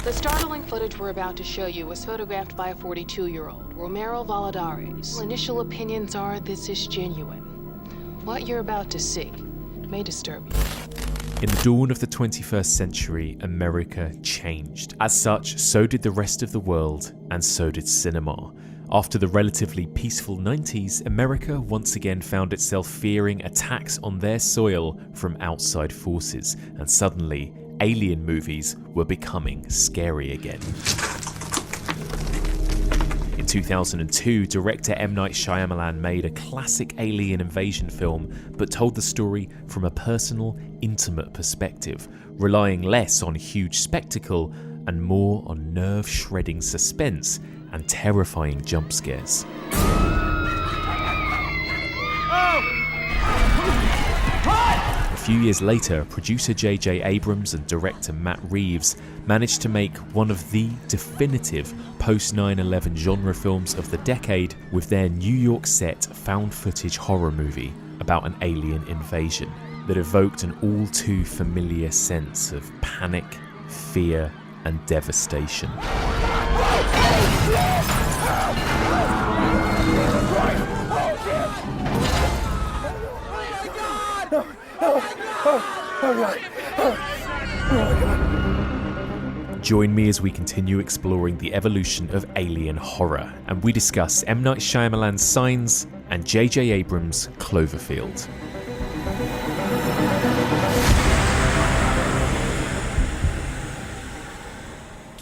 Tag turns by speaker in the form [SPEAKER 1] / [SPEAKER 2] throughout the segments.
[SPEAKER 1] The startling footage we're about to show you was photographed by a 42-year-old, Romero Valladares. Initial opinions are this is genuine. What you're about to see may disturb you.
[SPEAKER 2] In the dawn of the 21st century, America changed. As such, so did the rest of the world, and so did cinema. After the relatively peaceful 90s, America once again found itself fearing attacks on their soil from outside forces, and suddenly, alien movies were becoming scary again. In 2002, director M. Night Shyamalan made a classic alien invasion film, but told the story from a personal, intimate perspective, relying less on huge spectacle and more on nerve-shredding suspense and terrifying jump scares. A few years later, producer J.J. Abrams and director Matt Reeves managed to make one of the definitive post-9/11 genre films of the decade with their New York set found-footage horror movie about an alien invasion that evoked an all-too familiar sense of panic, fear, and devastation. Join me as we continue exploring the evolution of alien horror, and we discuss M. Night Shyamalan's Signs and J.J. Abrams' Cloverfield.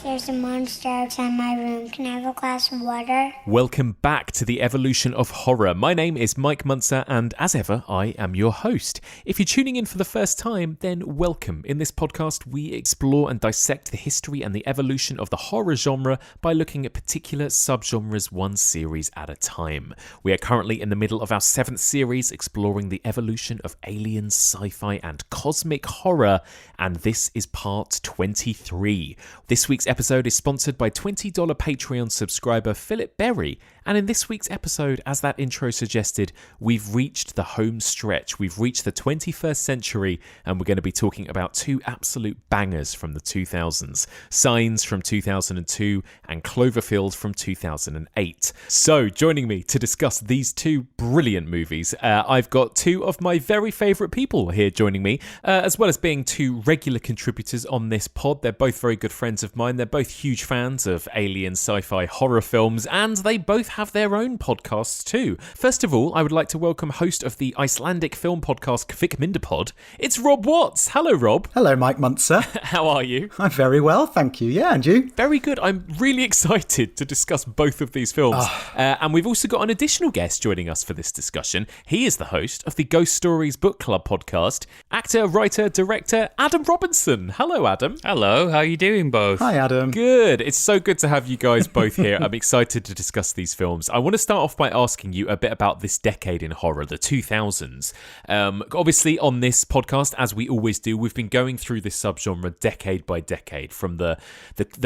[SPEAKER 3] There's a monster outside my room. Can I have a glass of water?
[SPEAKER 2] Welcome back to the evolution of horror. My name is Mike Munzer, and as ever, I am your host. If you're tuning in for the first time, then welcome. In this podcast, we explore and dissect the history and the evolution of the horror genre by looking at particular subgenres one series at a time. We are currently in the middle of our 7th series, exploring the evolution of aliens, sci-fi, and cosmic horror, and this is part 23. This week's episode is sponsored by $20 Patreon subscriber Philip Berry, and in this week's episode, as that intro suggested, we've reached the home stretch. We've reached the 21st century, and we're going to be talking about two absolute bangers from the 2000s, Signs from 2002 and Cloverfield from 2008. So, joining me to discuss these two brilliant movies, I've got two of my very favourite people here joining me, as well as being two regular contributors on this pod. They're both very good friends of mine. They're both huge fans of alien sci-fi horror films, and they both have their own podcasts too. First of all, I would like to welcome host of the Icelandic film podcast Kvik Mindapod. It's Rob Watts. Hello, Rob.
[SPEAKER 4] Hello, Mike Munzer.
[SPEAKER 2] How are you?
[SPEAKER 4] I'm very well, thank you. Yeah, and you?
[SPEAKER 2] Very good. I'm really excited to discuss both of these films. And we've also got an additional guest joining us for this discussion. He is the host of the Ghost Stories Book Club podcast, actor, writer, director Adam Robinson. Hello, Adam.
[SPEAKER 5] Hello, how are you doing both?
[SPEAKER 4] Hi, Adam.
[SPEAKER 2] Good. It's so good to have you guys both here. I'm excited to discuss these films. I want to start off by asking you a bit about this decade in horror, the 2000s. Obviously, on this podcast, as we always do, we've been going through this subgenre decade by decade, from the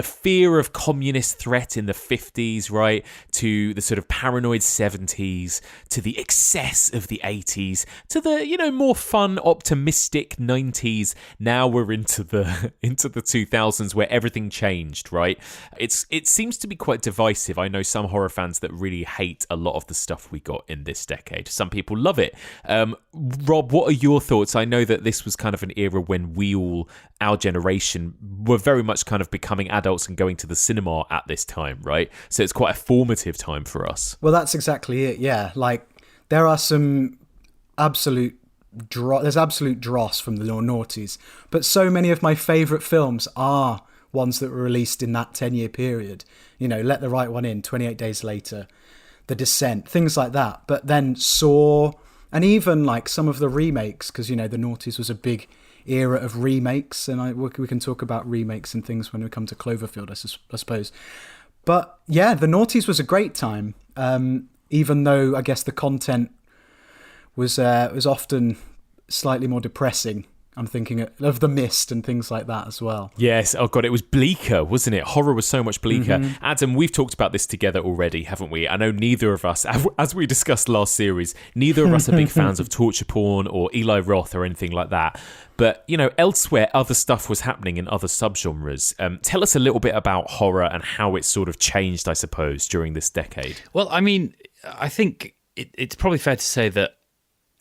[SPEAKER 2] fear of communist threat in the 50s, right, to the sort of paranoid 70s, to the excess of the 80s, to the, more fun, optimistic 90s. Now we're into the 2000s where everything changed, right? It seems to be quite divisive. I know some horror fans that really hate a lot of the stuff we got in this decade. Some people love it. Rob, what are your thoughts? I know that this was kind of an era when our generation, were very much kind of becoming adults and going to the cinema at this time, right? So it's quite a formative time for us.
[SPEAKER 4] Well, that's exactly it, yeah. Like, there are some absolute dross from the noughties, but so many of my favourite films are ones that were released in that 10-year period. Let the Right One In, 28 Days Later, The Descent, things like that. But then Saw, and even like some of the remakes, because, the noughties was a big era of remakes, and we can talk about remakes and things when we come to Cloverfield, I suppose. But yeah, the noughties was a great time, even though I guess the content was often slightly more depressing I'm thinking of The Mist and things like that as well.
[SPEAKER 2] Yes, oh god, it was bleaker, wasn't it? Horror was so much bleaker. Adam, we've talked about this together already, haven't we? I know neither of us, as we discussed last series, neither of us are big fans of torture porn or Eli Roth or anything like that. But, you know, elsewhere, other stuff was happening in other subgenres. Tell us a little bit about horror and how it's sort of changed, I suppose, during this decade.
[SPEAKER 5] Well, I mean, I think it's probably fair to say that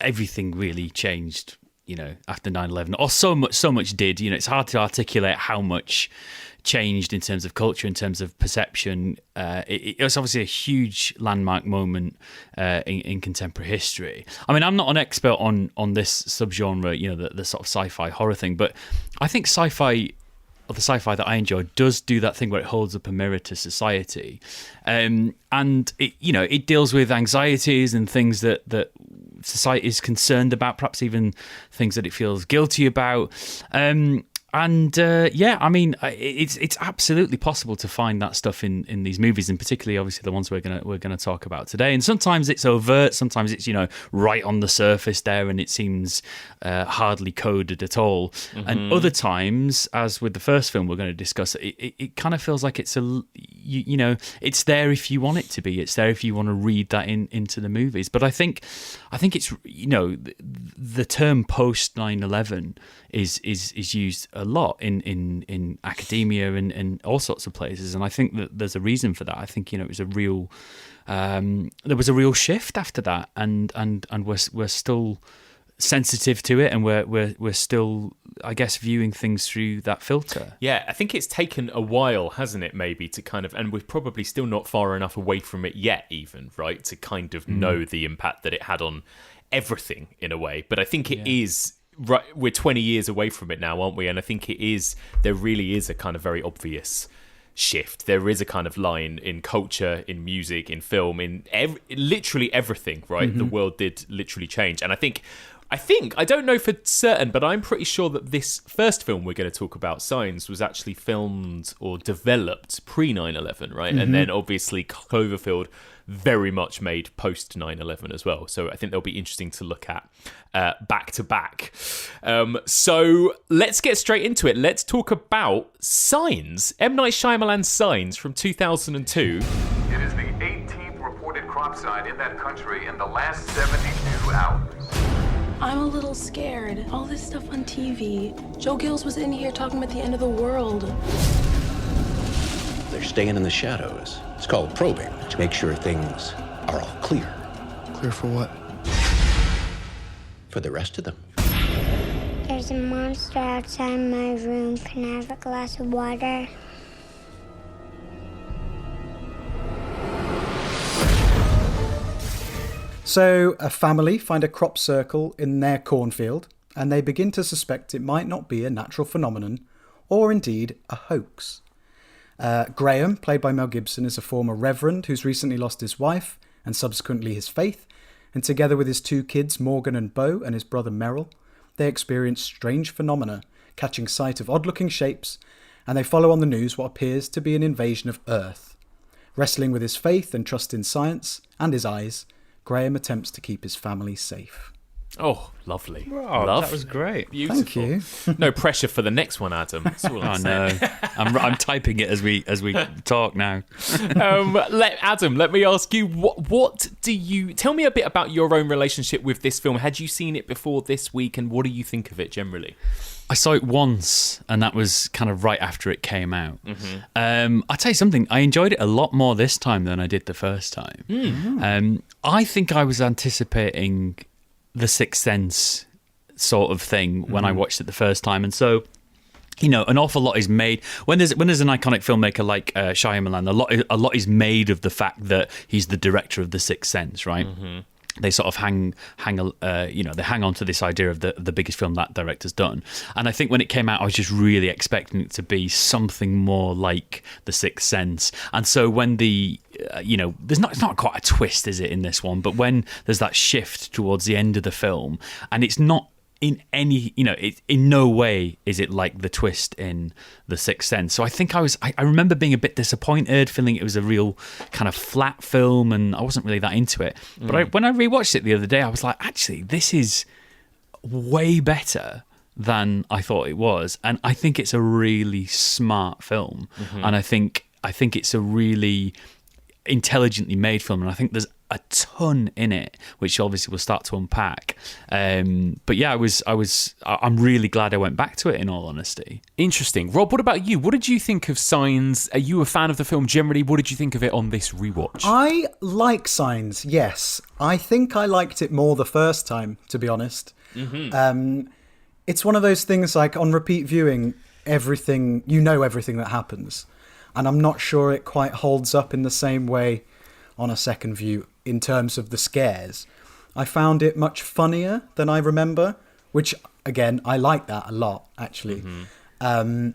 [SPEAKER 5] everything really changed, you know, after 9/11, or so much did. You know, it's hard to articulate how much changed in terms of culture, in terms of perception. It was obviously a huge landmark moment in contemporary history. I mean, I'm not an expert on this subgenre, you know, the sort of sci-fi horror thing, but I think sci-fi, or the sci-fi that I enjoy, does do that thing where it holds up a mirror to society, and it, you know, it deals with anxieties and things that society is concerned about, perhaps even things that it feels guilty about. Yeah, I mean, it's absolutely possible to find that stuff in these movies, and particularly, obviously, the ones we're gonna talk about today. And sometimes it's overt, sometimes it's, you know, right on the surface there, and it seems hardly coded at all. And other times, as with the first film we're going to discuss, it kind of feels like it's you know, it's there if you want it to be. It's there if you want to read that into the movies. But I think it's, you know, the term post 9/11 is used a lot in academia and all sorts of places, and I think that there's a reason for that. I think, you know, it was a real there was a real shift after that, and we're still sensitive to it, and we're still, I guess, viewing things through that filter.
[SPEAKER 2] Yeah, I think it's taken a while, hasn't it, maybe, to kind of, and we're probably still not far enough away from it yet, even, right, to kind of know the impact that it had on everything in a way. But I think it is. Right, we're 20 years away from it now, aren't we? And I think there really is a kind of very obvious shift. There is a kind of line in culture, in music, in film, in literally everything, right? The world did literally change. And I think, I don't know for certain, but I'm pretty sure that this first film we're going to talk about, Signs, was actually filmed or developed pre 9/11, right? And then obviously Cloverfield very much made post 9/11 as well. So I think they'll be interesting to look at back to back. So let's get straight into it. Let's talk about Signs, M. Night Shyamalan's Signs from 2002.
[SPEAKER 6] It is the 18th reported crop site in that country in the last 72 hours.
[SPEAKER 7] I'm a little scared. All this stuff on TV. Joe Gills was in here talking about the end of the world.
[SPEAKER 8] They're staying in the shadows. It's called probing, to make sure things are all clear.
[SPEAKER 9] Clear for what?
[SPEAKER 8] For the rest of them.
[SPEAKER 3] There's a monster outside my room. Can I have a glass of water?
[SPEAKER 4] So, a family find a crop circle in their cornfield, and they begin to suspect it might not be a natural phenomenon, or indeed a hoax. Graham, played by Mel Gibson, is a former reverend who's recently lost his wife and subsequently his faith, and together with his two kids, Morgan and Beau, and his brother Merrill, they experience strange phenomena, catching sight of odd-looking shapes, and they follow on the news what appears to be an invasion of Earth. Wrestling with his faith and trust in science and his eyes, Graham attempts to keep his family safe.
[SPEAKER 2] Oh, lovely.
[SPEAKER 5] Oh, that was great.
[SPEAKER 2] Beautiful.
[SPEAKER 4] Thank you.
[SPEAKER 2] No pressure for the next one, Adam. That's all I'm saying.
[SPEAKER 5] No, I'm typing it as we talk now.
[SPEAKER 2] Adam, let me ask you, what do you... Tell me a bit about your own relationship with this film. Had you seen it before this week, and what do you think of it generally?
[SPEAKER 5] I saw it once, and that was kind of right after it came out. I'll tell you something, I enjoyed it a lot more this time than I did the first time. I think I was anticipating the Sixth Sense sort of thing when I watched it the first time, and so, you know, an awful lot is made when there's an iconic filmmaker like Shyamalan. A lot is made of the fact that he's the director of the Sixth Sense, right? They sort of hang on to this idea of the biggest film that director's done. And I think when it came out, I was just really expecting it to be something more like The Sixth Sense. And so when it's not quite a twist, is it, in this one? But when there's that shift towards the end of the film, and it's not in any, in no way is it like the twist in The Sixth Sense. So I think I remember being a bit disappointed, feeling it was a real kind of flat film, and I wasn't really that into it. But when I rewatched it the other day, I was like, actually, this is way better than I thought it was, and I think it's a really smart film, and I think it's a really intelligently made film, and I think there's a ton in it, which obviously we'll start to unpack. But yeah, I'm really glad I went back to it, in all honesty.
[SPEAKER 2] Interesting. Rob, what about you? What did you think of Signs? Are you a fan of the film generally? What did you think of it on this rewatch?
[SPEAKER 4] I like Signs, yes. I think I liked it more the first time, to be honest. It's one of those things like on repeat viewing, everything that happens. And I'm not sure it quite holds up in the same way on a second view in terms of the scares. I found it much funnier than I remember, which, again, I like that a lot, actually. And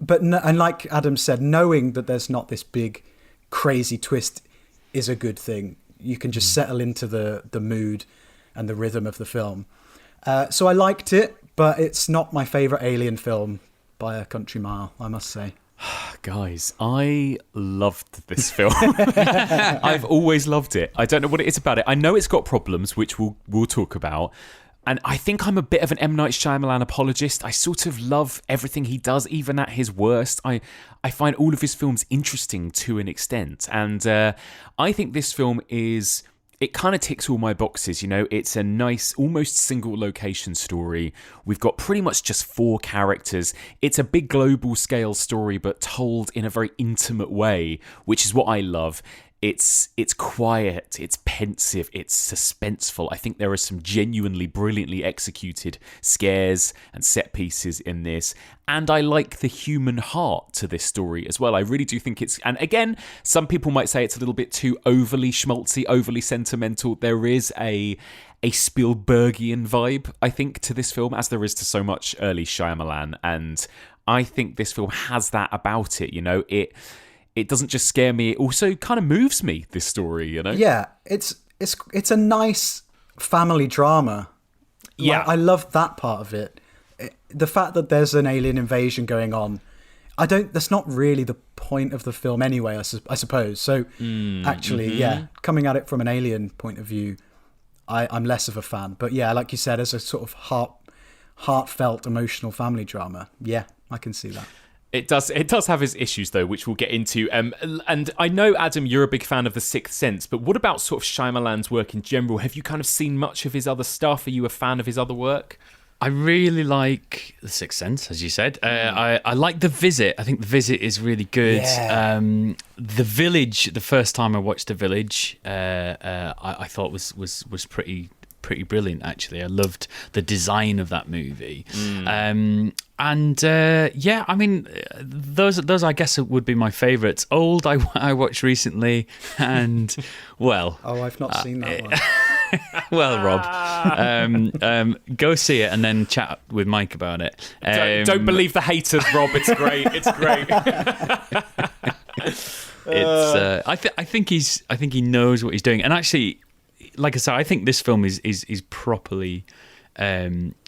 [SPEAKER 4] like Adam said, knowing that there's not this big, crazy twist is a good thing. You can just settle into the mood and the rhythm of the film. So I liked it, but it's not my favourite Alien film by a country mile, I must say.
[SPEAKER 2] Guys, I loved this film. I've always loved it. I don't know what it is about it. I know it's got problems, which we'll talk about. And I think I'm a bit of an M. Night Shyamalan apologist. I sort of love everything he does, even at his worst. I find all of his films interesting to an extent. And I think this film it kind of ticks all my boxes, you know. It's a nice, almost single location story. We've got pretty much just 4 characters. It's a big global scale story, but told in a very intimate way, which is what I love. It's quiet, it's pensive, it's suspenseful. I think there are some genuinely brilliantly executed scares and set pieces in this. And I like the human heart to this story as well. I really do think and again, some people might say it's a little bit too overly schmaltzy, overly sentimental. There is a Spielbergian vibe, I think, to this film, as there is to so much early Shyamalan. And I think this film has that about it, you know. It doesn't just scare me, it also kind of moves me, this story, you know?
[SPEAKER 4] Yeah, it's a nice family drama.
[SPEAKER 2] Yeah.
[SPEAKER 4] I love that part of it. The fact that there's an alien invasion going on, that's not really the point of the film anyway, I suppose. So actually, yeah, coming at it from an alien point of view, I'm less of a fan. But yeah, like you said, as a sort of heartfelt, emotional family drama, yeah, I can see that.
[SPEAKER 2] It does have its issues, though, which we'll get into. And I know, Adam, you're a big fan of The Sixth Sense, but what about sort of Shyamalan's work in general? Have you kind of seen much of his other stuff? Are you a fan of his other work?
[SPEAKER 5] I really like The Sixth Sense, as you said. I like The Visit. I think The Visit is really good.
[SPEAKER 4] Yeah.
[SPEAKER 5] The Village, the first time I watched The Village, I thought was pretty brilliant, actually. I loved the design of that movie. Yeah, I mean, those I guess would be my favourites. Old, I watched recently, and well,
[SPEAKER 4] I've not seen that one.
[SPEAKER 5] Well, Rob, go see it and then chat with Mike about it.
[SPEAKER 2] Don't believe the haters, Rob. It's great. It's great.
[SPEAKER 5] I think he knows what he's doing, and actually, like I said, I think this film is properly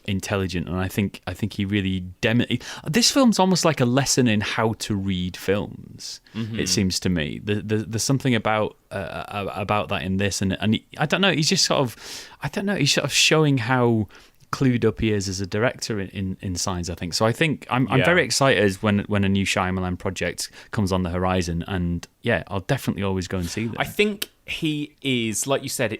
[SPEAKER 5] intelligent, and I think he really this film's almost like a lesson in how to read films. It seems to me there's something about that in this, and I don't know. He's just sort of showing how clued up he is as a director in Signs, I think. So I think I'm very excited when a new Shyamalan project comes on the horizon, and yeah, I'll definitely always go and see them.
[SPEAKER 2] I think he is, like you said,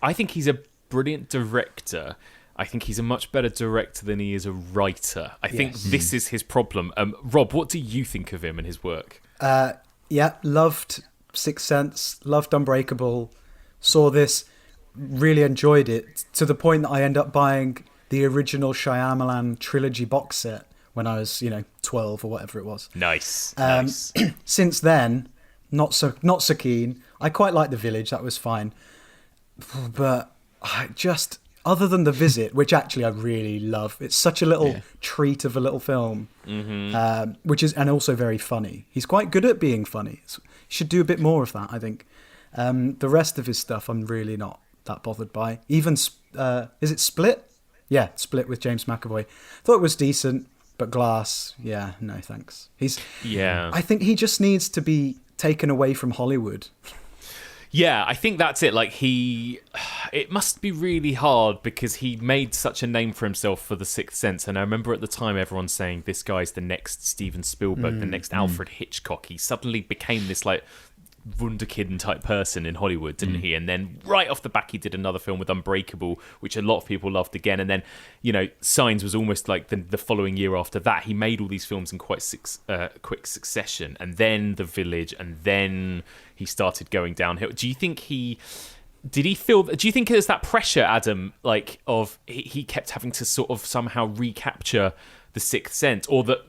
[SPEAKER 2] I think he's a brilliant director. I think he's a much better director than he is a writer. I think this is his problem. Rob, what do you think of him and his work?
[SPEAKER 4] Yeah, loved Sixth Sense, loved Unbreakable, saw this, really enjoyed it, to the point that I end up buying the original Shyamalan trilogy box set when I was, 12 or whatever it was.
[SPEAKER 2] Nice.
[SPEAKER 4] Since then, not so keen. I quite like The Village, that was fine. But I just, other than The Visit, which actually I really love, it's such a little treat of a little film, which is, and also very funny. He's quite good at being funny. He should do a bit more of that, I think. The rest of his stuff I'm really not that bothered by. Even, is it Split? Yeah, Split with James McAvoy. Thought it was decent, but Glass, yeah, no thanks. I think he just needs to be taken away from Hollywood.
[SPEAKER 2] Yeah, I think that's it. Like it must be really hard because he made such a name for himself for The Sixth Sense. And I remember at the time everyone saying this guy's the next Steven Spielberg, the next Alfred Hitchcock. He suddenly became this like wunderkind type person in Hollywood, didn't he? And then right off the back, he did another film with Unbreakable, which a lot of people loved again. And then, Signs was almost like the following year after that. He made all these films in quite quick succession. And then The Village, and then he started going downhill. Do you think do you think there's that pressure, Adam, like of he kept having to sort of somehow recapture The Sixth Sense, or that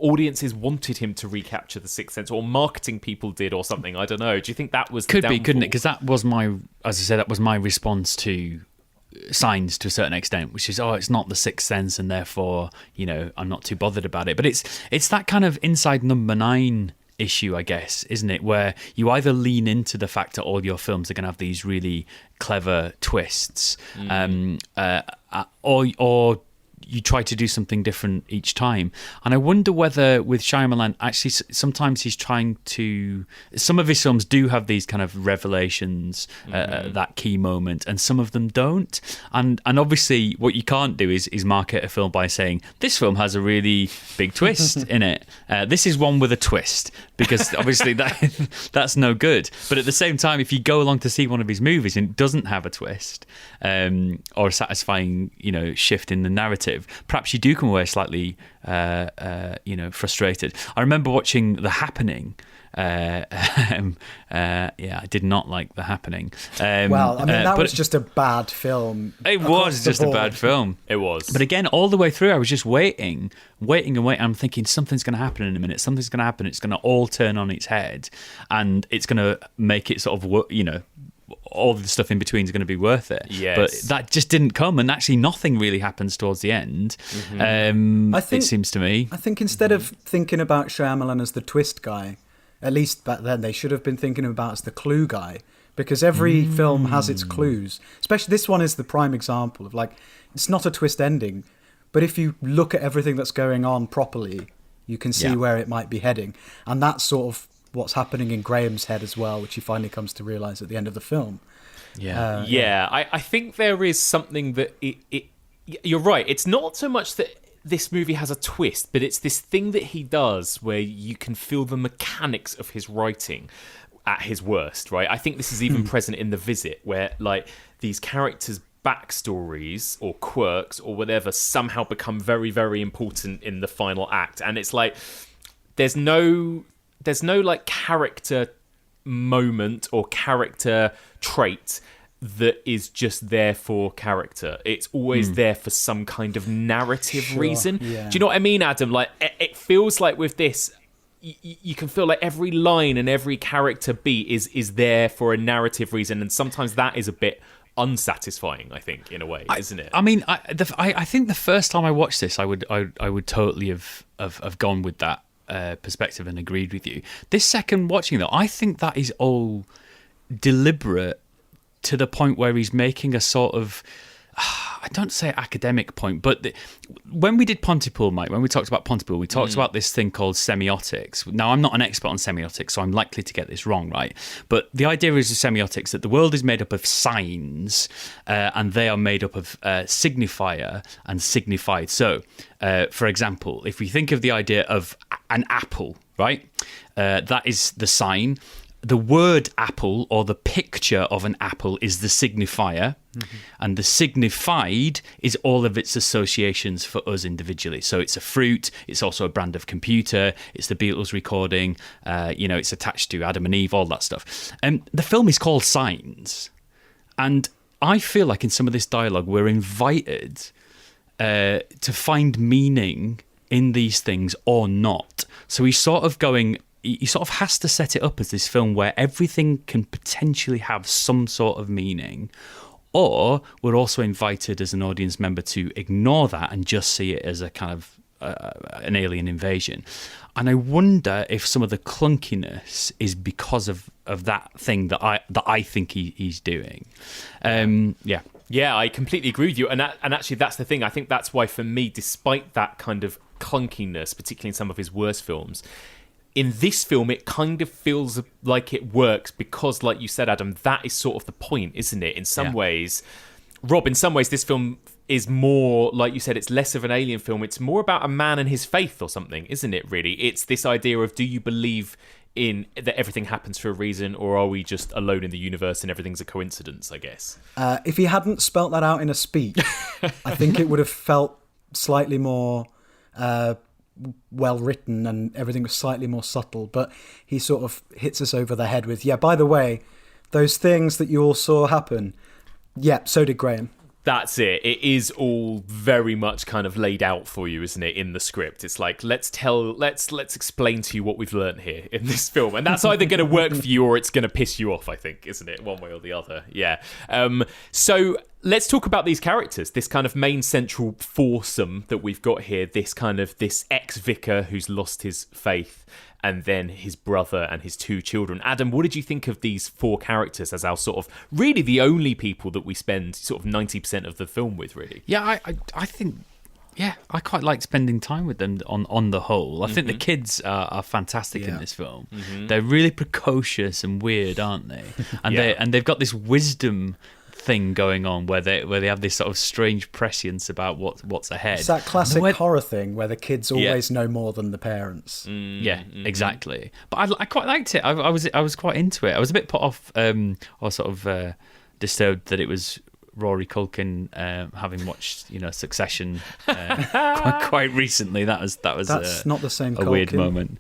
[SPEAKER 2] audiences wanted him to recapture The Sixth Sense, or marketing people did, or something? I don't know. Do you think that was
[SPEAKER 5] couldn't it? Because that was as I said, that was my response to Signs to a certain extent, which is, it's not The Sixth Sense, and therefore, I'm not too bothered about it. But it's that kind of inside number 9 issue, I guess, isn't it? Where you either lean into the fact that all your films are going to have these really clever twists, or you try to do something different each time. And I wonder whether with Shyamalan, actually, sometimes he's trying to... Some of his films do have these kind of revelations, that key moment, and some of them don't. And obviously, what you can't do is market a film by saying, this film has a really big twist in it. This is one with a twist, because obviously that's no good. But at the same time, if you go along to see one of his movies and it doesn't have a twist, or a satisfying, shift in the narrative, perhaps you do come away slightly, frustrated. I remember watching The Happening. I did not like The Happening.
[SPEAKER 4] That was just a bad film.
[SPEAKER 5] It was just a bad film.
[SPEAKER 2] It was.
[SPEAKER 5] But again, all the way through, I was just waiting. I'm thinking something's going to happen in a minute. Something's going to happen. It's going to all turn on its head, and it's going to make it sort of, all the stuff in between is going to be worth it.
[SPEAKER 2] Yes.
[SPEAKER 5] But that just didn't come, and actually nothing really happens towards the end. It seems to me.
[SPEAKER 4] I think instead of thinking about Shyamalan as the twist guy, at least back then, they should have been thinking about as the clue guy, because every film has its clues. Especially this one is the prime example of, like, it's not a twist ending, but if you look at everything that's going on properly, you can see where it might be heading. And that's sort of what's happening in Graham's head as well, which he finally comes to realise at the end of the film.
[SPEAKER 2] I think there is something that you're right. It's not so much that this movie has a twist, but it's this thing that he does where you can feel the mechanics of his writing at his worst, right? I think this is even present in The Visit, where like these characters' backstories or quirks or whatever somehow become very, very important in the final act. And it's like there's no like character moment or character trait that is just there for character. It's always there for some kind of narrative reason.
[SPEAKER 4] Yeah.
[SPEAKER 2] Do you know what I mean, Adam? Like it feels like with this, you can feel like every line and every character beat is there for a narrative reason, and sometimes that is a bit unsatisfying, I think, in a way, isn't it?
[SPEAKER 5] I mean, I think the first time I watched this, I would totally have gone with that perspective and agreed with you. This second watching, though, I think that is all deliberate to the point where he's making a sort of, I don't say academic point, but when we did Pontypool, Mike, when we talked about Pontypool, we talked about this thing called semiotics. Now, I'm not an expert on semiotics, so I'm likely to get this wrong, right? But the idea is of semiotics that the world is made up of signs, and they are made up of signifier and signified. So, for example, if we think of the idea of an apple, right? That is the sign. The word apple, or the picture of an apple, is the signifier, and the signified is all of its associations for us individually. So it's a fruit, it's also a brand of computer, it's the Beatles recording, it's attached to Adam and Eve, all that stuff. The film is called Signs, and I feel like in some of this dialogue we're invited to find meaning in these things or not. So he's sort of going... He sort of has to set it up as this film where everything can potentially have some sort of meaning, or we're also invited as an audience member to ignore that and just see it as a kind of an alien invasion. And I wonder if some of the clunkiness is because of that thing that I think he's doing.
[SPEAKER 2] Yeah, I completely agree with you. And actually, that's the thing. I think that's why, for me, despite that kind of clunkiness, particularly in some of his worst films, in this film, it kind of feels like it works because, like you said, Adam, that is sort of the point, isn't it? In some ways, Rob, in some ways, this film is more, like you said, it's less of an alien film. It's more about a man and his faith or something, isn't it, really? It's this idea of, do you believe in that everything happens for a reason, or are we just alone in the universe and everything's a coincidence, I guess?
[SPEAKER 4] If he hadn't spelt that out in a speech, I think it would have felt slightly more well written and everything was slightly more subtle. But he sort of hits us over the head with, by the way, those things that you all saw happen, so did Graham.
[SPEAKER 2] That's it. It is all very much kind of laid out for you, isn't it, in the script? It's like, let's explain to you what we've learned here in this film. And that's either going to work for you or it's going to piss you off, I think, isn't it? One way or the other. Yeah. So let's talk about these characters, this kind of main central foursome that we've got here, this ex-vicar who's lost his faith, and then his brother and his two children. Adam, what did you think of these four characters as our sort of really the only people that we spend sort of 90% of the film with, really?
[SPEAKER 5] Yeah, I think, I quite like spending time with them on the whole. I think the kids are fantastic in this film. Mm-hmm. They're really precocious and weird, aren't they? And they've got this wisdom thing going on where they have this sort of strange prescience about what's ahead.
[SPEAKER 4] It's that classic horror thing where the kids always know more than the parents.
[SPEAKER 5] Exactly. But I quite liked it. I was quite into it. I was a bit put off or sort of disturbed that it was Rory Culkin, having watched Succession quite recently. That's
[SPEAKER 4] not the same.
[SPEAKER 5] A weird moment.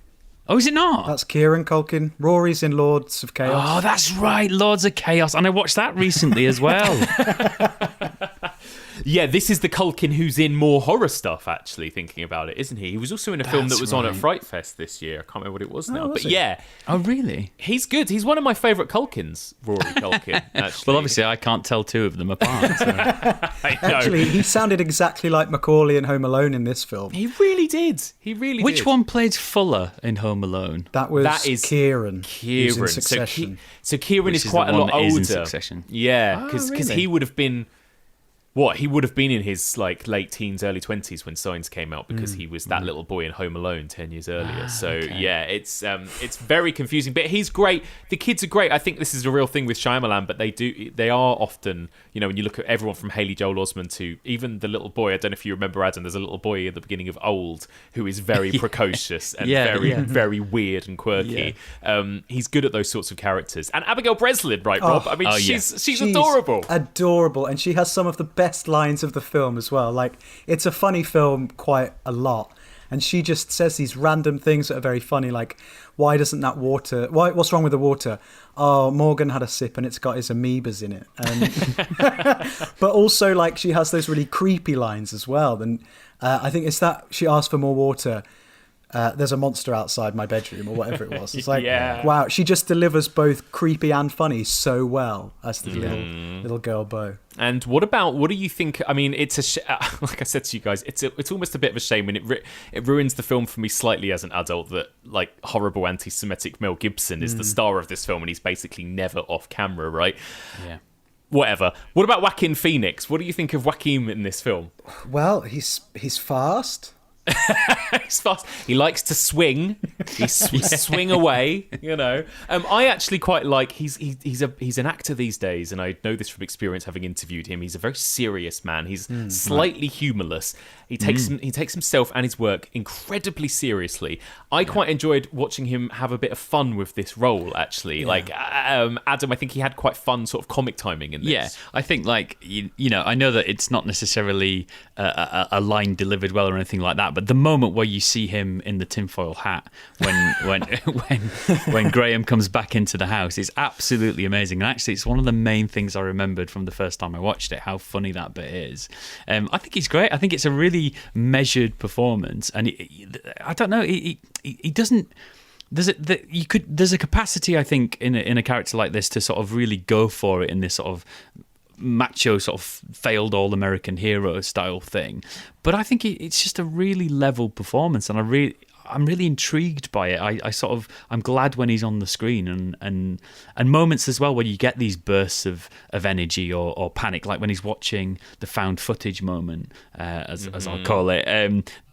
[SPEAKER 5] Oh, is it not?
[SPEAKER 4] That's Kieran Culkin. Rory's in Lords of Chaos.
[SPEAKER 5] Oh, that's right, Lords of Chaos. And I watched that recently as well.
[SPEAKER 2] Yeah, this is the Culkin who's in more horror stuff, actually, thinking about it, isn't he? He was also in a film that was on at Fright Fest this year. I can't remember what it was now. But yeah.
[SPEAKER 5] Oh, really?
[SPEAKER 2] He's good. He's one of my favourite Culkins, Rory Culkin, actually.
[SPEAKER 5] Well, obviously, I can't tell two of them apart. So.
[SPEAKER 2] I know.
[SPEAKER 4] Actually, he sounded exactly like Macaulay in Home Alone in this film.
[SPEAKER 2] He really did.
[SPEAKER 5] Which one played Fuller in Home Alone?
[SPEAKER 4] That is Kieran.
[SPEAKER 2] Kieran. So Kieran is quite a lot older. In
[SPEAKER 5] Succession.
[SPEAKER 2] Yeah, because he would have been... He would have been in his late teens, early 20s when Signs came out, because he was that little boy in Home Alone 10 years earlier. It's very confusing. But he's great. The kids are great. I think this is a real thing with Shyamalan, but they are often, when you look at everyone from Haley Joel Osment to even the little boy. I don't know if you remember, Adam, there's a little boy at the beginning of Old who is very precocious and very weird and quirky. Yeah. He's good at those sorts of characters. And Abigail Breslin, right, Rob? I mean, she's adorable.
[SPEAKER 4] Adorable. And she has some of the best lines of the film as well. It's a funny film quite a lot, and she just says these random things that are very funny, like, why doesn't that water, what's wrong with the water? Oh, Morgan had a sip and it's got his amoebas in it. But also, she has those really creepy lines as well. And I think it's that she asked for more water. There's a monster outside my bedroom, or whatever it was. It's wow, she just delivers both creepy and funny so well as the little girl Bo.
[SPEAKER 2] And what do you think? I mean, it's like I said to you guys, it's almost a bit of a shame, and it ruins the film for me slightly as an adult that horrible anti-Semitic Mel Gibson is the star of this film, and he's basically never off camera, right?
[SPEAKER 5] Yeah.
[SPEAKER 2] Whatever. What about Joaquin Phoenix? What do you think of Joaquin in this film?
[SPEAKER 4] Well, he's fast.
[SPEAKER 2] He's fast. He likes to swing. He swing away. I actually quite like. He's an actor these days, and I know this from experience having interviewed him. He's a very serious man. He's slightly humorless. He takes himself and his work incredibly seriously. I quite enjoyed watching him have a bit of fun with this role. Actually, Adam, I think he had quite fun sort of comic timing in this.
[SPEAKER 5] Yeah, I think I know that it's not necessarily a line delivered well or anything like that. But the moment where you see him in the tinfoil hat when Graham comes back into the house is absolutely amazing. And actually, it's one of the main things I remembered from the first time I watched it, how funny that bit is. I think he's great. I think it's a really measured performance. And I don't know, he doesn't... There's a capacity, I think, in a character like this to sort of really go for it in this sort of macho sort of failed all-American hero style thing, but I think it's just a really level performance, and I'm really intrigued by it. I'm glad when he's on the screen, and moments as well where you get these bursts of energy or panic, like when he's watching the found footage moment, as I'll call it.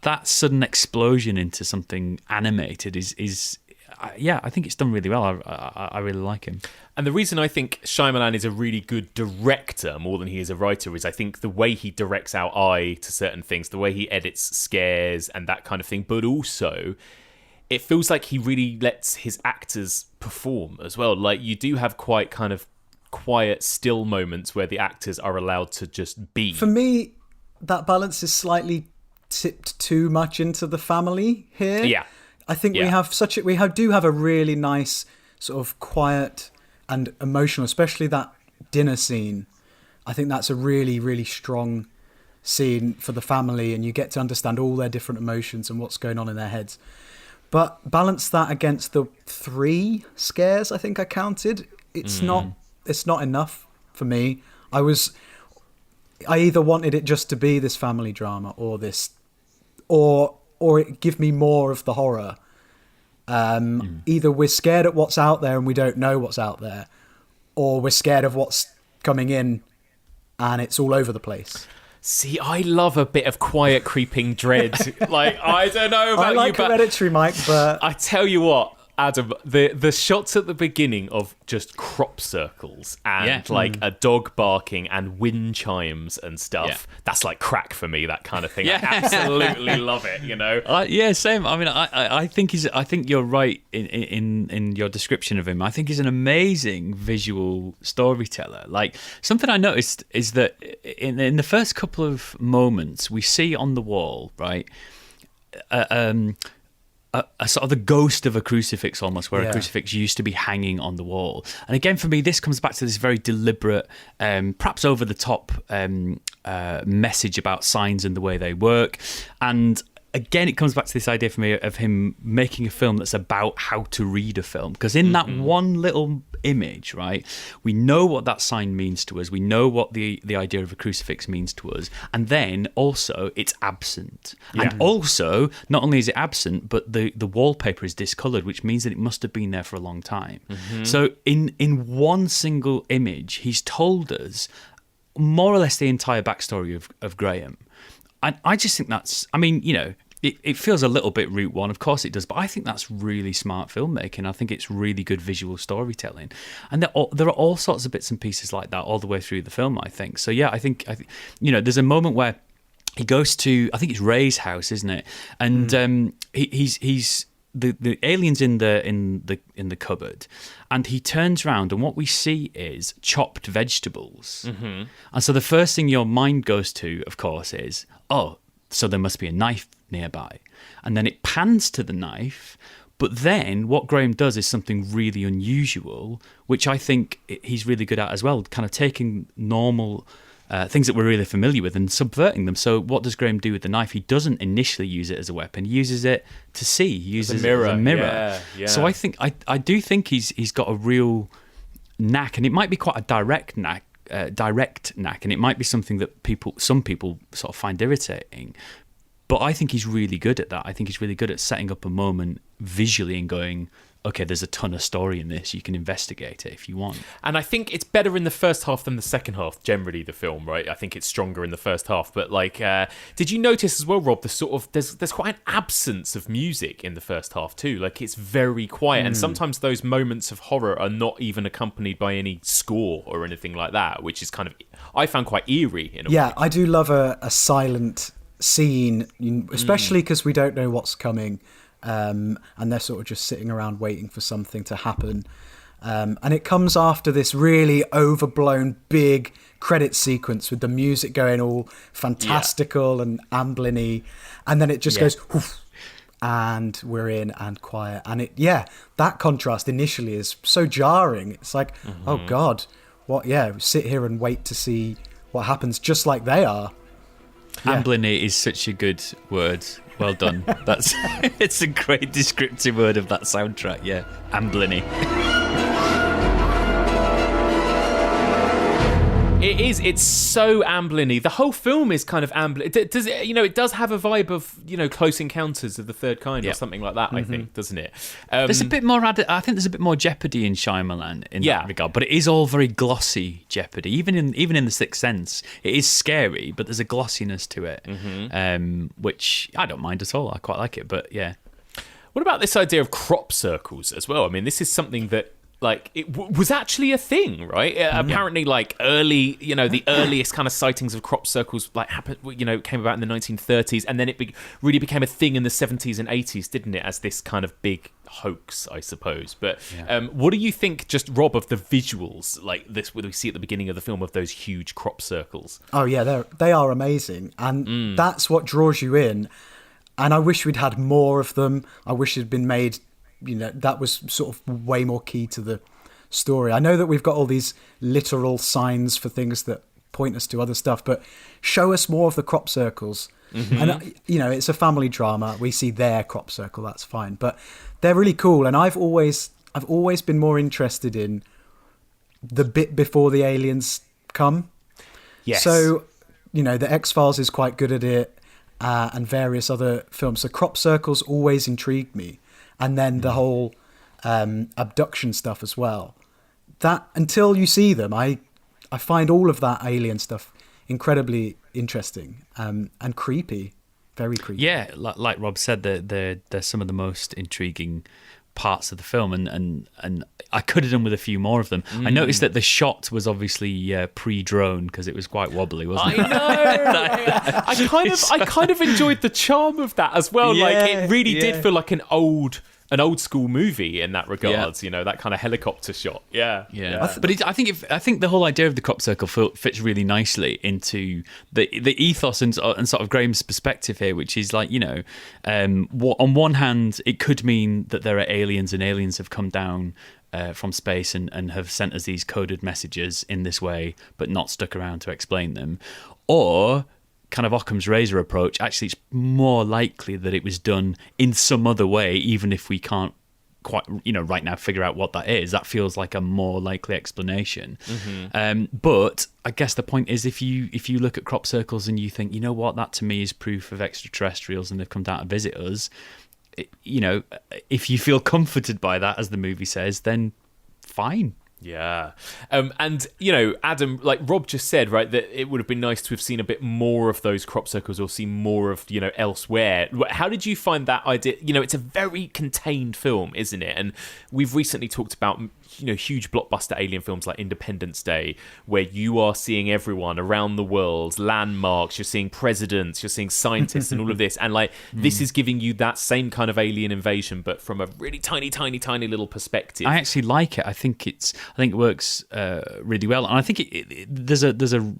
[SPEAKER 5] That sudden explosion into something animated is I think it's done really well. I really like him.
[SPEAKER 2] And the reason I think Shyamalan is a really good director more than he is a writer is I think the way he directs our eye to certain things, the way he edits scares and that kind of thing, but also it feels like he really lets his actors perform as well. Like, you do have quite kind of quiet, still moments where the actors are allowed to just be.
[SPEAKER 4] For me, that balance is slightly tipped too much into the family here.
[SPEAKER 2] Yeah.
[SPEAKER 4] I think we do have a really nice sort of quiet and emotional, especially that dinner scene. I think that's a really, really strong scene for the family, and you get to understand all their different emotions and what's going on in their heads. But balance that against the 3 scares I think I counted. It's not enough for me. I either wanted it just to be this family drama or it give me more of the horror. Either we're scared at what's out there and we don't know what's out there, or we're scared of what's coming in and it's all over the place.
[SPEAKER 2] See, I love a bit of quiet creeping dread. Like, I don't know about
[SPEAKER 4] I like
[SPEAKER 2] you, but
[SPEAKER 4] Hereditary, Mike, but
[SPEAKER 2] I tell you what, Adam, the shots at the beginning of just crop circles and like a dog barking and wind chimes and stuff, that's like crack for me, that kind of thing. I absolutely love it, you know?
[SPEAKER 5] Same. I mean, I think you're right in your description of him. I think he's an amazing visual storyteller. Like, something I noticed is that in the first couple of moments we see on the wall, right, a sort of the ghost of a crucifix almost, where a crucifix used to be hanging on the wall. And again, for me, this comes back to this very deliberate, perhaps over the top message about signs and the way they work. And again, it comes back to this idea for me of him making a film that's about how to read a film. Because in that one little image, right, we know what that sign means to us. We know what the idea of a crucifix means to us. And then also it's absent. Yeah. And also, not only is it absent, but the wallpaper is discoloured, which means that it must have been there for a long time. So in one single image, he's told us more or less the entire backstory of Graham. And I just think that's, I mean, you know, it feels a little bit Route One, of course it does, but I think that's really smart filmmaking. I think it's really good visual storytelling. And there are all sorts of bits and pieces like that all the way through the film, I think. So yeah, I think you know, there's a moment where he goes to, I think it's Ray's house, isn't it? And he's the alien's in the cupboard, and he turns around, and what we see is chopped vegetables. And so the first thing your mind goes to, of course, is, oh, so there must be a knife nearby. And then it pans to the knife, but then what Graham does is something really unusual, which I think he's really good at as well, kind of taking normal things that we're really familiar with and subverting them. So what does Graham do with the knife? He doesn't initially use it as a weapon. He uses it to see. He uses it as a mirror. Yeah. So I do think he's got a real knack, and it might be quite a direct knack, and it might be something that some people sort of find irritating. But I think he's really good at that. I think he's really good at setting up a moment visually and going, okay, there's a ton of story in this. You can investigate it if you want.
[SPEAKER 2] And I think it's better in the first half than the second half, generally, the film, right? I think it's stronger in the first half. But, like, did you notice as well, Rob, the sort of, there's quite an absence of music in the first half, too. Like, it's very quiet. And sometimes those moments of horror are not even accompanied by any score or anything like that, which is kind of, I found quite eerie in a way.
[SPEAKER 4] Yeah, I do love a silent scene, especially because we don't know what's coming. And they're sort of just sitting around waiting for something to happen. And it comes after this really overblown big credit sequence with the music going all fantastical and Amblin-y. And then it just goes, whoosh, and we're in and quiet. And that contrast initially is so jarring. It's like, oh God, what? Yeah, sit here and wait to see what happens, just like they are.
[SPEAKER 5] Amblin-y is such a good word. Well done. It's a great descriptive word of that soundtrack. Yeah, Amblin-y.
[SPEAKER 2] It is. It's so Amblin-y. The whole film is kind of Amblin. Does it? You know, it does have a vibe of, you know, Close Encounters of the Third Kind or something like that. I think, doesn't it?
[SPEAKER 5] There's a bit more. I think there's a bit more Jeopardy in Shyamalan in that regard. But it is all very glossy Jeopardy. Even in The Sixth Sense, it is scary, but there's a glossiness to it, which I don't mind at all. I quite like it. But yeah.
[SPEAKER 2] What about this idea of crop circles as well? I mean, this is something that was actually a thing, right? Apparently, early, the earliest kind of sightings of crop circles happened, came about in the 1930s, and then it really became a thing in the 70s and 80s, didn't it? As this kind of big hoax, I suppose. But what do you think, just Rob, of the visuals like this? What we see at the beginning of the film of those huge crop circles?
[SPEAKER 4] Oh yeah, they are amazing, and that's what draws you in. And I wish we'd had more of them. I wish it'd been made. That was sort of way more key to the story. I know that we've got all these literal signs for things that point us to other stuff, but show us more of the crop circles. And it's a family drama. We see their crop circle, that's fine, but they're really cool. And I've always been more interested in the bit before the aliens come.
[SPEAKER 2] Yes.
[SPEAKER 4] So the X-Files is quite good at it, and various other films. So crop circles always intrigued me. And then the whole abduction stuff as well. That, until you see them, I find all of that alien stuff incredibly interesting and creepy, very creepy.
[SPEAKER 5] Yeah, like Rob said, they're some of the most intriguing parts of the film, and I could have done with a few more of them. I noticed that the shot was obviously pre-drone because it was quite wobbly, wasn't it?
[SPEAKER 2] I know. I kind of enjoyed the charm of that as well. It really did feel like an old school movie in that regard. That kind of helicopter shot. Yeah.
[SPEAKER 5] But I think the whole idea of the crop circle fits really nicely into the ethos and sort of Graham's perspective here, which is on one hand, it could mean that there are aliens and aliens have come down from space and have sent us these coded messages in this way, but not stuck around to explain them. Or kind of Occam's razor approach, actually it's more likely that it was done in some other way, even if we can't quite right now figure out what that is. That feels like a more likely explanation. But I guess the point is, if you look at crop circles and you think, what, that to me is proof of extraterrestrials and they've come down to visit us, if you feel comforted by that, as the movie says, then fine.
[SPEAKER 2] Yeah. And, Adam, like Rob just said, right, that it would have been nice to have seen a bit more of those crop circles or see more of, elsewhere. How did you find that idea? It's a very contained film, isn't it? And we've recently talked about, huge blockbuster alien films like Independence Day, where you are seeing everyone around the world, landmarks, you're seeing presidents, you're seeing scientists and all of this. And this is giving you that same kind of alien invasion, but from a really tiny, tiny, tiny little perspective.
[SPEAKER 5] I actually like it. I think it works really well, and I think there's a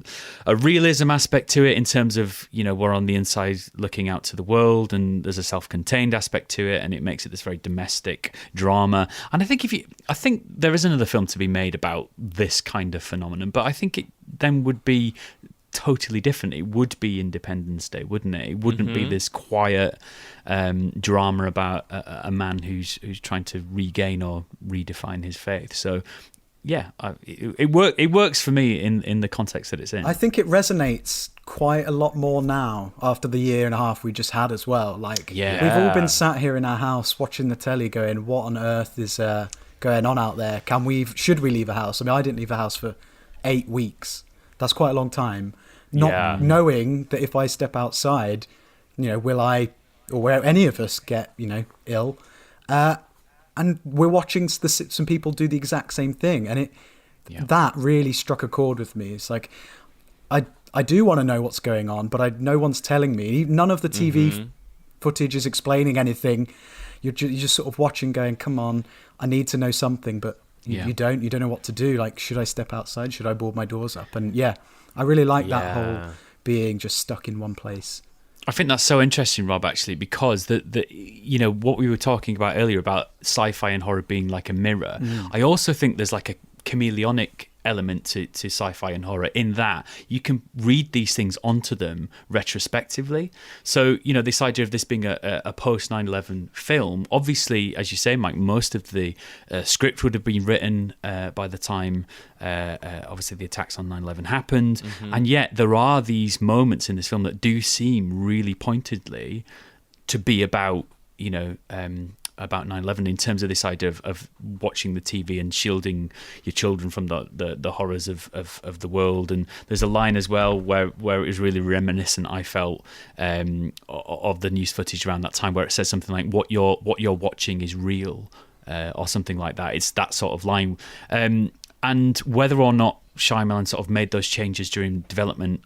[SPEAKER 5] realism aspect to it in terms of we're on the inside looking out to the world, and there's a self-contained aspect to it, and it makes it this very domestic drama. And I think there is another film to be made about this kind of phenomenon, but I think it then would be totally different. It would be Independence Day, wouldn't it? It wouldn't be this quiet drama about a man who's trying to regain or redefine his faith. So yeah, it works for me in the context that it's in.
[SPEAKER 4] I think it resonates quite a lot more now after the year and a half we just had as well. We've all been sat here in our house watching the telly going, what on earth is going on out there? Should we leave a house? I mean, I didn't leave a house for 8 weeks. That's quite a long time. Not knowing that if I step outside, will I, or will any of us get, ill? And we're watching some people do the exact same thing. And that really struck a chord with me. It's like, I do want to know what's going on, but no one's telling me. None of the TV footage is explaining anything. You're just sort of watching going, come on, I need to know something, but you don't know what to do. Like, should I step outside? Should I board my doors up? And I really like that whole being just stuck in one place.
[SPEAKER 5] I think that's so interesting, Rob, actually, because what we were talking about earlier about sci-fi and horror being like a mirror. I also think there's like a chameleonic element to sci-fi and horror in that you can read these things onto them retrospectively. So, this idea of this being a post 9/11 film, obviously, as you say, Mike, most of the script would have been written by the time obviously the attacks on 9/11 happened, and yet there are these moments in this film that do seem really pointedly to be about about 9/11 in terms of this idea of watching the TV and shielding your children from the horrors of the world. And there's a line as well where it was really reminiscent, I felt, of the news footage around that time, where it says something like what you're watching is real, or something like that. It's that sort of line. And whether or not Shyamalan sort of made those changes during development,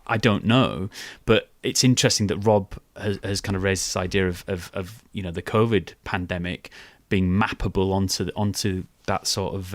[SPEAKER 5] I don't know, but it's interesting that Rob has kind of raised this idea of the COVID pandemic being mappable onto that sort of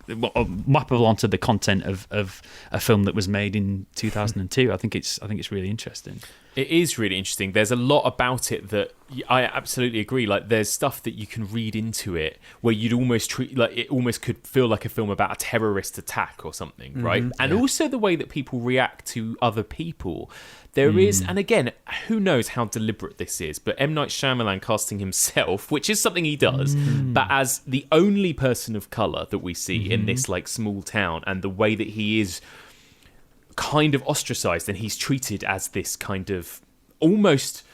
[SPEAKER 5] mappable onto the content of a film that was made in 2002. I think it's really interesting.
[SPEAKER 2] It is really interesting. There's a lot about it that I absolutely agree. Like, there's stuff that you can read into it where you'd almost treat, like, it almost could feel like a film about a terrorist attack or something, right? And also the way that people react to other people. There is, and again, who knows how deliberate this is, but M. Night Shyamalan casting himself, which is something he does, but as the only person of colour that we see in this, like, small town, and the way that he is kind of ostracized and he's treated as this kind of almost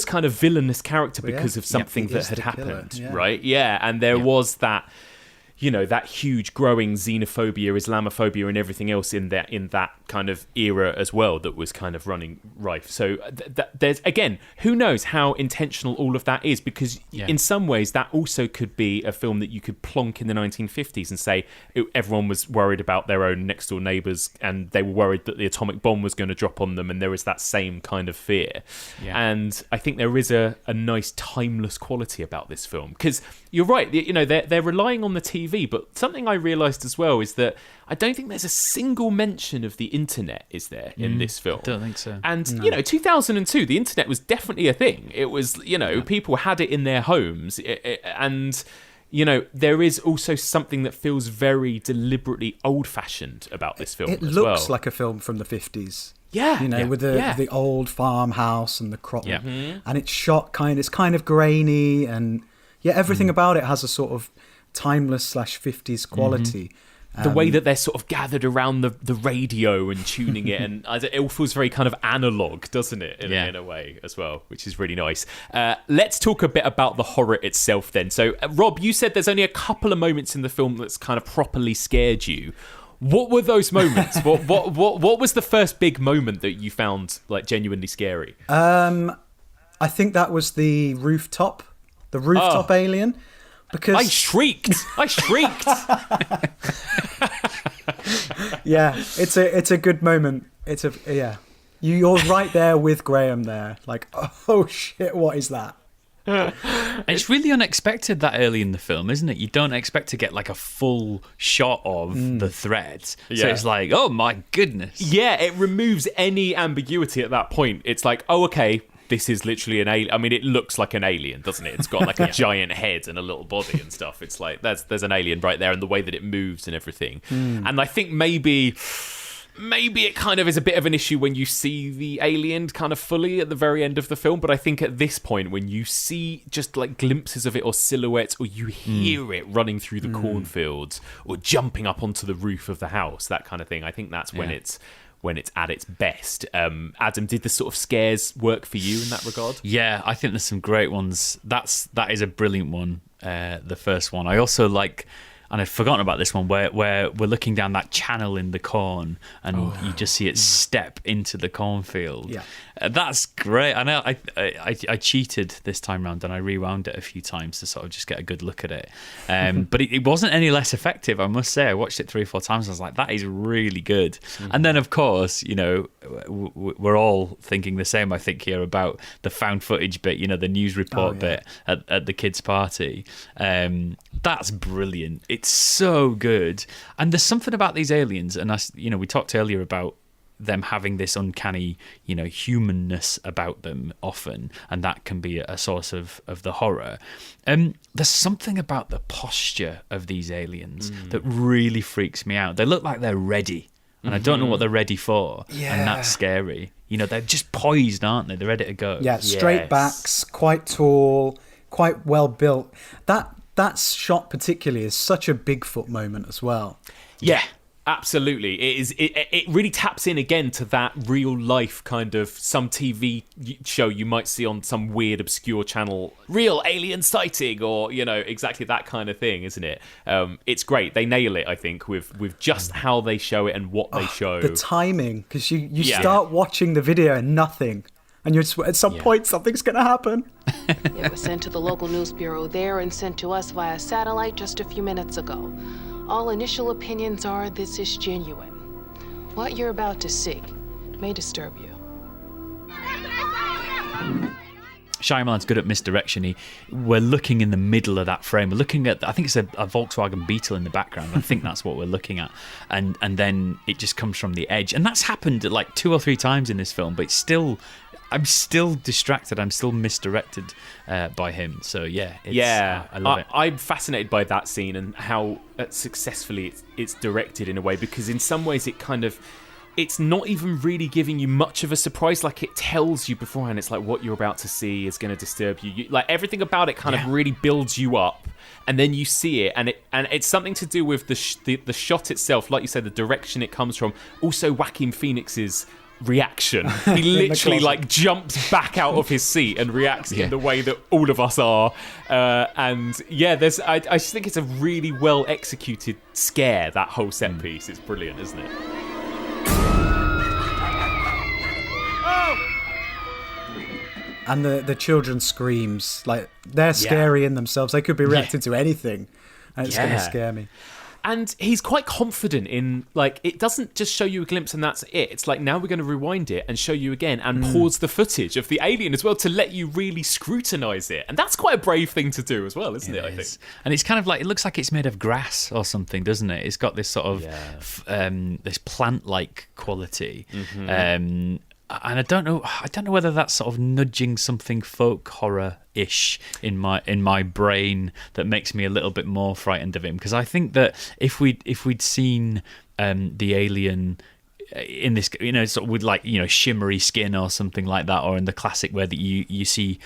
[SPEAKER 2] kind of villainous character because of something that had happened, right? Yeah, and there was that, that huge growing xenophobia, Islamophobia, and everything else in that kind of era as well that was kind of running rife. So there's, again, who knows how intentional all of that is, because in some ways that also could be a film that you could plonk in the 1950s and say everyone was worried about their own next door neighbours and they were worried that the atomic bomb was going to drop on them, and there was that same kind of fear. And I think there is a nice timeless quality about this film, because you're right, they're relying on the TV, but something I realised as well is that I don't think there's a single mention of the internet, is there, in this film?
[SPEAKER 5] I don't think so.
[SPEAKER 2] And, 2002, the internet was definitely a thing. It was, people had it in their homes. And, there is also something that feels very deliberately old-fashioned about this film as well. It
[SPEAKER 4] looks like a film from the 50s. With the old farmhouse and the crop. And it's shot it's kind of grainy, and everything about it has a sort of timeless /50s quality.
[SPEAKER 2] The way that they're sort of gathered around the radio and tuning it, and it all feels very kind of analog, doesn't it, in a way as well, which is really nice. Let's talk a bit about the horror itself then. So, Rob, you said there's only a couple of moments in the film that's kind of properly scared you. What were those moments? What was the first big moment that you found like genuinely scary?
[SPEAKER 4] I think that was the rooftop alien. Because
[SPEAKER 2] I shrieked.
[SPEAKER 4] It's a good moment. You're right there with Graham there. Like, oh shit, what is that?
[SPEAKER 5] It's really unexpected that early in the film, isn't it? You don't expect to get like a full shot of the threat. So it's like, oh my goodness.
[SPEAKER 2] Yeah, it removes any ambiguity at that point. It's like, oh, okay, this is literally an alien. I mean, it looks like an alien, doesn't it? It's got like a giant head and a little body and stuff. It's like, there's an alien right there, and the way that it moves and everything. And I think maybe it kind of is a bit of an issue when you see the alien kind of fully at the very end of the film. But I think at this point, when you see just like glimpses of it or silhouettes, or you hear it running through the cornfields or jumping up onto the roof of the house, that kind of thing, I think that's when it's at its best. Adam, did the sort of scares work for you in that regard?
[SPEAKER 5] Yeah, I think there's some great ones. That is a brilliant one, the first one. I also like, and I'd forgotten about this one, where we're looking down that channel in the corn and you just see it step into the cornfield. Yeah. That's great. I know I cheated this time round and I rewound it a few times to sort of just get a good look at it. But it wasn't any less effective, I must say. I watched it 3 or 4 times and I was like, that is really good. And then, of course, we're all thinking the same, I think, here about the found footage bit, the news report bit at the kids' party. That's brilliant. It's so good. And there's something about these aliens, and we talked earlier about them having this uncanny, humanness about them often, and that can be a source of the horror. There's something about the posture of these aliens that really freaks me out. They look like they're ready, and I don't know what they're ready for, and that's scary. They're just poised, aren't they? They're ready to go.
[SPEAKER 4] Yeah, straight backs, quite tall, quite well built. That shot particularly is such a Bigfoot moment as well.
[SPEAKER 2] Yeah. Absolutely. It really taps in again to that real life kind of some TV show you might see on some weird obscure channel, real alien sighting, or exactly that kind of thing, isn't it? It's great. They nail it, I think, with just how they show it and what they show.
[SPEAKER 4] The timing, because you start watching the video and nothing, and you're just, at some point something's going to happen.
[SPEAKER 1] It was sent to the local news bureau there and sent to us via satellite just a few minutes ago. All initial opinions are this is genuine. What you're about to see may disturb you.
[SPEAKER 5] Shyamalan's good at misdirection. We're looking in the middle of that frame. We're looking at, I think it's a Volkswagen Beetle in the background. I think that's what we're looking at. And then it just comes from the edge. And that's happened like 2 or 3 times in this film, but I'm still distracted. I'm still misdirected by him. So I love it.
[SPEAKER 2] I'm fascinated by that scene and how successfully it's directed in a way, because in some ways it's not even really giving you much of a surprise. Like, it tells you beforehand. It's like what you're about to see is going to disturb you. Like, everything about it kind of really builds you up, and then you see it, and it's something to do with the shot itself. Like you said, the direction it comes from. Also, Joaquin Phoenix's reaction. He literally jumps back out of his seat and reacts in the way that all of us are. I just think it's a really well executed scare, that whole set piece. It's brilliant, isn't it?
[SPEAKER 4] And the children's screams, like, they're scary in themselves. They could be reacting to anything, and it's going to scare me.
[SPEAKER 2] And he's quite confident in, like, it doesn't just show you a glimpse and that's it. It's like, now we're going to rewind it and show you again and pause the footage of the alien as well to let you really scrutinise it. And that's quite a brave thing to do as well, isn't it? I think. And
[SPEAKER 5] it's kind of like, it looks like it's made of grass or something, doesn't it? It's got this sort of this plant-like quality. Mm-hmm. And I don't know whether that's sort of nudging something folk horror-ish in my brain that makes me a little bit more frightened of him. Because I think that if we'd seen the alien in this, sort of with shimmery skin or something like that, or in the classic where that you see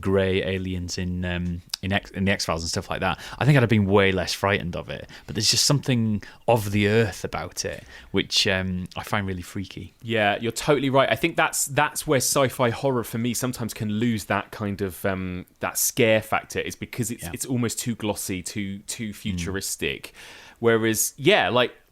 [SPEAKER 5] grey aliens in the X-Files and stuff like that, I think I'd have been way less frightened of it. But there's just something of the earth about it which I find really freaky.
[SPEAKER 2] Yeah, you're totally right. I think that's where sci-fi horror for me sometimes can lose that kind of that scare factor, is because it's almost too glossy, too futuristic. Whereas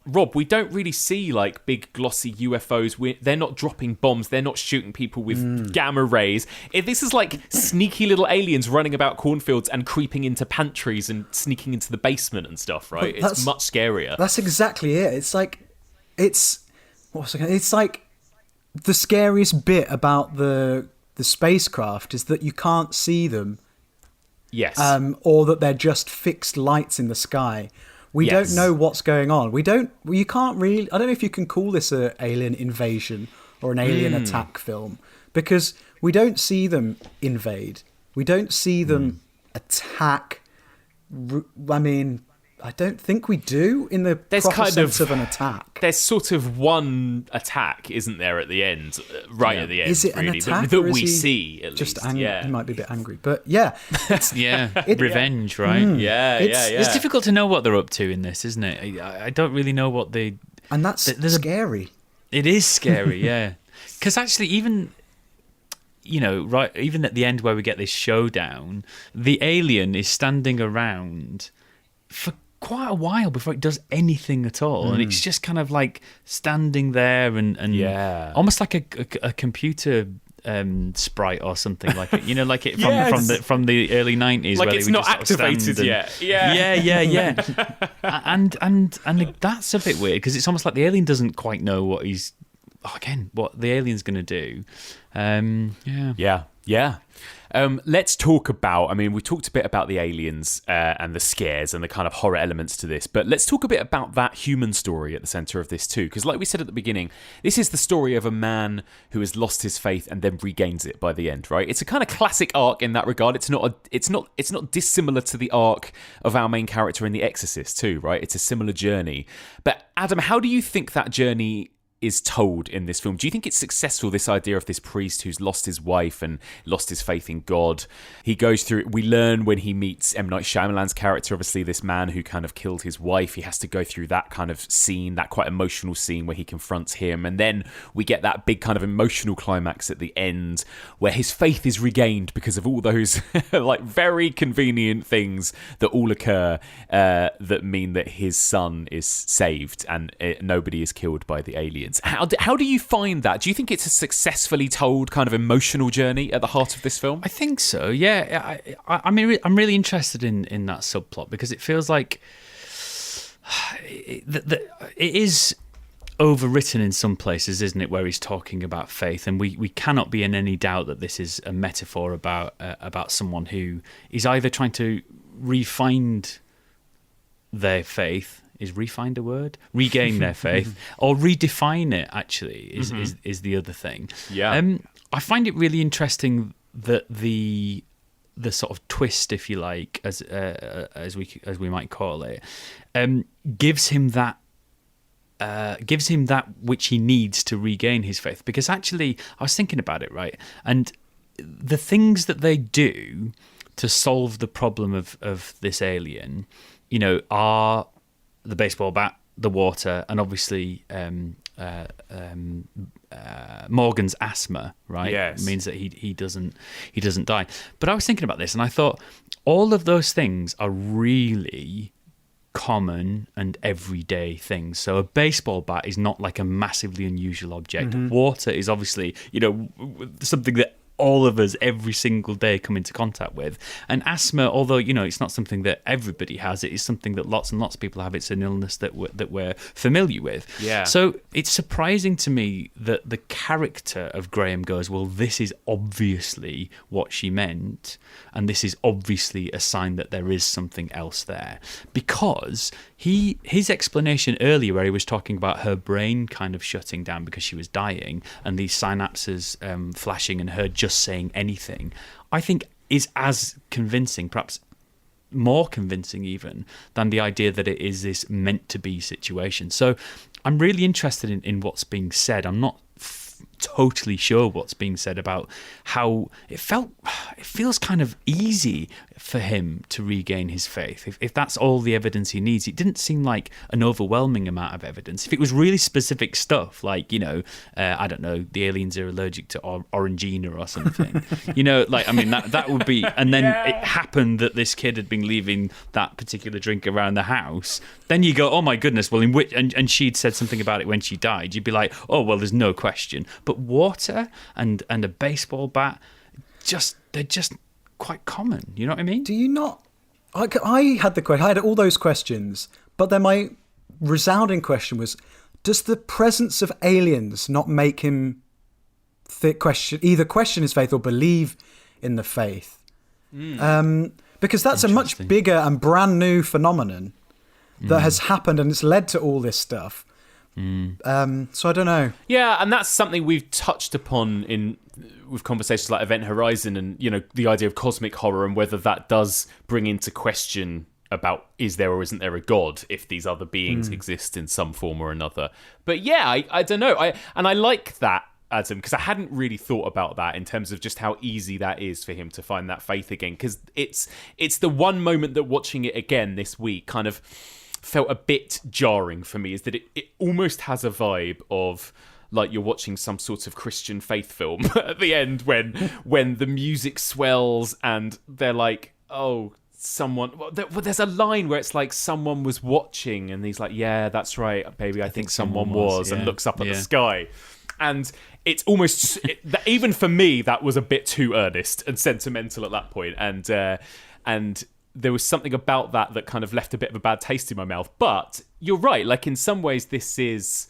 [SPEAKER 2] Rob, we don't really see like big glossy UFOs. They're not dropping bombs. They're not shooting people with gamma rays. This is like sneaky little aliens running about cornfields and creeping into pantries and sneaking into the basement and stuff, right? It's much scarier.
[SPEAKER 4] That's exactly it. It's like the scariest bit about the spacecraft is that you can't see them.
[SPEAKER 2] Yes.
[SPEAKER 4] Or that they're just fixed lights in the sky. We don't know what's going on. You can't really, I don't know if you can call this an alien invasion or an alien attack film, because we don't see them invade. We don't see them attack. I mean, I don't think we do in the proper sense of an attack.
[SPEAKER 2] There's sort of one attack, isn't there, at the end, at the end.
[SPEAKER 4] Is it
[SPEAKER 2] really,
[SPEAKER 4] an attack
[SPEAKER 2] that we see, at
[SPEAKER 4] just
[SPEAKER 2] least?
[SPEAKER 4] Angry? He might be a bit angry, but it's,
[SPEAKER 5] revenge, right?
[SPEAKER 2] It's
[SPEAKER 5] difficult to know what they're up to in this, isn't it? I don't really know what they...
[SPEAKER 4] And that's scary.
[SPEAKER 5] It is scary, yeah. Because actually, even at the end where we get this showdown, the alien is standing around for quite a while before it does anything at all, and it's just kind of like standing there and almost like a computer sprite or something, like it, like it from the early 90s,
[SPEAKER 2] like
[SPEAKER 5] where
[SPEAKER 2] it's
[SPEAKER 5] they would
[SPEAKER 2] not
[SPEAKER 5] just
[SPEAKER 2] activated yet.
[SPEAKER 5] and that's a bit weird, because it's almost like the alien doesn't quite know what the alien's going to do.
[SPEAKER 2] Let's talk about, we talked a bit about the aliens and the scares and the kind of horror elements to this, but let's talk a bit about that human story at the centre of this too, because like we said at the beginning, this is the story of a man who has lost his faith and then regains it by the end, right? It's a kind of classic arc in that regard. It's not dissimilar to the arc of our main character in The Exorcist too, right? It's a similar journey. But Adam, how do you think that journey is told in this film? Do you think it's successful, this idea of this priest who's lost his wife and lost his faith in God? He goes through, we learn when he meets M. Night Shyamalan's character, obviously this man who kind of killed his wife, he has to go through that kind of scene, that quite emotional scene where he confronts him, and then we get that big kind of emotional climax at the end where his faith is regained because of all those like very convenient things that all occur that mean that his son is saved and nobody is killed by the aliens. How do you find that? Do you think it's a successfully told kind of emotional journey at the heart of this film?
[SPEAKER 5] I think so, yeah. I mean, I'm really interested in that subplot because it feels like it is overwritten in some places, isn't it, where he's talking about faith, and we cannot be in any doubt that this is a metaphor about someone who is either trying to refind their faith. Is refind a word? Regain their faith or redefine it, actually, is the other thing.
[SPEAKER 2] Yeah.
[SPEAKER 5] I find it really interesting that the sort of twist, if you like, as we might call it, gives him that which he needs to regain his faith. Because actually, I was thinking about it, right? And the things that they do to solve the problem of this alien, are the baseball bat, the water, and obviously Morgan's asthma, right?
[SPEAKER 2] Yes.
[SPEAKER 5] It means that he doesn't die. But I was thinking about this, and I thought all of those things are really common and everyday things. So a baseball bat is not like a massively unusual object. Water is obviously, something that all of us every single day come into contact with. And asthma, although it's not something that everybody has, it is something that lots and lots of people have. It's an illness that we're familiar with.
[SPEAKER 2] Yeah.
[SPEAKER 5] So it's surprising to me that the character of Graham goes, well, this is obviously what she meant, and this is obviously a sign that there is something else there. Because his explanation earlier, where he was talking about her brain kind of shutting down because she was dying, and these synapses flashing and her just saying anything, I think is as convincing, perhaps more convincing even, than the idea that it is this meant to be situation. So I'm really interested in what's being said. I'm not totally sure what's being said about how it feels kind of easy for him to regain his faith. If that's all the evidence he needs, it didn't seem like an overwhelming amount of evidence. If it was really specific stuff, like, I don't know, the aliens are allergic to Orangina or something, that would be, and then it happened that this kid had been leaving that particular drink around the house, then you go, oh my goodness, well, and she'd said something about it when she died, you'd be like, oh, well, there's no question. But water and a baseball bat, they're just quite common. You know what I mean?
[SPEAKER 4] Do you not? I had all those questions, but then my resounding question was: does the presence of aliens not make him question his faith or believe in the faith? Because that's a much bigger and brand new phenomenon that has happened, and it's led to all this stuff. So I don't know.
[SPEAKER 2] Yeah, and that's something we've touched upon with conversations like Event Horizon, and the idea of cosmic horror, and whether that does bring into question about is there or isn't there a god if these other beings exist in some form or another. But yeah, I don't know. I like that, Adam, because I hadn't really thought about that in terms of just how easy that is for him to find that faith again. Because it's the one moment that watching it again this week kind of felt a bit jarring for me, is that it almost has a vibe of like you're watching some sort of Christian faith film at the end when the music swells and they're like, oh, someone, there's a line where it's like someone was watching and he's like, yeah, that's right, baby, I think someone was, and looks up at the sky. And it's almost, even for me, that was a bit too earnest and sentimental at that point. And there was something about that kind of left a bit of a bad taste in my mouth. But you're right, like in some ways this is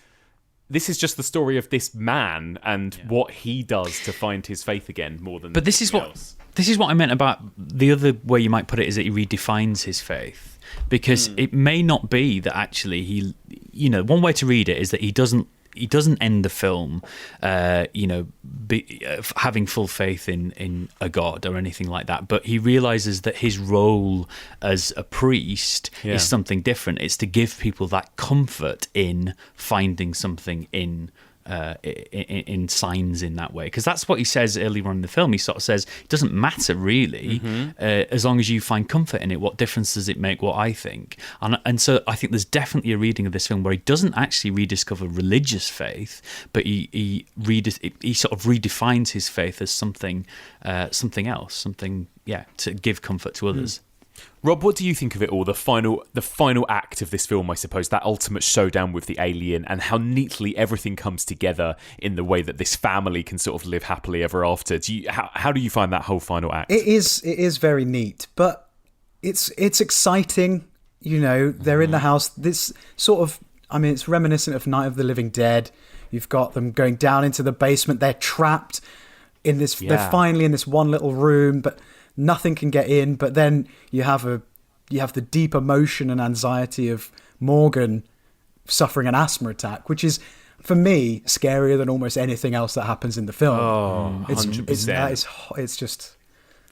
[SPEAKER 2] just the story of this man and what he does to find his faith again more than
[SPEAKER 5] But this is what I meant about the other way you might put it, is that he redefines his faith. Because it may not be that actually he, one way to read it is that he doesn't he doesn't end the film, having full faith in a god or anything like that. But he realizes that his role as a priest is something different. It's to give people that comfort in finding something in signs in that way, because that's what he says earlier on in the film. He sort of says it doesn't matter really, as long as you find comfort in it. What difference does it make what I think? And so I think there's definitely a reading of this film where he doesn't actually rediscover religious faith, but he sort of redefines his faith as something else, to give comfort to others.
[SPEAKER 2] Rob, what do you think of it all? The final act of this film, I suppose, that ultimate showdown with the alien, and how neatly everything comes together in the way that this family can sort of live happily ever after. How do you find that whole final act?
[SPEAKER 4] It is very neat, but it's exciting. They're in the house. This sort of, it's reminiscent of Night of the Living Dead. You've got them going down into the basement. They're trapped in this. Yeah. They're finally in this one little room, but nothing can get in. But then you have the deep emotion and anxiety of Morgan suffering an asthma attack, which is, for me, scarier than almost anything else that happens in the film.
[SPEAKER 2] Oh, 100%.
[SPEAKER 4] It's just,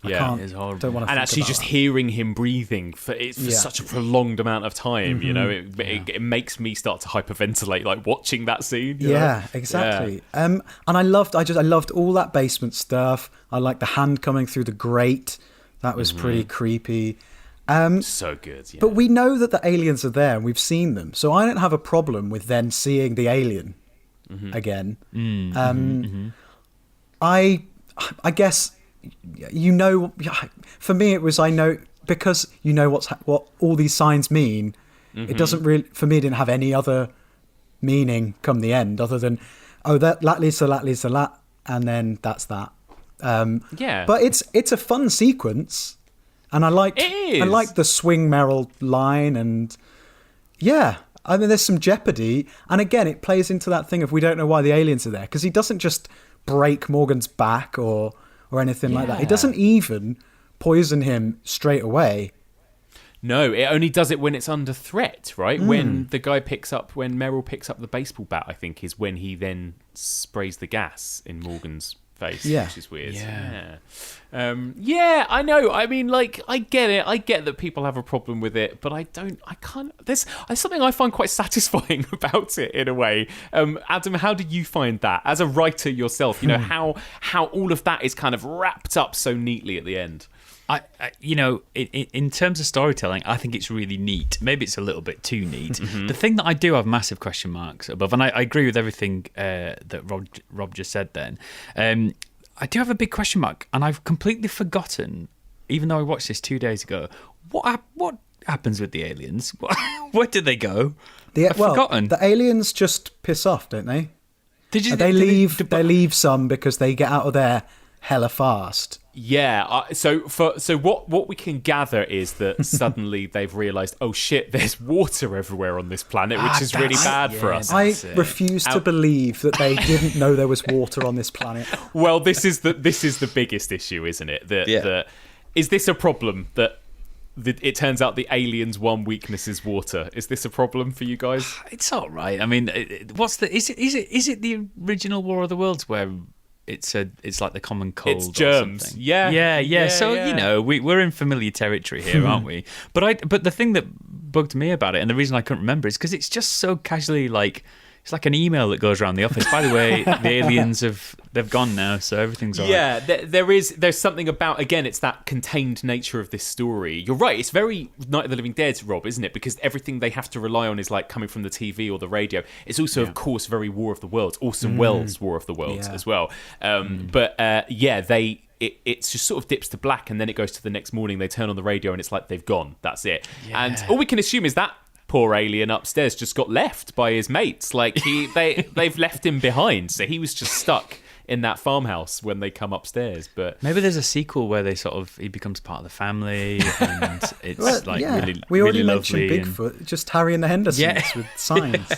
[SPEAKER 5] it's horrible.
[SPEAKER 4] Don't want to.
[SPEAKER 2] And actually, just hearing him breathing for such a prolonged amount of time, it makes me start to hyperventilate, like watching that scene.
[SPEAKER 4] Yeah, exactly. Yeah. And I loved all that basement stuff. I liked the hand coming through the grate. That was pretty creepy.
[SPEAKER 2] So good. Yeah.
[SPEAKER 4] But we know that the aliens are there, and we've seen them, so I don't have a problem with then seeing the alien again. I guess. For me it was, I know, because what all these signs mean. It doesn't really, for me, it didn't have any other meaning come the end other than that leads to that, and then that's that. But it's a fun sequence, and I like the swing Merrill line, and there's some jeopardy, and again it plays into that thing of we don't know why the aliens are there, because he doesn't just break Morgan's back or anything like that. He doesn't even poison him straight away.
[SPEAKER 2] No, it only does it when it's under threat, right? When Merrill picks up the baseball bat, I think, is when he then sprays the gas in Morgan's face, which is weird. I know. I mean, like, I get it. I get that people have a problem with it, but I can't. There's something I find quite satisfying about it in a way. Adam, how do you find that as a writer yourself? How all of that is kind of wrapped up so neatly at the end.
[SPEAKER 5] In terms of storytelling, I think it's really neat. Maybe it's a little bit too neat. The thing that I do have massive question marks above, and I agree with everything that Rob just said then, I do have a big question mark, and I've completely forgotten, even though I watched this 2 days ago, what happens with the aliens? Where do they go? I've forgotten.
[SPEAKER 4] The aliens just piss off, don't they? They leave some because they get out of there hella fast.
[SPEAKER 2] Yeah. So what we can gather is that suddenly they've realised, oh shit, there's water everywhere on this planet, which is really bad for us.
[SPEAKER 4] I refuse to believe that they didn't know there was water on this planet.
[SPEAKER 2] Well, this is the biggest issue, isn't it? Is this a problem that it turns out the aliens' one weakness is water? Is this a problem for you guys?
[SPEAKER 5] It's all right. I mean, is it the original War of the Worlds where it's like the common cold?
[SPEAKER 2] It's germs.
[SPEAKER 5] Or something? Yeah. So we're in familiar territory here, aren't we? But the thing that bugged me about it, and the reason I couldn't remember, is because it's just so casually like. It's like an email that goes around the office. By the way, the aliens they've gone now, so everything's all right.
[SPEAKER 2] Yeah, there's something about, again, it's that contained nature of this story. You're right, it's very Night of the Living Dead, Rob, isn't it? Because everything they have to rely on is like coming from the TV or the radio. It's also, of course, very War of the Worlds, Orson Welles' War of the Worlds as well. It just sort of dips to black, and then it goes to the next morning. They turn on the radio, and it's like they've gone. That's it. Yeah. And all we can assume is that poor alien upstairs just got left by his mates. Like they've left him behind, so he was just stuck in that farmhouse when they come upstairs. But
[SPEAKER 5] maybe there's a sequel where he becomes part of the family, and it's really,
[SPEAKER 4] we already
[SPEAKER 5] really
[SPEAKER 4] mentioned Bigfoot, just Harry and the Hendersons with signs.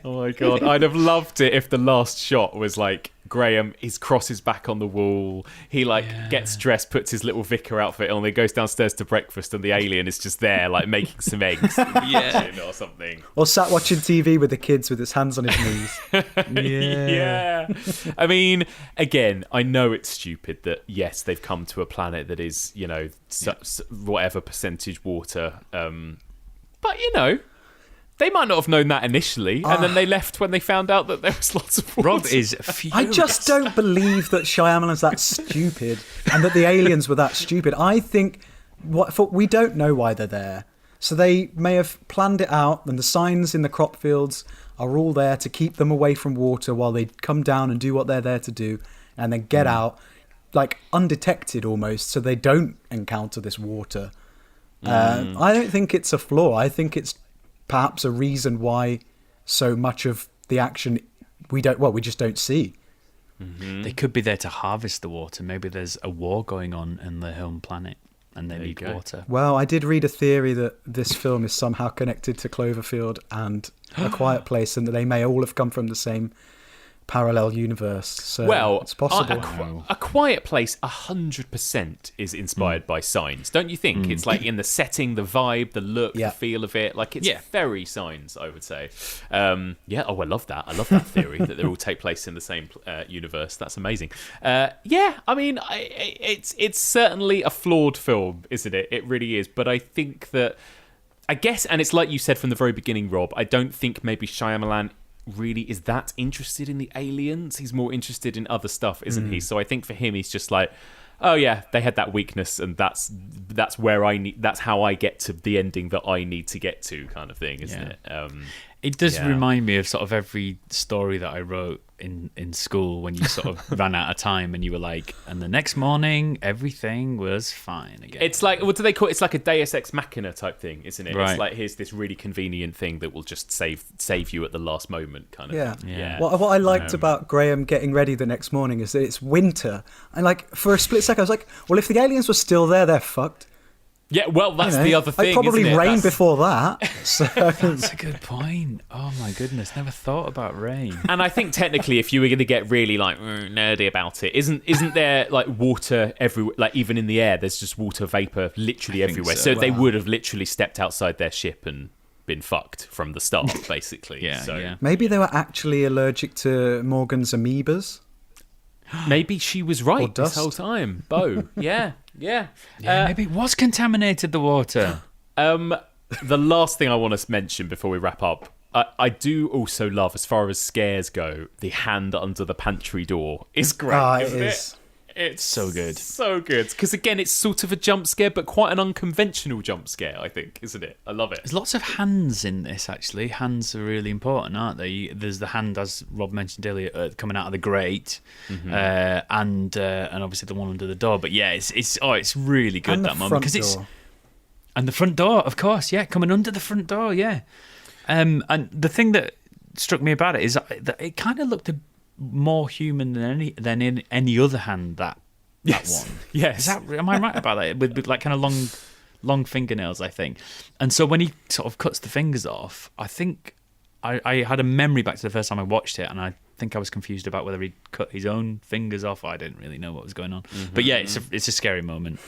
[SPEAKER 2] Oh my god, I'd have loved it if the last shot was like Graham, his cross is back on the wall. He gets dressed, puts his little vicar outfit on, then goes downstairs to breakfast, and the alien is just there, like making some eggs in the kitchen or something.
[SPEAKER 4] Or sat watching TV with the kids with his hands on his knees.
[SPEAKER 2] Yeah. I mean, again, I know it's stupid that, yes, they've come to a planet that is, whatever percentage water. But, they might not have known that initially, and then they left when they found out that there was lots of water.
[SPEAKER 5] Rob is furious.
[SPEAKER 4] I just don't believe that Shyamalan's that stupid and that the aliens were that stupid. I think we don't know why they're there. So they may have planned it out, and the signs in the crop fields are all there to keep them away from water while they come down and do what they're there to do, and then get out, like undetected almost, so they don't encounter this water. I don't think it's a flaw. I think it's perhaps a reason why so much of the action we just don't see.
[SPEAKER 5] They could be there to harvest the water. Maybe there's a war going on in their home planet and they need water.
[SPEAKER 4] Well, I did read a theory that this film is somehow connected to Cloverfield and A Quiet Place, and that they may all have come from the same parallel universe. So it's possible.
[SPEAKER 2] A Quiet Place 100% is inspired by Signs, don't you think? It's like in the setting, the vibe, the look, the feel of it. Like, it's very Signs, I would say. I love that. I love that theory that they all take place in the same universe. That's amazing. I mean, it's certainly a flawed film, isn't it? It really is. But I think that, I guess, and it's like you said from the very beginning, Rob, I don't think maybe Shyamalan really is that interested in the aliens. He's more interested in other stuff, isn't he? So I think for him, he's just like, oh yeah, they had that weakness, and that's how I get to the ending that I need to get to, kind of thing, isn't it?
[SPEAKER 5] It does remind me of sort of every story that I wrote in school when you sort of ran out of time and you were like, and the next morning everything was fine again.
[SPEAKER 2] It's like, what do they call it? It's like a Deus Ex Machina type thing, isn't it?
[SPEAKER 5] Right.
[SPEAKER 2] It's like, here's this really convenient thing that will just save you at the last moment, kind of thing.
[SPEAKER 5] Yeah.
[SPEAKER 4] What I liked about Graham getting ready the next morning is that it's winter, and like for a split second I was like, well, if the aliens were still there, they're fucked.
[SPEAKER 2] Yeah, well, that's the other thing.
[SPEAKER 4] It probably
[SPEAKER 2] isn't it?
[SPEAKER 4] rain before that. So.
[SPEAKER 5] That's a good point. Oh my goodness, never thought about rain.
[SPEAKER 2] And I think technically, if you were going to get really like nerdy about it, isn't there like water everywhere? Like even in the air, there's just water vapor literally everywhere. So they would have literally stepped outside their ship and been fucked from the start, basically.
[SPEAKER 4] Maybe they were actually allergic to Morgan's amoebas.
[SPEAKER 2] Maybe she was right this whole time. Bo. Yeah.
[SPEAKER 5] Maybe it was contaminated, the water.
[SPEAKER 2] The last thing I want to mention before we wrap up, I do also love, as far as scares go, the hand under the pantry door. It's great, isn't it? It's
[SPEAKER 5] so good.
[SPEAKER 2] So good. Because, again, it's sort of a jump scare, but quite an unconventional jump scare, I think, isn't it? I love it.
[SPEAKER 5] There's lots of hands in this, actually. Hands are really important, aren't they? There's the hand, as Rob mentioned earlier, coming out of the grate, and obviously the one under the door. But yeah, it's really good,
[SPEAKER 4] and
[SPEAKER 5] that moment. And the front door, of course, coming under the front door, And the thing that struck me about it is that it kind of looked more human than in any other hand that one.
[SPEAKER 2] Yes.
[SPEAKER 5] Am I right about that? With like kind of long fingernails, I think. And so when he sort of cuts the fingers off, I think I had a memory back to the first time I watched it, and I think I was confused about whether he cut his own fingers off. I didn't really know what was going on. But yeah, it's a scary moment.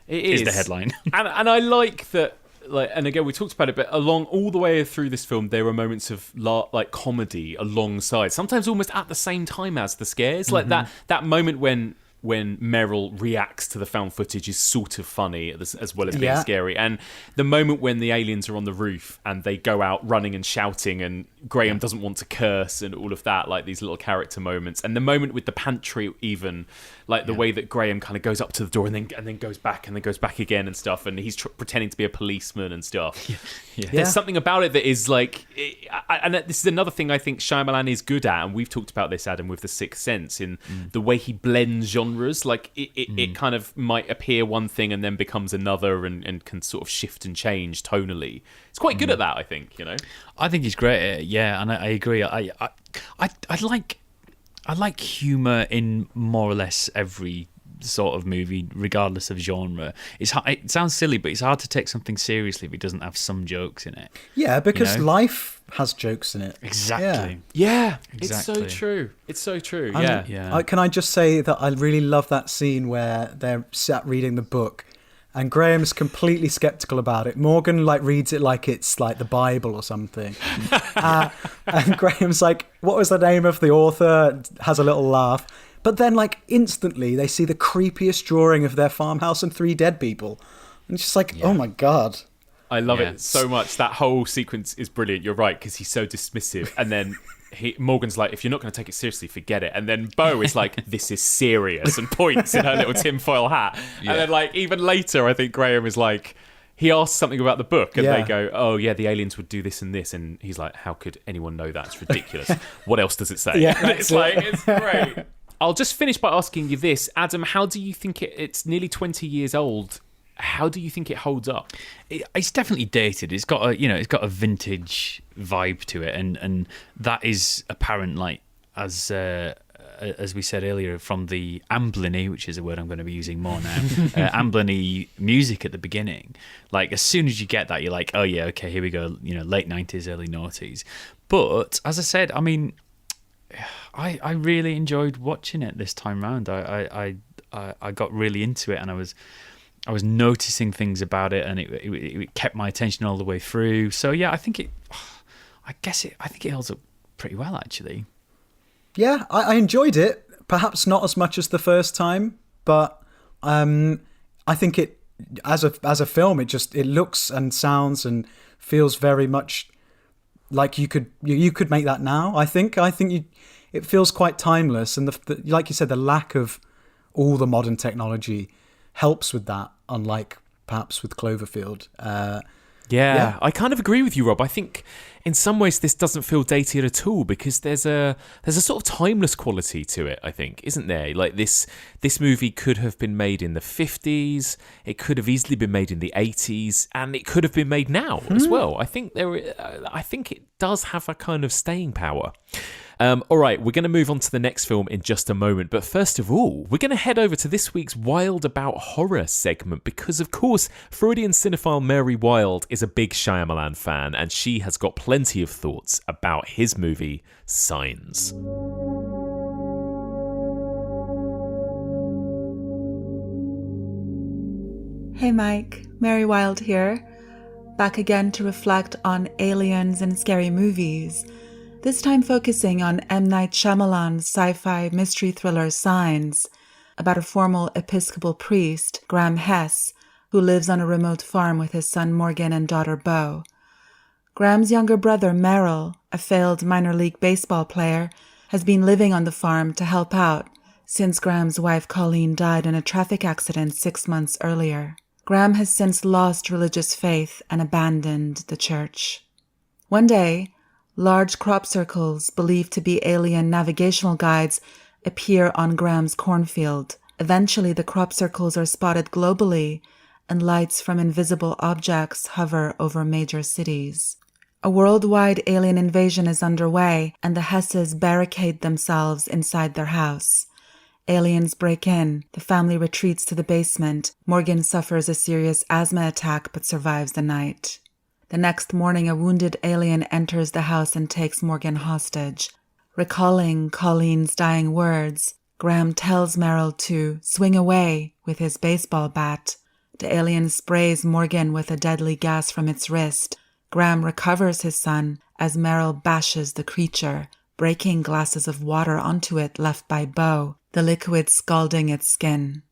[SPEAKER 2] It is
[SPEAKER 5] the headline.
[SPEAKER 2] and I like that. Like, and again, we talked about it, but along all the way through this film, there are moments of like comedy alongside, sometimes almost at the same time as the scares. Like that moment when Meryl reacts to the found footage is sort of funny as well as being scary. And the moment when the aliens are on the roof and they go out running and shouting, and Graham doesn't want to curse, and all of that, like these little character moments. And the moment with the pantry, even like the way that Graham kind of goes up to the door and then goes back and then goes back again and stuff, and he's pretending to be a policeman and stuff. There's something about it that is like, and this is another thing I think Shyamalan is good at, and we've talked about this, Adam, with The Sixth Sense, in the way he blends genres. Like it kind of might appear one thing and then becomes another, and can sort of shift and change tonally. It's quite good at that, I think.
[SPEAKER 5] I think he's great at it, and I agree. I like humour in more or less every sort of movie, regardless of genre. It sounds silly, but it's hard to take something seriously if it doesn't have some jokes in it.
[SPEAKER 4] Yeah, because life has jokes in it.
[SPEAKER 5] Exactly.
[SPEAKER 2] Yeah,
[SPEAKER 5] exactly.
[SPEAKER 2] It's so true. It's so true.
[SPEAKER 4] And can I just say that I really love that scene where they're sat reading the book and Graham's completely skeptical about it. Morgan reads it like it's like the Bible or something. And Graham's like, what was the name of the author? Has a little laugh. But then instantly they see the creepiest drawing of their farmhouse and 3 dead people. And it's just like, oh my God.
[SPEAKER 2] I love it so much. That whole sequence is brilliant. You're right, because he's so dismissive. And then Morgan's like, if you're not going to take it seriously, forget it. And then Bo is like, this is serious, and points in her little tinfoil hat. Yeah. And then even later, I think Graham is like, he asks something about the book, and they go, oh yeah, the aliens would do this and this. And he's like, how could anyone know that? It's ridiculous. What else does it say?
[SPEAKER 4] Yeah,
[SPEAKER 2] and it's it's great. I'll just finish by asking you this. Adam, how do you think it's nearly 20 years old? How do you think it holds up?
[SPEAKER 5] It's definitely dated. It's got a vintage vibe to it, and that is apparent. As we said earlier, from the Amblin-y, which is a word I'm going to be using more now, Amblin-y music at the beginning. As soon as you get that, you're like, oh yeah, okay, here we go. Late 90s, early noughties. But as I said, I mean, I really enjoyed watching it this time round. I got really into it, and I was noticing things about it, and it kept my attention all the way through. So yeah, I think it holds up pretty well, actually.
[SPEAKER 4] Yeah, I enjoyed it. Perhaps not as much as the first time, but I think it as a film, it looks and sounds and feels very much like you could make that now. I think it feels quite timeless, and like you said, the lack of all the modern technology helps with that, unlike perhaps with Cloverfield.
[SPEAKER 2] Yeah, I kind of agree with you, Rob. I think in some ways this doesn't feel dated at all, because there's a sort of timeless quality to it, I think, isn't there? This movie could have been made in the 50s, it could have easily been made in the 80s, and it could have been made now as well. I think it does have a kind of staying power. All right, we're going to move on to the next film in just a moment. But first of all, we're going to head over to this week's Wild About Horror segment, because, of course, Freudian cinephile Mary Wild is a big Shyamalan fan, and she has got plenty of thoughts about his movie, Signs.
[SPEAKER 9] Hey Mike, Mary Wild here. Back again to reflect on aliens and scary movies. This time focusing on M. Night Shyamalan's sci-fi mystery thriller Signs, about a formal Episcopal priest, Graham Hess, who lives on a remote farm with his son Morgan and daughter Bo. Graham's younger brother Merrill, a failed minor league baseball player, has been living on the farm to help out since Graham's wife Colleen died in a traffic accident 6 months earlier. Graham has since lost religious faith and abandoned the church. One day, large crop circles, believed to be alien navigational guides, appear on Graham's cornfield. Eventually, the crop circles are spotted globally, and lights from invisible objects hover over major cities. A worldwide alien invasion is underway, and the Hesses barricade themselves inside their house. Aliens break in. The family retreats to the basement. Morgan suffers a serious asthma attack but survives the night. The next morning, a wounded alien enters the house and takes Morgan hostage. Recalling Colleen's dying words, Graham tells Merrill to swing away with his baseball bat. The alien sprays Morgan with a deadly gas from its wrist. Graham recovers his son as Merrill bashes the creature, breaking glasses of water onto it left by Bo, the liquid scalding its skin.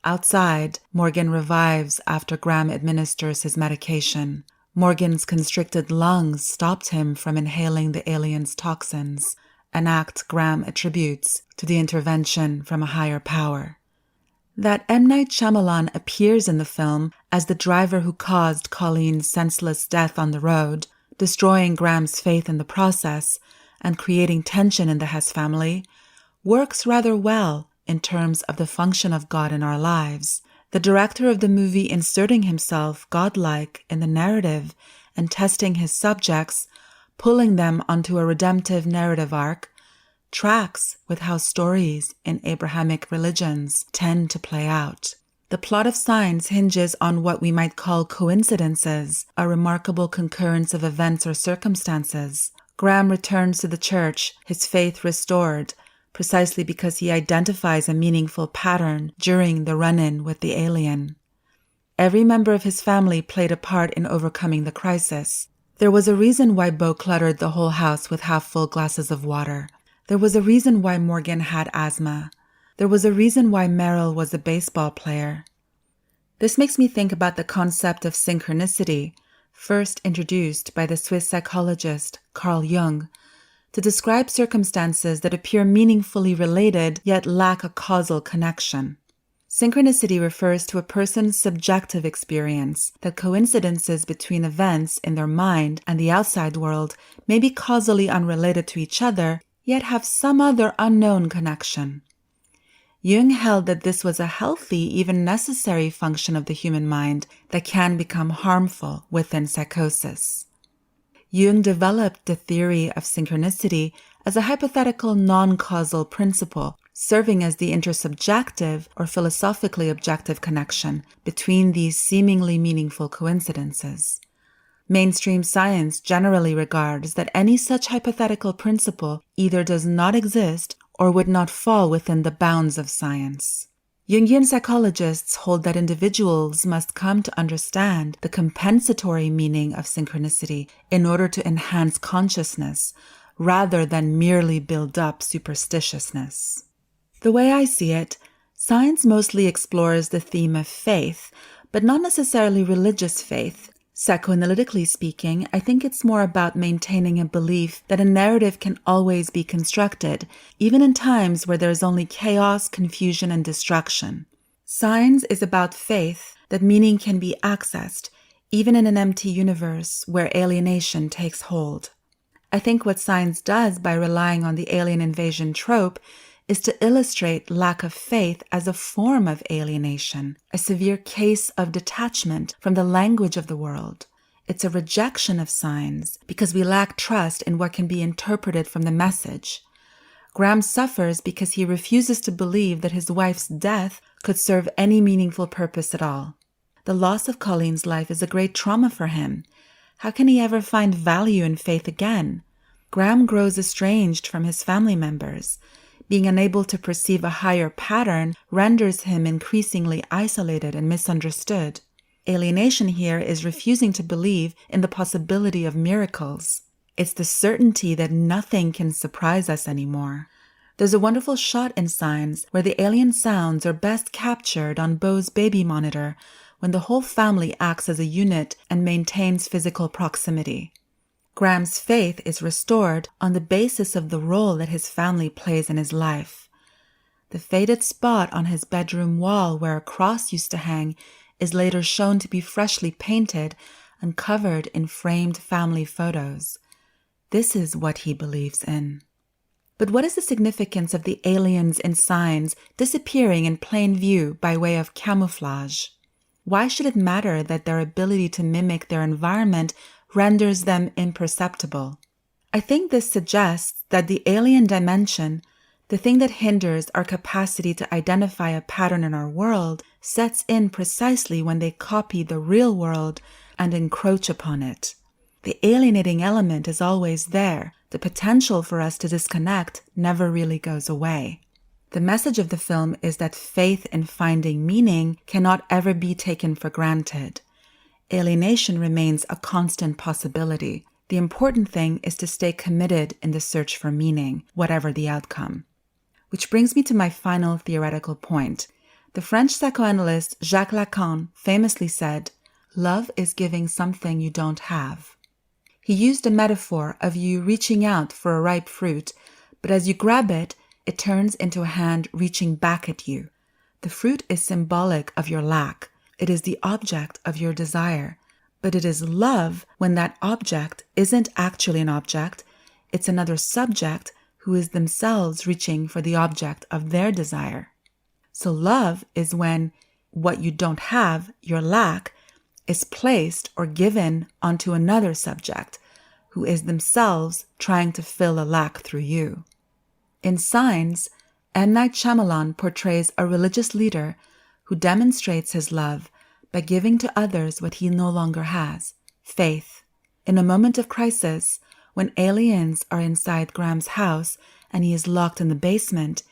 [SPEAKER 9] Outside, Morgan revives after Graham administers his medication. Morgan's constricted lungs stopped him from inhaling the alien's toxins, an act Graham attributes to the intervention from a higher power. That M. Night Shyamalan appears in the film as the driver who caused Colleen's senseless death on the road, destroying Graham's faith in the process and creating tension in the Hess family, works rather well in terms of the function of God in our lives. The director of the movie inserting himself godlike in the narrative and testing his subjects, pulling them onto a redemptive narrative arc, tracks with how stories in Abrahamic religions tend to play out. The plot of Signs hinges on what we might call coincidences, a remarkable concurrence of events or circumstances. Graham returns to the church, his faith restored, precisely because he identifies a meaningful pattern during the run-in with the alien. Every member of his family played a part in overcoming the crisis. There was a reason why Beau cluttered the whole house with half-full glasses of water. There was a reason why Morgan had asthma. There was a reason why Merrill was a baseball player. This makes me think about the concept of synchronicity, first introduced by the Swiss psychologist Carl Jung, to describe circumstances that appear meaningfully related yet lack a causal connection. Synchronicity refers to a person's subjective experience that coincidences between events in their mind and the outside world may be causally unrelated to each other, yet have some other unknown connection. Jung held that this was a healthy, even necessary function of the human mind that can become harmful within psychosis. Jung developed the theory of synchronicity as a hypothetical non-causal principle, serving as the intersubjective or philosophically objective connection between these seemingly meaningful coincidences. Mainstream science generally regards that any such hypothetical principle either does not exist or would not fall within the bounds of science. Jungian psychologists hold that individuals must come to understand the compensatory meaning of synchronicity in order to enhance consciousness, rather than merely build up superstitiousness. The way I see it, science mostly explores the theme of faith, but not necessarily religious faith. Psychoanalytically speaking, I think it's more about maintaining a belief that a narrative can always be constructed, even in times where there is only chaos, confusion, and destruction. Science is about faith that meaning can be accessed, even in an empty universe where alienation takes hold. I think what science does by relying on the alien invasion trope is to illustrate lack of faith as a form of alienation, a severe case of detachment from the language of the world. It's a rejection of signs because we lack trust in what can be interpreted from the message. Graham suffers because he refuses to believe that his wife's death could serve any meaningful purpose at all. The loss of Colleen's life is a great trauma for him. How can he ever find value in faith again? Graham grows estranged from his family members. Being unable to perceive a higher pattern renders him increasingly isolated and misunderstood. Alienation here is refusing to believe in the possibility of miracles. It's the certainty that nothing can surprise us anymore. There's a wonderful shot in Signs where the alien sounds are best captured on Beau's baby monitor when the whole family acts as a unit and maintains physical proximity. Graham's faith is restored on the basis of the role that his family plays in his life. The faded spot on his bedroom wall where a cross used to hang is later shown to be freshly painted and covered in framed family photos. This is what he believes in. But what is the significance of the aliens in Signs disappearing in plain view by way of camouflage? Why should it matter that their ability to mimic their environment renders them imperceptible? I think this suggests that the alien dimension, the thing that hinders our capacity to identify a pattern in our world, sets in precisely when they copy the real world and encroach upon it. The alienating element is always there. The potential for us to disconnect never really goes away. The message of the film is that faith in finding meaning cannot ever be taken for granted. Alienation remains a constant possibility. The important thing is to stay committed in the search for meaning, whatever the outcome. Which brings me to my final theoretical point. The French psychoanalyst Jacques Lacan famously said, "Love is giving something you don't have." He used a metaphor of you reaching out for a ripe fruit, but as you grab it, it turns into a hand reaching back at you. The fruit is symbolic of your lack. It is the object of your desire, but it is love when that object isn't actually an object, it's another subject who is themselves reaching for the object of their desire. So love is when what you don't have, your lack, is placed or given onto another subject who is themselves trying to fill a lack through you. In Signs, M. Night Shyamalan portrays a religious leader who demonstrates his love by giving to others what he no longer has, faith. In a moment of crisis, when aliens are inside Graham's house and he is locked in the basement,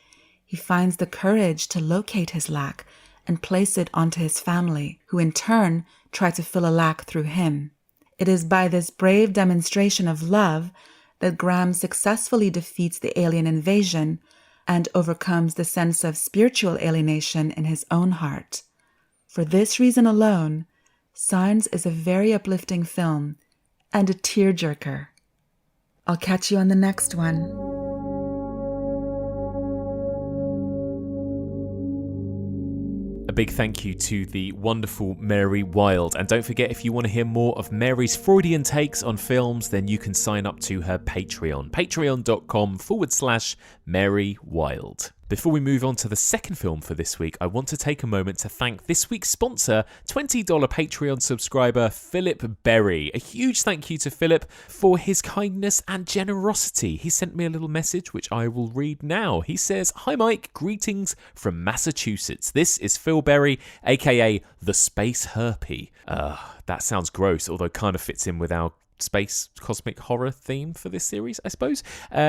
[SPEAKER 9] he finds the courage to locate his lack and place it onto his family, who in turn try to fill a lack through him. It is by this brave demonstration of love that Graham successfully defeats the alien invasion and overcomes the sense of spiritual alienation in his own heart. For this reason alone, Signs is a very uplifting film and a tearjerker. I'll catch you on the next one.
[SPEAKER 2] A big thank you to the wonderful Mary Wilde. And don't forget, if you want to hear more of Mary's Freudian takes on films, then you can sign up to her Patreon, patreon.com/Mary Wilde. Before we move on to the second film for this week, I want to take a moment to thank this week's sponsor, $20 Patreon subscriber Philip Berry. A huge thank you to Philip for his kindness and generosity. He sent me a little message, which I will read now. He says, "Hi Mike, greetings from Massachusetts. This is Phil Berry, aka the Space Herpy." That sounds gross, although kind of fits in with our space cosmic horror theme for this series, I suppose.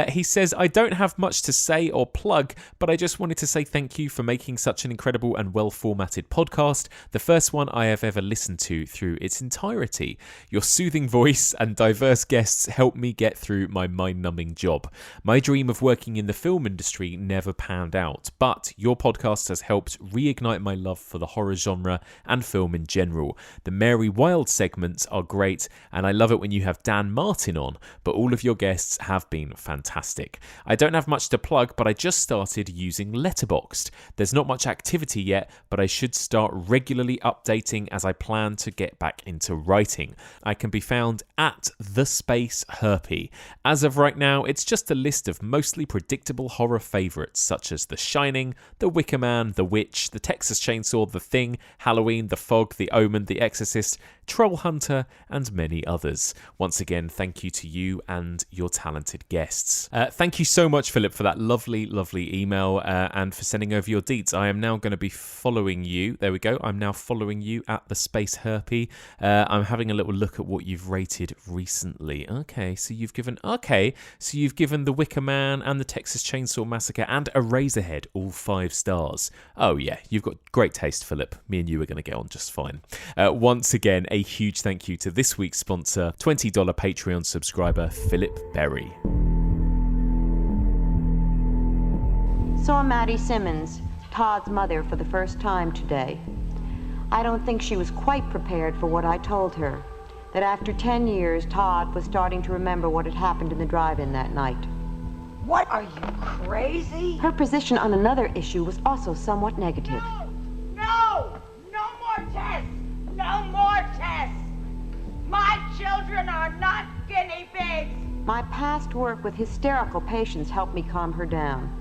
[SPEAKER 2] He says, "I don't have much to say or plug, but I just wanted to say thank you for making such an incredible and well-formatted podcast, the first one I have ever listened to through its entirety. Your soothing voice and diverse guests help me get through my mind-numbing job. My dream of working in the film industry never panned out, but your podcast has helped reignite my love for the horror genre and film in general. The Mary Wilde segments are great, and I love it when you have Dan Martin on, but all of your guests have been fantastic. I don't have much to plug, but I just started using Letterboxd. There's not much activity yet, but I should start regularly updating as I plan to get back into writing. I can be found at The Space Herpy. As of right now, it's just a list of mostly predictable horror favourites such as The Shining, The Wicker Man, The Witch, The Texas Chainsaw, The Thing, Halloween, The Fog, The Omen, The Exorcist, Troll Hunter, and many others. Once again, thank you to you and your talented guests." Thank you so much, Philip, for that lovely, lovely email and for sending over your deets. I am now going to be following you. There we go. I'm now following you at the Space Herpy. I'm having a little look at what you've rated recently. Okay, so you've given The Wicker Man and the Texas Chainsaw Massacre and Eraserhead all 5 stars. Oh yeah, you've got great taste, Philip. Me and you are going to get on just fine. Once again, a huge thank you to this week's sponsor, $20 Patreon subscriber Philip Berry.
[SPEAKER 10] Saw Maddie Simmons, Todd's mother, for the first time today. I don't think she was quite prepared for what I told her, that after 10 years, Todd was starting to remember what had happened in the drive-in that night.
[SPEAKER 11] What, are you crazy?
[SPEAKER 10] Her position on another issue was also somewhat negative.
[SPEAKER 11] No! No more tests! No more tests! My children are not guinea pigs!
[SPEAKER 10] My past work with hysterical patients helped me calm her down.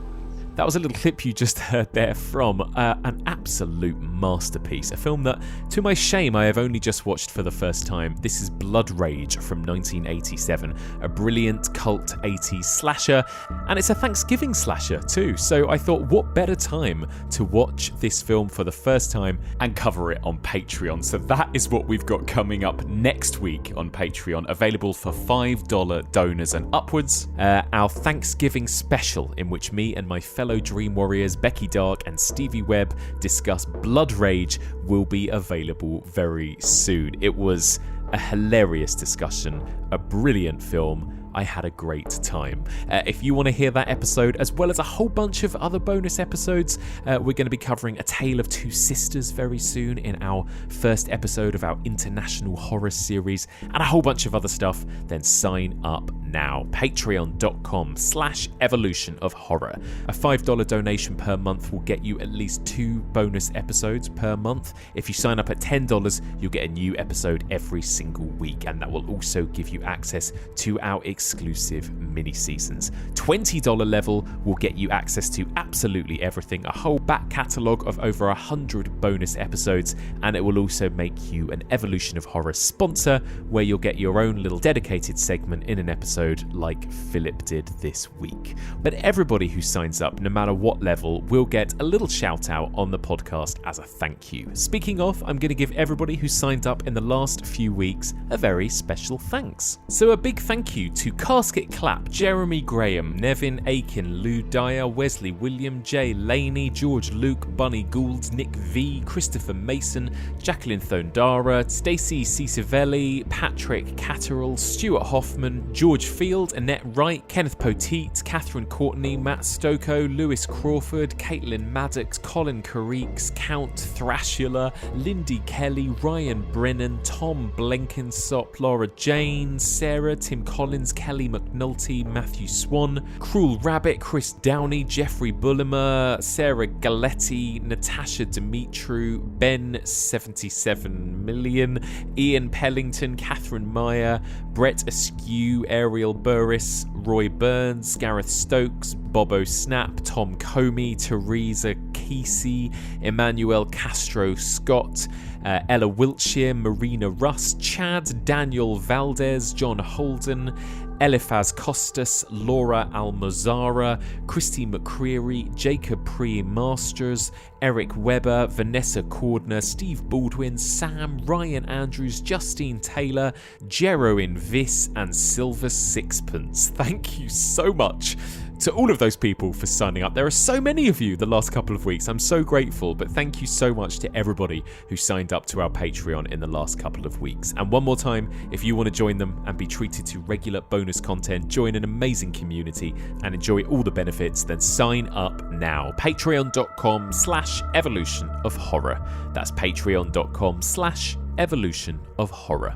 [SPEAKER 2] That was a little clip you just heard there from an absolute masterpiece, a film that, to my shame, I have only just watched for the first time. This is Blood Rage from 1987, a brilliant cult 80s slasher, and it's a Thanksgiving slasher too, so I thought what better time to watch this film for the first time and cover it on Patreon. So that is what we've got coming up next week on Patreon, available for $5 donors and upwards. Our Thanksgiving special, in which me and my fellow Dream Warriors Becky Dark and Stevie Webb discuss Blood Rage, will be available very soon. It was a hilarious discussion, a brilliant film. I had a great time. If you want to hear that episode, as well as a whole bunch of other bonus episodes, we're going to be covering A Tale of Two Sisters very soon in our first episode of our international horror series, and a whole bunch of other stuff, then sign up now. Patreon.com/evolution of horror. A $5 donation per month will get you at least 2 bonus episodes per month. If you sign up at $10, you'll get a new episode every single week, and that will also give you access to our exclusive mini-seasons. $20 level will get you access to absolutely everything, a whole back catalogue of over 100 bonus episodes, and it will also make you an Evolution of Horror sponsor, where you'll get your own little dedicated segment in an episode like Philip did this week. But everybody who signs up, no matter what level, will get a little shout out on the podcast as a thank you. Speaking of, I'm going to give everybody who signed up in the last few weeks a very special thanks. So a big thank you to Casket Clap, Jeremy Graham, Nevin Aiken, Lou Dyer, Wesley William, Jay Laney, George Luke, Bunny Gould, Nick V, Christopher Mason, Jacqueline Thondara, Stacey Cisavelli, Patrick Catterall, Stuart Hoffman, George Field, Annette Wright, Kenneth Poteet, Catherine Courtney, Matt Stocco, Lewis Crawford, Caitlin Maddox, Colin Carriques, Count Thrashula, Lindy Kelly, Ryan Brennan, Tom Blenkensop, Laura Jane, Sarah, Tim Collins, Kelly McNulty, Matthew Swan, Cruel Rabbit, Chris Downey, Jeffrey Bullimer, Sarah Galetti, Natasha Dimitru, Ben 77 million, Ian Pellington, Catherine Meyer, Brett Askew, Ariel Burris, Roy Burns, Gareth Stokes, Bobo Snap, Tom Comey, Teresa Kesey, Emmanuel Castro Scott, Ella Wiltshire, Marina Russ, Chad, Daniel Valdez, John Holden, Eliphaz Costas, Laura Almazara, Christy McCreary, Jacob Pre-Masters, Eric Webber, Vanessa Cordner, Steve Baldwin, Sam, Ryan Andrews, Justine Taylor, Jero Invis, and Silver Sixpence. Thank you so much to all of those people for signing up. There are so many of you the last couple of weeks. I'm so grateful, but thank you so much to everybody who signed up to our Patreon in the last couple of weeks. And one more time, if you want to join them and be treated to regular bonus content, join an amazing community, and enjoy all the benefits, then sign up now. Patreon.com/Evolution of Horror. That's patreon.com/Evolution of Horror.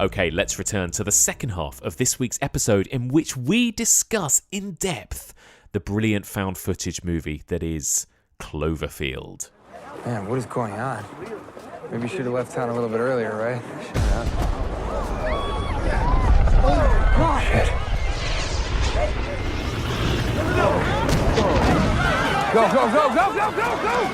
[SPEAKER 2] Okay, let's return to the second half of this week's episode, in which we discuss in depth the brilliant found footage movie that is Cloverfield.
[SPEAKER 12] Man, what is going on? Maybe you should have left town a little bit earlier, right? Shut up. Oh, God. Shit. Go, go, go, go, go, go, go!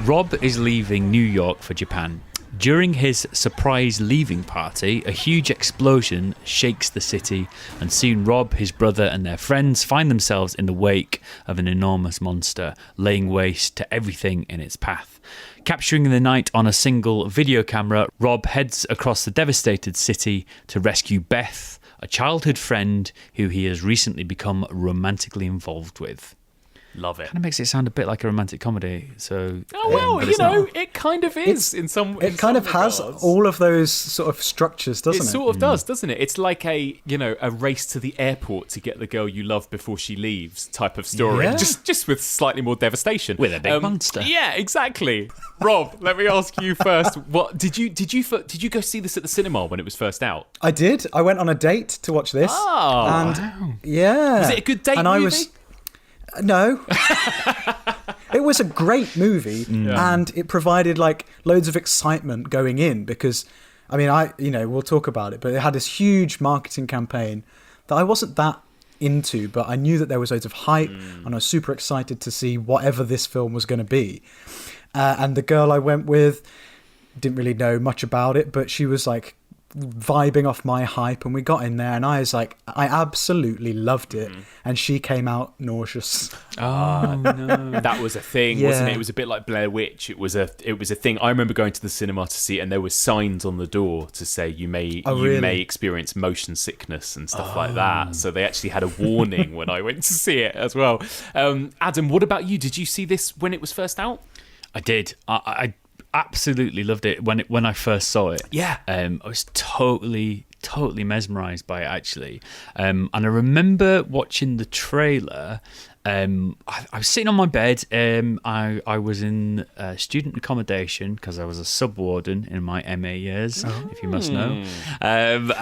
[SPEAKER 5] Rob is leaving New York for Japan. During his surprise leaving party, a huge explosion shakes the city, and soon Rob, his brother, and their friends find themselves in the wake of an enormous monster, laying waste to everything in its path. Capturing the night on a single video camera, Rob heads across the devastated city to rescue Beth, a childhood friend who he has recently become romantically involved with.
[SPEAKER 2] Love it.
[SPEAKER 5] Kind of makes it sound a bit like a romantic comedy. So,
[SPEAKER 2] it kind of is in some.
[SPEAKER 4] It kind of has all of those sort of structures, doesn't it?
[SPEAKER 2] It sort of does, doesn't it? It's like a race to the airport to get the girl you love before she leaves type of story.
[SPEAKER 4] Yeah.
[SPEAKER 2] Just with slightly more devastation,
[SPEAKER 5] with a big monster.
[SPEAKER 2] Yeah, exactly. Rob, let me ask you first. What did you go see this at the cinema when it was first out?
[SPEAKER 4] I did. I went on a date to watch this.
[SPEAKER 2] Oh,
[SPEAKER 4] and
[SPEAKER 2] wow.
[SPEAKER 4] Yeah,
[SPEAKER 2] was it a good date?
[SPEAKER 4] And
[SPEAKER 2] movie?
[SPEAKER 4] No. It was a great movie, and it provided like loads of excitement going in, because I mean, we'll talk about it, but it had this huge marketing campaign that I wasn't that into, but I knew that there was loads of hype, and I was super excited to see whatever this film was going to be. And the girl I went with didn't really know much about it, but she was like vibing off my hype, and we got in there, and I was like, I absolutely loved it, and she came out nauseous.
[SPEAKER 2] Oh no, that was a thing, wasn't it? It was a bit like Blair Witch. It was a thing. I remember going to the cinema to see it, and there were signs on the door to say you may experience motion sickness and stuff like that. So they actually had a warning when I went to see it as well. Adam, what about you? Did you see this when it was first out?
[SPEAKER 5] I did. I absolutely loved it when I first saw it.
[SPEAKER 2] Yeah.
[SPEAKER 5] I was totally mesmerised by it, actually. And I remember watching the trailer. I was sitting on my bed. I was in student accommodation because I was a sub-warden in my MA years, if you must know. And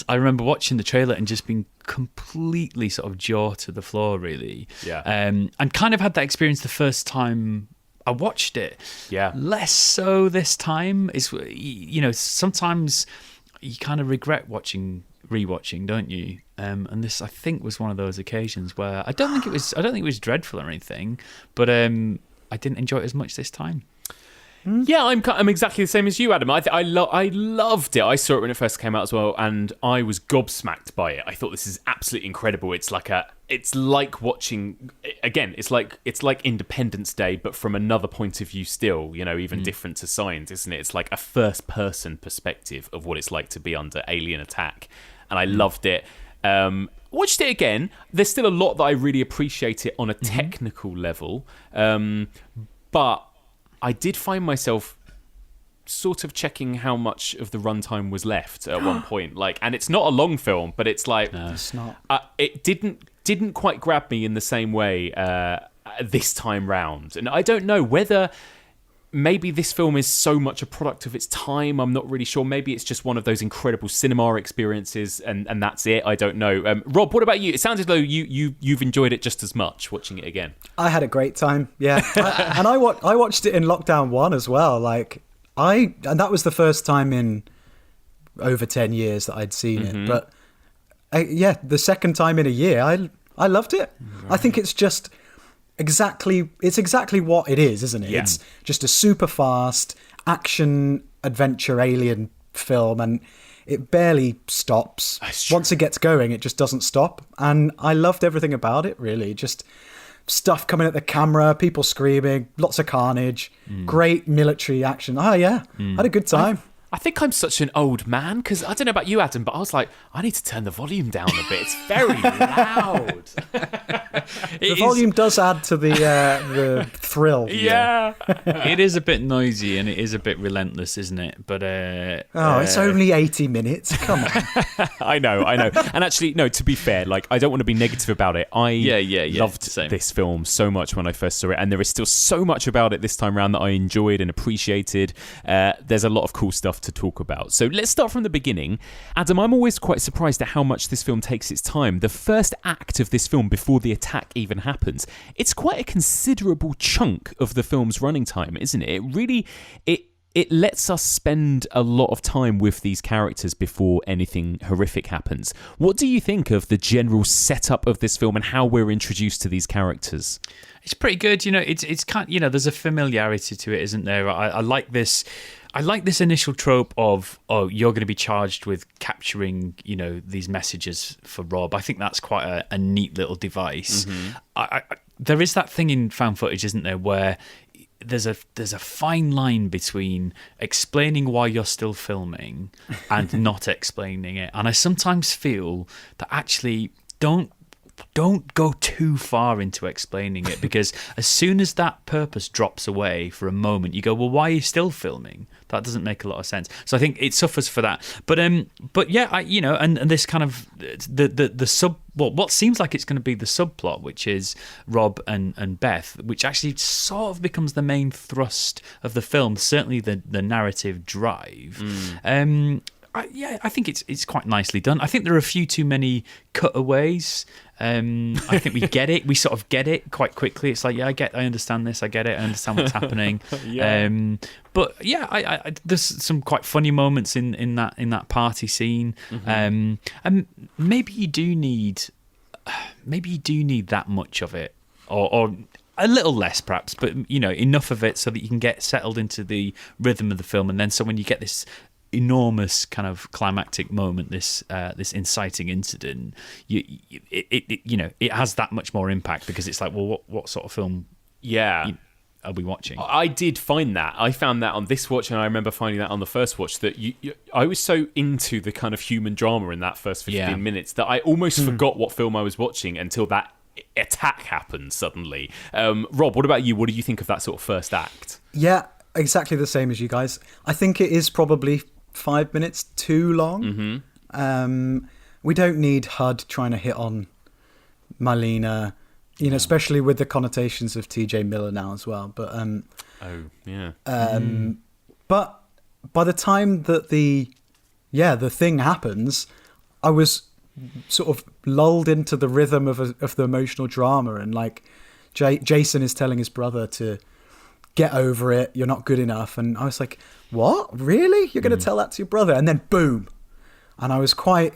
[SPEAKER 5] I remember watching the trailer and just being completely sort of jaw to the floor, really.
[SPEAKER 2] Yeah.
[SPEAKER 5] And kind of had that experience the first time I watched it.
[SPEAKER 2] Yeah.
[SPEAKER 5] Less so this time. Sometimes you kind of regret rewatching, don't you? And this, I think, was one of those occasions where I don't think it was dreadful or anything, but I didn't enjoy it as much this time.
[SPEAKER 2] Yeah, I'm exactly the same as you, Adam. I loved it. I saw it when it first came out as well, and I was gobsmacked by it. I thought this is absolutely incredible. It's like watching again. It's like Independence Day, but from another point of view. Still, even different to Signs, isn't it? It's like a first-person perspective of what it's like to be under alien attack, and I loved it. Watched it again. There's still a lot that I really appreciate it on a technical level, but I did find myself sort of checking how much of the runtime was left at one point. And it's not a long film, but it's like
[SPEAKER 4] it's not.
[SPEAKER 2] It didn't quite grab me in the same way this time round, and I don't know whether maybe this film is so much a product of its time. I'm not really sure. Maybe it's just one of those incredible cinema experiences, and that's it. I don't know. Rob, what about you? It sounds as though you've enjoyed it just as much watching it again.
[SPEAKER 4] I had a great time. Yeah, and I watched it in lockdown 1 as well. And that was the first time in over 10 years that I'd seen it. But the second time in a year, I loved it. Right. I think it's just exactly what it is, isn't it? Yeah. It's just a super fast action adventure alien film, and it barely stops. Once it gets going, it just doesn't stop, and I loved everything about it, really. Just stuff coming at the camera, people screaming, lots of carnage, great military action. Had a good time.
[SPEAKER 2] I think I'm such an old man, because I don't know about you, Adam, but I was like, I need to turn the volume down a bit. It's very loud.
[SPEAKER 4] The volume does add to the thrill.
[SPEAKER 5] Yeah. It is a bit noisy and it is a bit relentless, isn't it? But
[SPEAKER 4] it's only 80 minutes. Come on.
[SPEAKER 2] I know. And actually, no, to be fair, I don't want to be negative about it. I loved this film so much when I first saw it, and there is still so much about it this time around that I enjoyed and appreciated. There's a lot of cool stuff to talk about. So let's start from the beginning. Adam, I'm always quite surprised at how much this film takes its time. The first act of this film, before the attack even happens, it's quite a considerable chunk of the film's running time, isn't it? It really, it lets us spend a lot of time with these characters before anything horrific happens. What do you think of the general setup of this film and how we're introduced to these characters?
[SPEAKER 5] It's pretty good. It's kind of, there's a familiarity to it, isn't there? I like this. I like this initial trope of, you're going to be charged with capturing, these messages for Rob. I think that's quite a neat little device. There is that thing in found footage, isn't there, where there's a fine line between explaining why you're still filming and not explaining it. And I sometimes feel that actually don't go too far into explaining it, because as soon as that purpose drops away for a moment, you go, well, why are you still filming? That doesn't make a lot of sense. So I think it suffers for that. But yeah, and this kind of the sub, what seems like it's going to be the subplot, which is Rob and Beth, which actually sort of becomes the main thrust of the film. Certainly the narrative drive. I think it's quite nicely done. I think there are a few too many cutaways. I think we get it. We sort of get it quite quickly. It's like, I understand this. I get it. I understand what's happening. But yeah, I there's some quite funny moments in that party scene. And maybe you do need that much of it, or a little less perhaps, but enough of it so that you can get settled into the rhythm of the film, and then so when you get this enormous kind of climactic moment, this inciting incident, it has that much more impact, because it's like, well, what sort of film are we watching?
[SPEAKER 2] I did find that. I found that on this watch, and I remember finding that on the first watch, that I was so into the kind of human drama in that first 15 minutes that I almost forgot what film I was watching until that attack happened suddenly. Rob, what about you? What do you think of that sort of first act?
[SPEAKER 4] Yeah, exactly the same as you guys. I think it is probably 5 minutes too long. We don't need HUD trying to hit on Marlena, especially with the connotations of TJ Miller now as well. But but by the time that the thing happens, I was sort of lulled into the rhythm of the emotional drama, and like Jason is telling his brother to get over it, you're not good enough. And I was like, what? Really? You're going to tell that to your brother? And then boom. And I was quite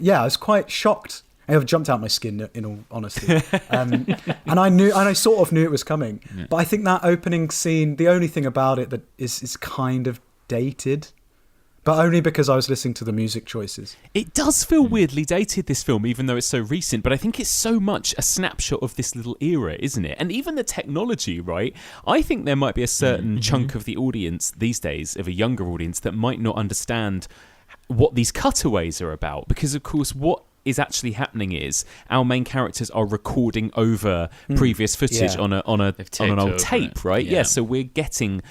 [SPEAKER 4] shocked. I jumped out my skin, in all honesty. And I sort of knew it was coming. Yeah. But I think that opening scene, the only thing about it that is kind of dated, but only because I was listening to the music choices.
[SPEAKER 2] It does feel weirdly dated, this film, even though it's so recent, but I think it's so much a snapshot of this little era, isn't it? And even the technology, right? I think there might be a certain chunk of the audience these days, of a younger audience, that might not understand what these cutaways are about, because, of course, what is actually happening is our main characters are recording over previous footage on an old tape, right? Yeah, so we're getting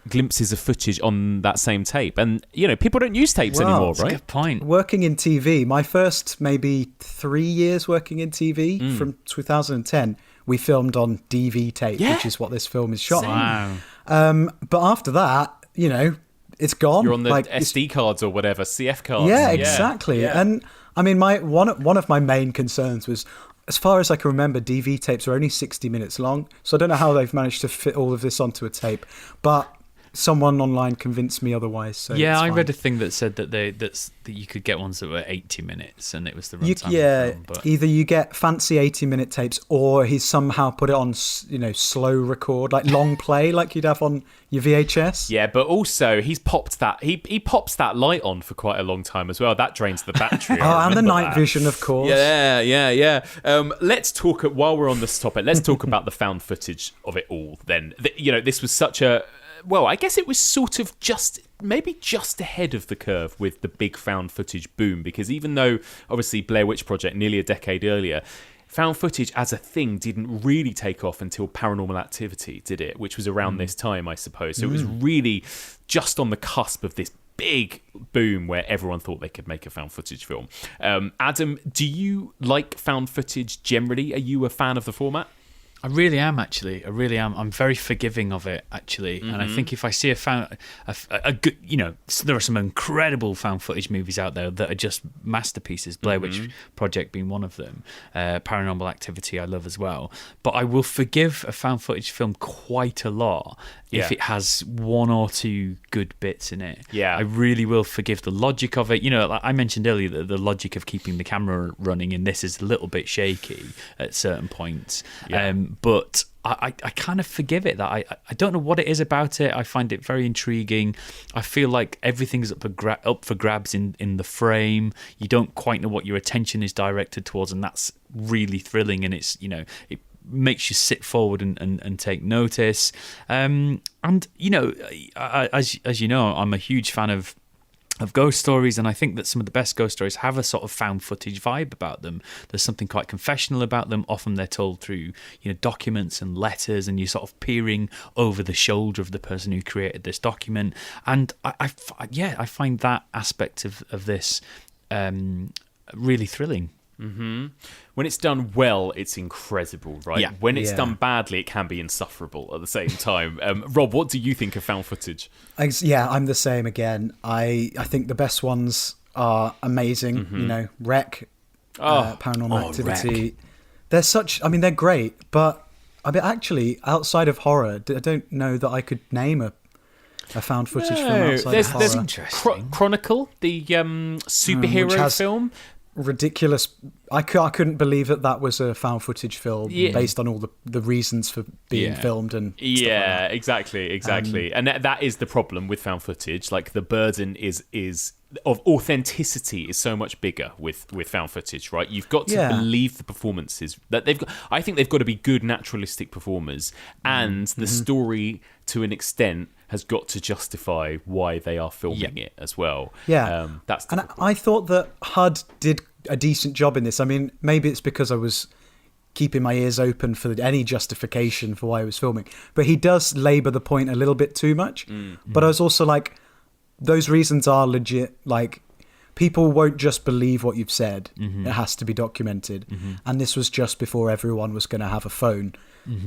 [SPEAKER 2] glimpses of footage on that same tape, and people don't use tapes anymore, right?
[SPEAKER 5] Good point.
[SPEAKER 4] Working in TV, my first maybe 3 years working in TV from 2010, we filmed on DV tape, which is what this film is shot on. Wow. But after that, it's gone.
[SPEAKER 2] You're on the SD cards or whatever, CF cards.
[SPEAKER 4] Yeah, exactly. Yeah. And I mean, one of my main concerns was, as far as I can remember, DV tapes are only 60 minutes long, so I don't know how they've managed to fit all of this onto a tape, but someone online convinced me otherwise. So
[SPEAKER 5] I read a thing that said that that you could get ones that were 80 minutes, and it was the runtime of the film. But
[SPEAKER 4] either you get fancy 80-minute tapes, or he's somehow put it on, slow record, like long play, like you'd have on your VHS.
[SPEAKER 2] Yeah, but also he's popped that he pops that light on for quite a long time as well. That drains the battery.
[SPEAKER 4] And the night vision, of course.
[SPEAKER 2] Yeah. Let's talk while we're on this topic. Let's talk about the found footage of it all. Then, this was such a. Well, I guess it was sort of maybe just ahead of the curve with the big found footage boom, because even though obviously Blair Witch Project nearly a decade earlier, found footage as a thing didn't really take off until Paranormal Activity did it, which was around this time, I suppose. So it was really just on the cusp of this big boom where everyone thought they could make a found footage film. Adam, do you like found footage generally? Are you a fan of the format?
[SPEAKER 5] I really am, actually. I really am. I'm very forgiving of it, actually. And I think if I see a good, there are some incredible found footage movies out there that are just masterpieces. Blair Witch Project being one of them. Paranormal Activity I love as well. But I will forgive a found footage film quite a lot if it has one or two good bits in it.
[SPEAKER 2] Yeah.
[SPEAKER 5] I really will forgive the logic of it. Like I mentioned earlier, the logic of keeping the camera running in this is a little bit shaky at certain points. Yeah. But I kind of forgive it. That I don't know what it is about it. I find it very intriguing. I feel like everything's up for grabs in the frame. You don't quite know what your attention is directed towards, and that's really thrilling. And it's it makes you sit forward and take notice. And as you know, I'm a huge fan of ghost stories, and I think that some of the best ghost stories have a sort of found footage vibe about them. There's something quite confessional about them. Often they're told through documents and letters, and you're sort of peering over the shoulder of the person who created this document. And I find that aspect of this really thrilling.
[SPEAKER 2] Mm-hmm. When it's done well, it's incredible, right?
[SPEAKER 5] Yeah.
[SPEAKER 2] When it's done badly, it can be insufferable at the same time. Rob, what do you think of found footage?
[SPEAKER 4] I'm the same again. I think the best ones are amazing. Wreck, Paranormal Activity.
[SPEAKER 5] Wreck.
[SPEAKER 4] They're great, but actually, outside of horror, I don't know that I could name a found footage film outside of horror.
[SPEAKER 2] There's interesting. Chronicle, the superhero film.
[SPEAKER 4] Ridiculous. I couldn't believe that was a found footage film based on all the reasons for being filmed and stuff like that.
[SPEAKER 2] Exactly. And that is the problem with found footage. Like, the burden is of authenticity is so much bigger with found footage, right? You've got to believe the performances that they've got. I think they've got to be good naturalistic performers, and the story to an extent has got to justify why they are filming it as well. That's the problem.
[SPEAKER 4] I thought that HUD did a decent job in this. I mean, maybe it's because I was keeping my ears open for any justification for why I was filming, but he does labour the point a little bit too much. But I was also like, those reasons are legit. Like, people won't just believe what you've said. It has to be documented. And this was just before everyone was going to have a phone,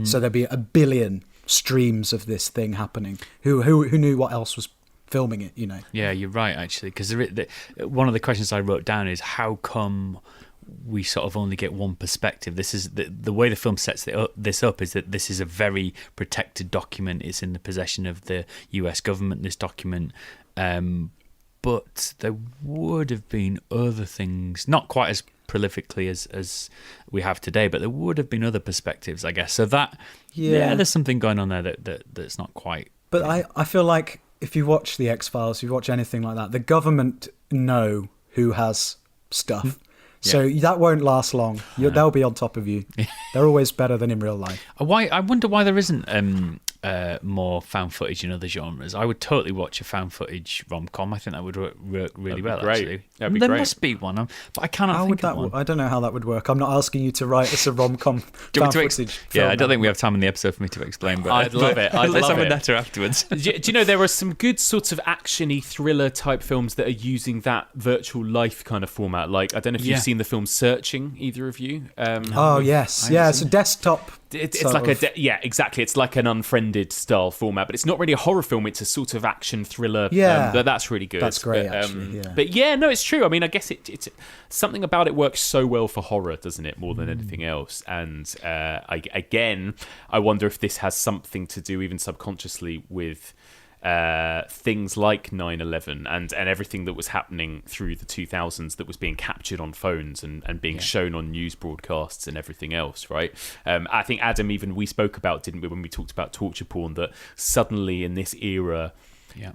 [SPEAKER 4] so there'd be a billion streams of this thing happening. Who knew what else was filming it?
[SPEAKER 5] Yeah, you're right, actually, because one of the questions I wrote down is, how come we sort of only get one perspective. This is the way the film sets this up is that this is a very protected document. It's in the possession of the US government, this document. But there would have been other things, not quite as prolifically as we have today, but there would have been other perspectives, I guess. So that, there's something going on there that's not quite.
[SPEAKER 4] But I feel like if you watch The X-Files, you watch anything like that, the government know who has stuff. So that won't last long. They'll be on top of you. They're always better than in real life.
[SPEAKER 5] I wonder why there isn't more found footage in other genres. I would totally watch a found footage rom-com. I think that would work really well,
[SPEAKER 2] great.
[SPEAKER 5] actually.
[SPEAKER 2] That'd be
[SPEAKER 5] there
[SPEAKER 2] great.
[SPEAKER 5] must be one, but I cannot think of one.
[SPEAKER 4] I don't know how that would work. I'm not asking you to write us a rom-com found footage.
[SPEAKER 5] Yeah, I don't think we have time in the episode for me to explain. But
[SPEAKER 2] I'd love it.
[SPEAKER 5] Let's have a letter afterwards.
[SPEAKER 2] Do you know, there are some good sorts of action-y thriller type films that are using that virtual life kind of format. Like, I don't know if you've seen the film Searching, either of you.
[SPEAKER 4] Yes. Yeah, it's a desktop.
[SPEAKER 2] It's like exactly. It's like an Unfriended style format, but it's not really a horror film. It's a sort of action thriller. That's really good.
[SPEAKER 4] That's great, actually.
[SPEAKER 2] But no, it's true. I mean, I guess it's something about it works so well for horror, doesn't it? More than anything else. And I wonder if this has something to do, even subconsciously, with things like 9/11 and everything that was happening through the 2000s that was being captured on phones and being shown on news broadcasts and everything else, right? I think, Adam, even we spoke about, didn't we, when we talked about torture porn, that suddenly in this era,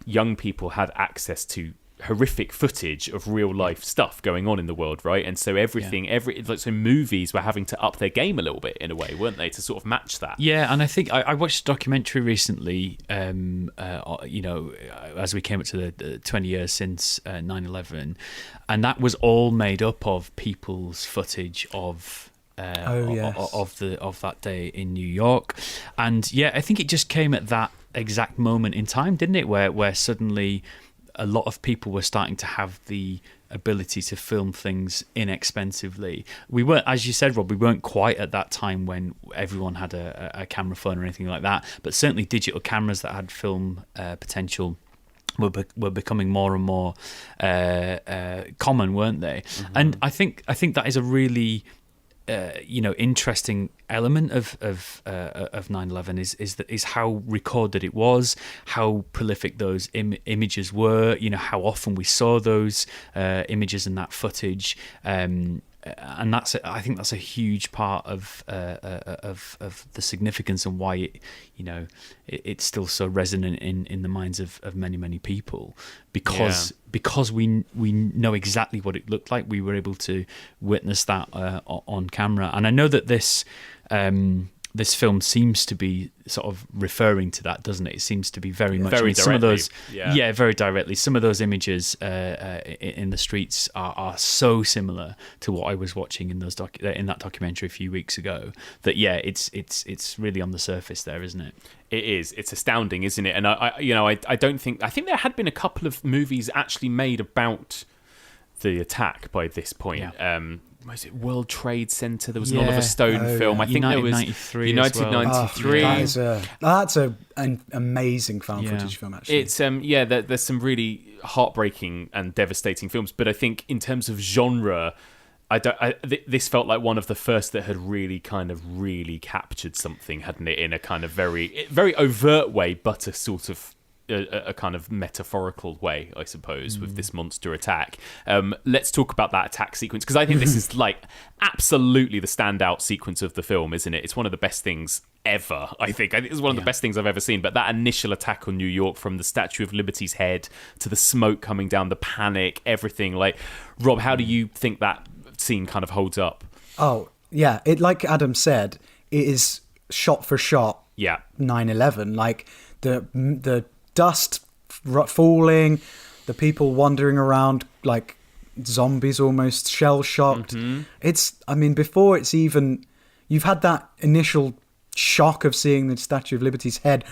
[SPEAKER 2] young people had access to horrific footage of real life stuff going on in the world, right? And so so movies were having to up their game a little bit in a way, weren't they, to sort of match that?
[SPEAKER 5] Yeah, and I think I watched a documentary recently, as we came up to the 20 years since 9/11, and that was all made up of people's footage of that day in New York. And I think it just came at that exact moment in time, didn't it, where suddenly a lot of people were starting to have the ability to film things inexpensively. We weren't, as you said, Rob, we weren't quite at that time when everyone had a camera phone or anything like that, but certainly digital cameras that had film potential were becoming more and more common, weren't they? Mm-hmm. And I think that is a really interesting element of 9/11 is how recorded it was, how prolific those images were. How often we saw those images and that footage. And I think that's a huge part of the significance and why it's still so resonant in the minds of many people, because we know exactly what it looked like. We were able to witness that on camera, and I know that this film seems to be sort of referring to that, doesn't it? It seems to be very much.
[SPEAKER 2] Very
[SPEAKER 5] some of those,
[SPEAKER 2] yeah,
[SPEAKER 5] very directly. Some of those images in the streets are so similar to what I was watching in in that documentary a few weeks ago. That it's really on the surface there, isn't it?
[SPEAKER 2] It is. It's astounding, isn't it? And I think there had been a couple of movies actually made about the attack by this point.
[SPEAKER 5] Yeah.
[SPEAKER 2] Was it World Trade Center? There was an Oliver Stone film. I think there was
[SPEAKER 5] 93
[SPEAKER 2] United 93.
[SPEAKER 4] That's an amazing found footage film, actually.
[SPEAKER 2] It's there's some really heartbreaking and devastating films, but I think in terms of genre, this felt like one of the first that had really captured something, hadn't it, in a kind of very, very overt way, but a sort of a kind of metaphorical way, I suppose, with this monster attack. Let's talk about that attack sequence, because I think this is like absolutely the standout sequence of the film, isn't it? It's one of the best things ever, I think. It's one of the best things I've ever seen. But that initial attack on New York, from the Statue of Liberty's head to the smoke coming down, the panic, everything. Like, Rob, how do you think that scene kind of holds up?
[SPEAKER 4] Oh, yeah. It, like Adam said, it is shot for shot 9/11. Like, the dust falling, the people wandering around like zombies, almost shell-shocked. Mm-hmm. Before it's even... You've had that initial shock of seeing the Statue of Liberty's head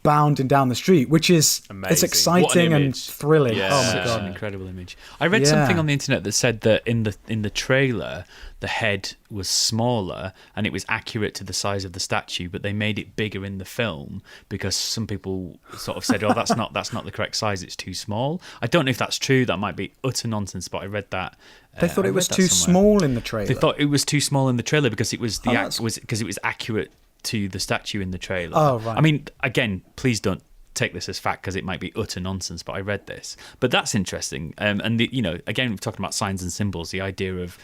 [SPEAKER 4] bounding down the street, which is
[SPEAKER 2] Amazing.
[SPEAKER 4] it's exciting and thrilling.
[SPEAKER 2] Yeah.
[SPEAKER 4] Oh my
[SPEAKER 5] Such
[SPEAKER 4] god,
[SPEAKER 5] an incredible image. I read something on the internet that said that in the trailer, the head was smaller and it was accurate to the size of the statue, but they made it bigger in the film because some people sort of said, "Oh, that's not the correct size; it's too small." I don't know if that's true. That might be utter nonsense, but I read that.
[SPEAKER 4] They thought it was too small in the trailer.
[SPEAKER 5] They thought it was too small in the trailer because it was because it was accurate to the statue in the trailer.
[SPEAKER 4] Oh, right.
[SPEAKER 5] I mean, again, please don't take this as fact because it might be utter nonsense, but I read this. But that's interesting. And again, we're talking about signs and symbols. The idea of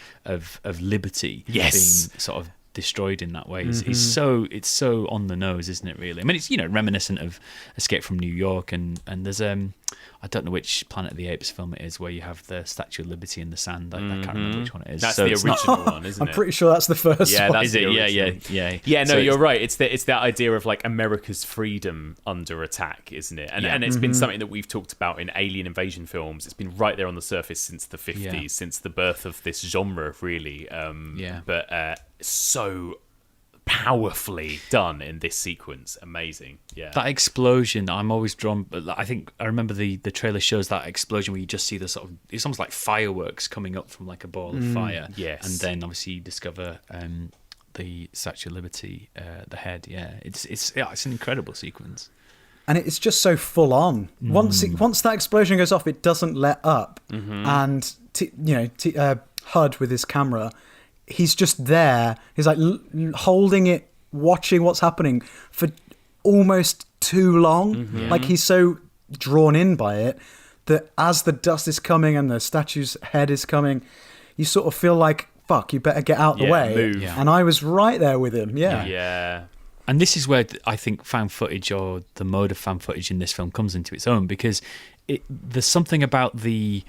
[SPEAKER 5] liberty being sort of destroyed in that way is so on the nose, isn't it? Really, I mean, it's reminiscent of Escape from New York, and there's I don't know which Planet of the Apes film it is where you have the Statue of Liberty in the sand. I can't remember which one it is.
[SPEAKER 2] That's the original one, isn't it?
[SPEAKER 4] I'm pretty sure that's the first one.
[SPEAKER 2] That's
[SPEAKER 5] is it? Yeah.
[SPEAKER 2] Yeah, no, you're right. It's that idea of like America's freedom under attack, isn't it? And it's been something that we've talked about in alien invasion films. It's been right there on the surface since the 50s, since the birth of this genre, really. But so powerfully done in this sequence. Amazing. Yeah,
[SPEAKER 5] that explosion, I'm always drawn. I think I remember the trailer shows that explosion where you just see the sort of, it's almost like fireworks coming up from like a ball of fire.
[SPEAKER 2] Yes.
[SPEAKER 5] And then obviously you discover the Statue of Liberty, the head. It's an incredible sequence.
[SPEAKER 4] And it's just so full on. Once that explosion goes off, it doesn't let up. And HUD with his camera, he's just there. He's like holding it, watching what's happening for almost too long. Like he's so drawn in by it that as the dust is coming and the statue's head is coming, you sort of feel like, fuck, you better get out the way.
[SPEAKER 2] Move.
[SPEAKER 4] And I was right there with him.
[SPEAKER 2] Yeah.
[SPEAKER 5] And this is where I think found footage, or the mode of found footage in this film, comes into its own, because there's something about the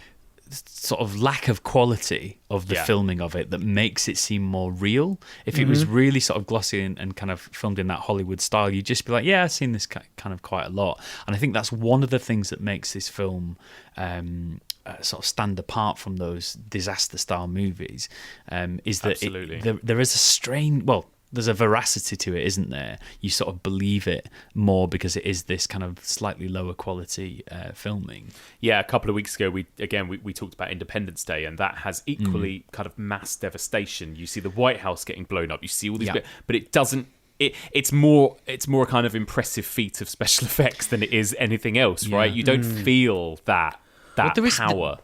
[SPEAKER 5] sort of lack of quality of the filming of it that makes it seem more real. If it was really sort of glossy and kind of filmed in that Hollywood style, you'd just be like, yeah, I've seen this kind of quite a lot. And I think that's one of the things that makes this film sort of stand apart from those disaster style movies, is that there is a strain, there's a veracity to it, isn't there? You sort of believe it more because it is this kind of slightly lower quality filming.
[SPEAKER 2] Yeah, a couple of weeks ago, we talked about Independence Day, and that has equally kind of mass devastation. You see the White House getting blown up. You see all these, but it doesn't. It's more a kind of impressive feat of special effects than it is anything else, right? You don't feel that power.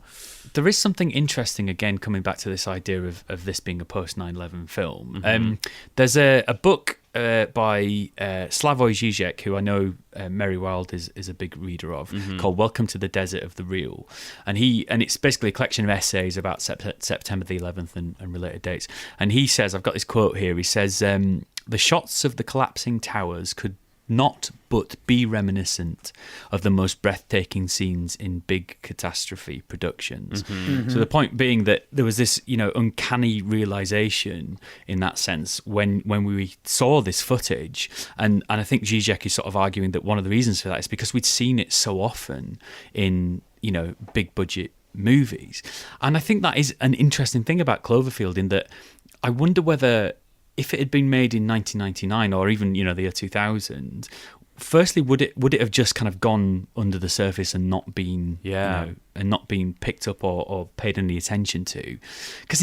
[SPEAKER 5] There is something interesting, again, coming back to this idea of this being a post 9/11 film. There's a book by Slavoj Žižek, who I know Mary Wilde is a big reader of, called Welcome to the Desert of the Real. And it's basically a collection of essays about September the 11th and related dates. And he says, I've got this quote here, he says, the shots of the collapsing towers could not but be reminiscent of the most breathtaking scenes in big catastrophe productions. So the point being that there was this, uncanny realization in that sense when we saw this footage, and I think Zizek is sort of arguing that one of the reasons for that is because we'd seen it so often in, big budget movies. And I think that is an interesting thing about Cloverfield, in that I wonder whether, if it had been made in 1999 or even the year 2000, firstly, would it have just kind of gone under the surface and not been and not been picked up or paid any attention to? Because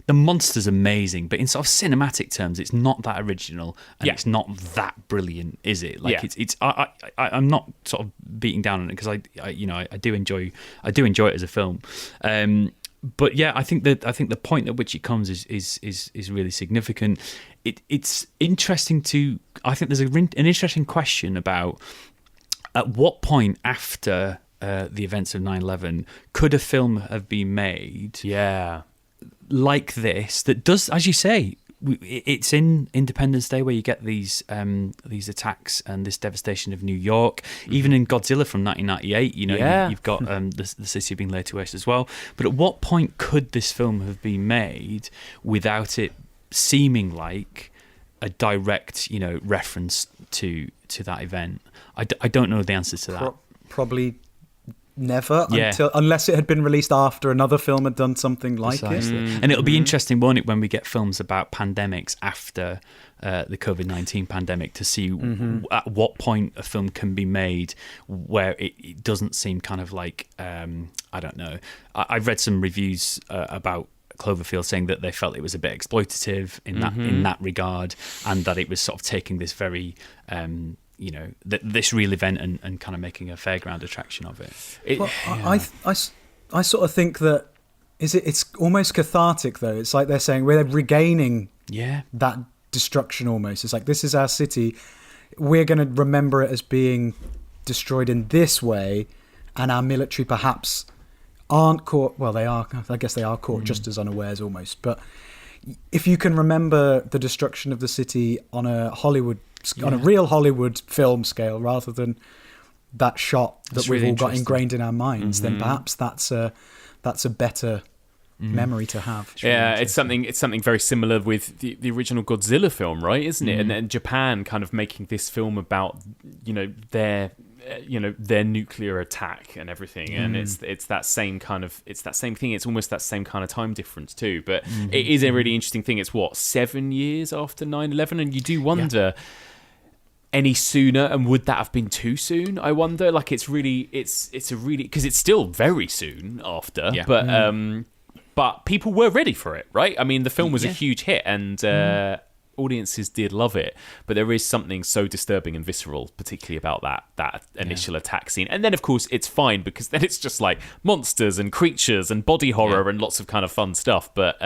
[SPEAKER 5] the monster's amazing, but in sort of cinematic terms, it's not that original and it's not that brilliant, is it? Like I'm not sort of beating down on it because I do enjoy it as a film. But yeah, I think the point at which it comes is really significant. It's interesting I think there's an interesting question about at what point after the events of 9/11 could a film have been made like this, that does, as you say, it's in Independence Day where you get these attacks and this devastation of New York. Even in Godzilla from 1998, you've got the city being laid to waste as well. But at what point could this film have been made without it seeming like a direct, reference to that event? I don't know the answers to that.
[SPEAKER 4] Probably never,
[SPEAKER 5] Yeah.
[SPEAKER 4] unless it had been released after another film had done something like
[SPEAKER 5] Precisely.
[SPEAKER 4] it.
[SPEAKER 5] And it'll be interesting, won't it, when we get films about pandemics after the COVID-19 pandemic, to see at what point a film can be made where it doesn't seem kind of like, I don't know. I've read some reviews about Cloverfield saying that they felt it was a bit exploitative in that regard, and that it was sort of taking this very this real event and kind of making a fairground attraction of it.
[SPEAKER 4] I sort of think that it's almost cathartic though. It's like they're saying we're regaining that destruction almost. It's like, this is our city, we're going to remember it as being destroyed in this way, and our military perhaps aren't caught. Well, they are. I guess they are caught just as unawares almost. But if you can remember the destruction of the city on a real Hollywood film scale, rather than that shot that we've all got ingrained in our minds, then perhaps that's a better memory to have.
[SPEAKER 2] It's something very similar with the original Godzilla film, right? Isn't it? And Japan kind of making this film about their nuclear attack and everything, and it's that same thing. It's almost that same kind of time difference too. But it is a really interesting thing. It's 7 years after 9/11, and you do wonder. Any sooner, and would that have been too soon? I wonder. Like, it's a really because it's still very soon after, but people were ready for it, right? I mean, the film was a huge hit, and audiences did love it. But there is something so disturbing and visceral, particularly about that initial attack scene. And then, of course, it's fine because then it's just like monsters and creatures and body horror and lots of kind of fun stuff. But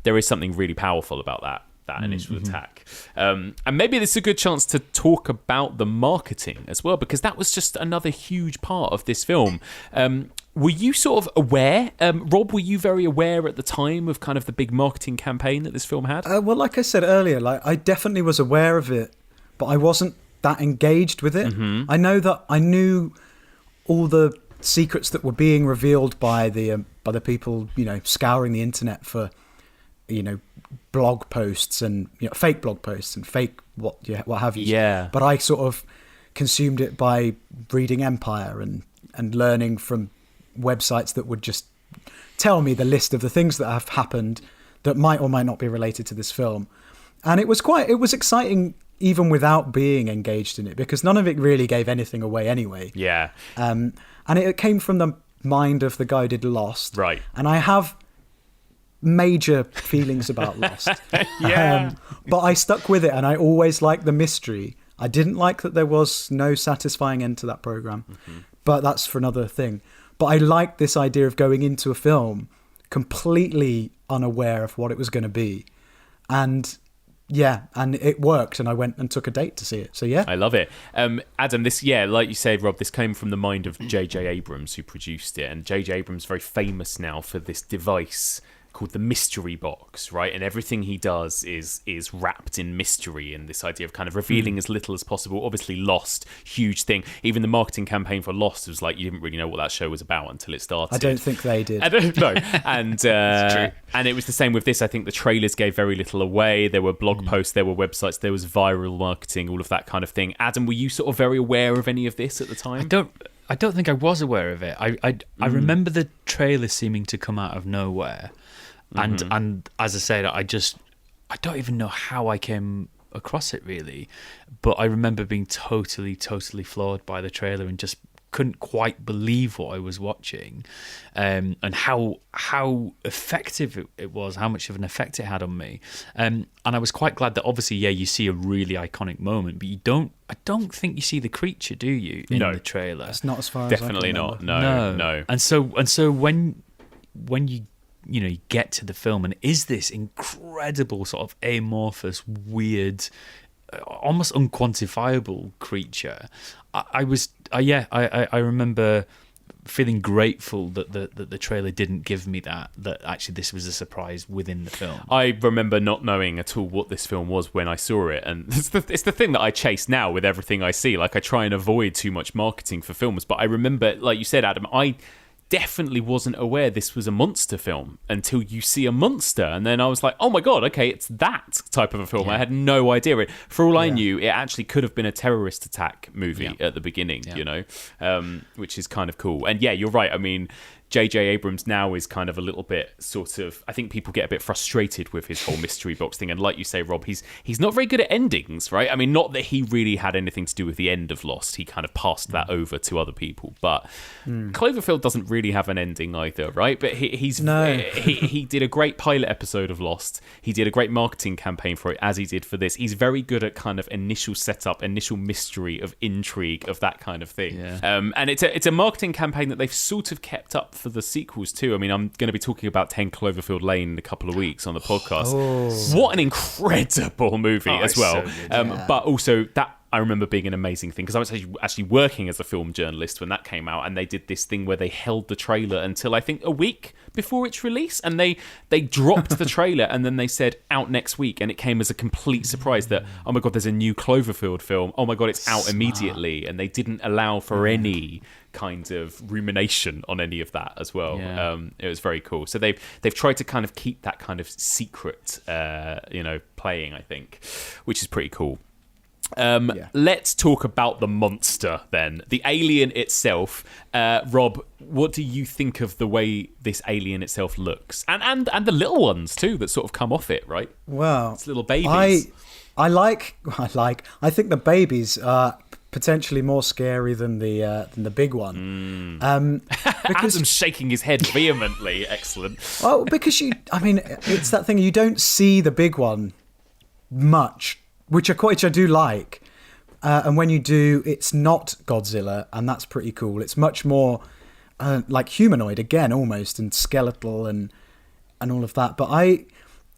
[SPEAKER 2] there is something really powerful about that initial attack. And maybe this is a good chance to talk about the marketing as well, because that was just another huge part of this film. Were you sort of aware, Rob, were you very aware at the time of kind of the big marketing campaign that this film had?
[SPEAKER 4] Well, like I said earlier, I definitely was aware of it, but I wasn't that engaged with it. I know that I knew all the secrets that were being revealed by the people, scouring the internet for blog posts and fake blog posts and fake what have you. Yeah. But I sort of consumed it by reading Empire and learning from websites that would just tell me the list of the things that have happened that might or might not be related to this film. And it was exciting even without being engaged in it, because none of it really gave anything away anyway.
[SPEAKER 2] Yeah.
[SPEAKER 4] And it came from the mind of the guy who did Lost.
[SPEAKER 2] Right.
[SPEAKER 4] And I have major feelings about Lost. But I stuck with it, and I always liked the mystery. I didn't like that there was no satisfying end to that program, but that's for another thing. But I liked this idea of going into a film completely unaware of what it was going to be. And it worked, and I went and took a date to see it. So
[SPEAKER 2] I love it. Adam, this, like you said, Rob, this came from the mind of J.J. Abrams, who produced it. And J.J. Abrams is very famous now for this device called the mystery box, right? And everything he does is wrapped in mystery, and this idea of kind of revealing as little as possible. Obviously, Lost, huge thing. Even the marketing campaign for Lost was like, you didn't really know what that show was about until it started.
[SPEAKER 4] I don't think they did.
[SPEAKER 2] No. And and it was the same with this. I think the trailers gave very little away. There were blog posts, there were websites, there was viral marketing, all of that kind of thing. Adam, were you sort of very aware of any of this at the time?
[SPEAKER 5] I don't think I was aware of it. I remember the trailer seeming to come out of nowhere. And as I said, I don't even know how I came across it really, but I remember being totally floored by the trailer and just couldn't quite believe what I was watching, and how effective it was, how much of an effect it had on me. And I was quite glad that obviously, you see a really iconic moment, but I don't think you see the creature, do you, in the trailer?
[SPEAKER 4] It's not as far
[SPEAKER 2] Definitely
[SPEAKER 4] as I
[SPEAKER 2] not. No.
[SPEAKER 5] And so when you get to the film and is this incredible sort of amorphous, weird, almost unquantifiable creature, I remember feeling grateful that the trailer didn't give me that actually this was a surprise within the film.
[SPEAKER 2] I remember not knowing at all what this film was when I saw it, and it's the thing that I chase now with everything I see. Like, I try and avoid too much marketing for films, but I remember, like you said, Adam, I definitely wasn't aware this was a monster film until you see a monster, and then I was like, oh my god, okay, it's that type of a film. I had no idea. For all I knew, it actually could have been a terrorist attack movie at the beginning, you know, which is kind of cool. And yeah, you're right. I mean, J.J. Abrams now is kind of a little bit sort of, I think people get a bit frustrated with his whole mystery box thing. And like you say, Rob, he's not very good at endings, right? I mean, not that he really had anything to do with the end of Lost. He kind of passed that over to other people. But Cloverfield doesn't really have an ending either, right? But he did a great pilot episode of Lost. He did a great marketing campaign for it, as he did for this. He's very good at kind of initial setup, initial mystery, of intrigue, of that kind of thing. Yeah. And it's a marketing campaign that they've sort of kept up for the sequels too. I mean, I'm going to be talking about 10 Cloverfield Lane in a couple of weeks on the podcast. What an incredible movie as well. So good, but also that I remember being an amazing thing, because I was actually working as a film journalist when that came out, and they did this thing where they held the trailer until I think a week before its release, and they dropped the trailer and then they said out next week, and it came as a complete surprise that, oh my god, there's a new Cloverfield film, oh my god, it's out immediately, and they didn't allow for any kind of rumination on any of that as well. It was very cool. So they've tried to kind of keep that kind of secret playing, I think, which is pretty cool. Let's talk about the monster then, the alien itself. Rob, what do you think of the way this alien itself looks, and the little ones too that sort of come off it, right?
[SPEAKER 4] Well,
[SPEAKER 2] it's little babies.
[SPEAKER 4] I think the babies are potentially more scary than the big one.
[SPEAKER 2] Because Adam's shaking his head vehemently. Excellent.
[SPEAKER 4] Well, because it's that thing, you don't see the big one much, which I do like. And when you do, it's not Godzilla, and that's pretty cool. It's much more like humanoid again, almost, and skeletal and all of that. But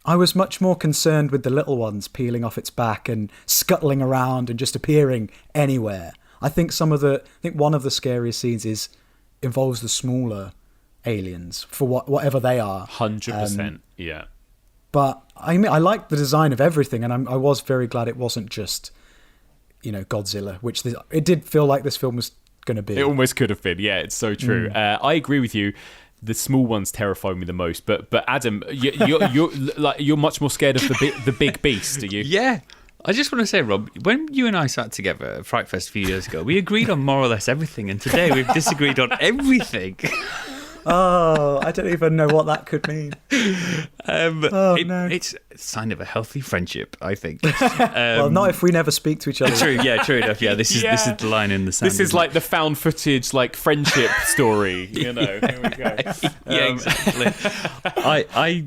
[SPEAKER 4] I was much more concerned with the little ones peeling off its back and scuttling around and just appearing anywhere. I think one of the scariest scenes involves the smaller aliens, for whatever they are.
[SPEAKER 2] 100%, yeah.
[SPEAKER 4] But I like the design of everything, and I was very glad it wasn't just, Godzilla, which it did feel like this film was going to be.
[SPEAKER 2] It almost could have been, yeah, it's so true. I agree with you. The small ones terrify me the most, but Adam, you're much more scared of the big beast, are you?
[SPEAKER 5] Yeah. I just want to say, Rob, when you and I sat together at Fright Fest a few years ago, we agreed on more or less everything, and today we've disagreed on everything.
[SPEAKER 4] Oh, I don't even know what that could mean.
[SPEAKER 5] It's a sign of a healthy friendship, I think.
[SPEAKER 4] Well, not if we never speak to each other.
[SPEAKER 5] True enough. Yeah, this is the line in the sand.
[SPEAKER 2] This is like the found footage, like friendship story. Here we go.
[SPEAKER 5] Yeah, exactly. I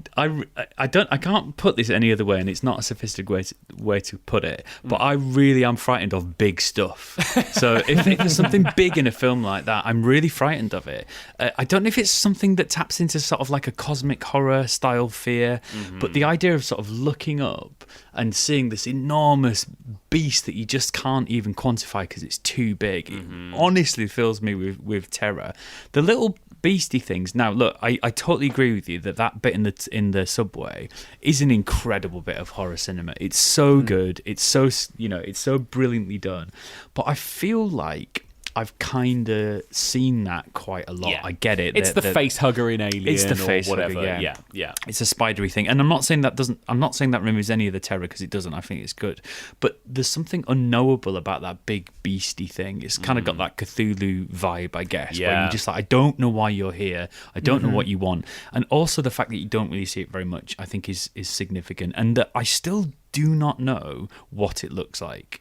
[SPEAKER 5] can't put this any other way, and it's not a sophisticated way to put it. But I really am frightened of big stuff. So if there's something big in a film like that, I'm really frightened of it. I don't know if it's something that taps into sort of like a cosmic horror style fear, but the idea of sort of looking up and seeing this enormous beast that you just can't even quantify because it's too big, it honestly fills me with terror. The little beastie things. Now, look, I totally agree with you that bit in the subway is an incredible bit of horror cinema. It's so good. It's so it's so brilliantly done. But I feel like I've kind of seen that quite a lot.
[SPEAKER 2] Yeah.
[SPEAKER 5] I get it.
[SPEAKER 2] It's the face hugger in Alien,
[SPEAKER 5] it's the face
[SPEAKER 2] or whatever.
[SPEAKER 5] Hugger,
[SPEAKER 2] yeah.
[SPEAKER 5] It's a spidery thing, and I'm not saying that removes any of the terror, because it doesn't. I think it's good, but there's something unknowable about that big beastie thing. It's kind of got that Cthulhu vibe, I guess.
[SPEAKER 2] Yeah.
[SPEAKER 5] Where you're just like, I don't know why you're here. I don't know what you want, and also the fact that you don't really see it very much, I think is significant, and that I still do not know what it looks like.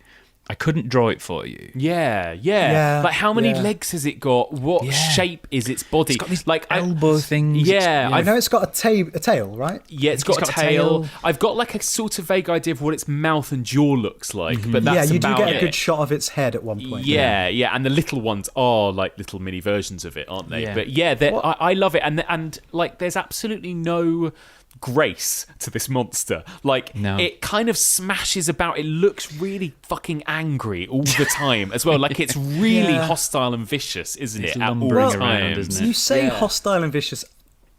[SPEAKER 5] I couldn't draw it for you.
[SPEAKER 2] Yeah. Like, how many legs has it got? What shape is its body?
[SPEAKER 5] It's got these
[SPEAKER 2] like
[SPEAKER 5] elbow things.
[SPEAKER 2] Yeah,
[SPEAKER 4] I know it's got a tail, right?
[SPEAKER 2] Yeah, it's got a tail. I've got like a sort of vague idea of what its mouth and jaw looks like, but that's
[SPEAKER 4] you do
[SPEAKER 2] about
[SPEAKER 4] get
[SPEAKER 2] it.
[SPEAKER 4] a good shot of its head at one point.
[SPEAKER 2] Yeah, and the little ones are like little mini versions of it, aren't they?
[SPEAKER 5] Yeah.
[SPEAKER 2] But I love it, and like there's absolutely no grace to this monster. Like, it kind of smashes about. It looks really fucking angry all the time as well. Like, it's really hostile and vicious, isn't it? At all
[SPEAKER 5] around, isn't it?
[SPEAKER 4] You say hostile and vicious.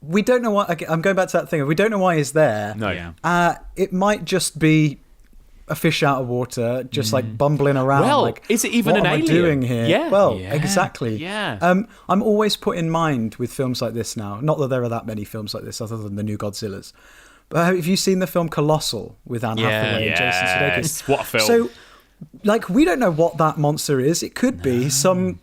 [SPEAKER 4] We don't know why. I'm going back to that thing. We don't know why he's there.
[SPEAKER 2] No.
[SPEAKER 4] It might just be a fish out of water, just like bumbling around.
[SPEAKER 2] Well,
[SPEAKER 4] like,
[SPEAKER 2] is it even
[SPEAKER 4] what
[SPEAKER 2] an
[SPEAKER 4] am
[SPEAKER 2] alien?
[SPEAKER 4] I doing here?
[SPEAKER 2] Yeah.
[SPEAKER 4] Well,
[SPEAKER 5] Yeah.
[SPEAKER 4] exactly.
[SPEAKER 2] Yeah.
[SPEAKER 4] I'm always put in mind with films like this now. Not that there are that many films like this, other than the new Godzillas. But have you seen the film Colossal with Anne Hathaway and Jason Sudeikis?
[SPEAKER 2] What a film.
[SPEAKER 4] So, like, we don't know what that monster is. It could be some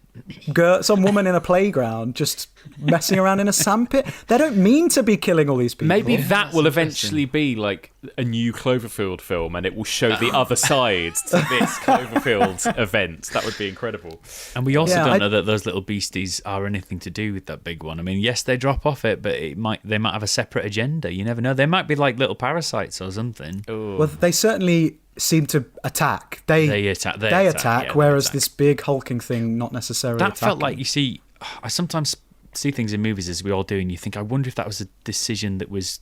[SPEAKER 4] woman in a playground just messing around in a sandpit. They don't mean to be killing all these people.
[SPEAKER 2] Maybe that will eventually be like a new Cloverfield film, and it will show the other side to this Cloverfield event. That would be incredible.
[SPEAKER 5] And we also don't know that those little beasties are anything to do with that big one. I mean, yes, they drop off it, but they might have a separate agenda. You never know. They might be like little parasites or something.
[SPEAKER 2] Ooh.
[SPEAKER 4] Well, they certainly seem to attack. They attack, whereas this big hulking thing not necessarily
[SPEAKER 5] That
[SPEAKER 4] attacking.
[SPEAKER 5] felt like, you see, I sometimes see things in movies, as we all do, and you think, I wonder if that was a decision that was,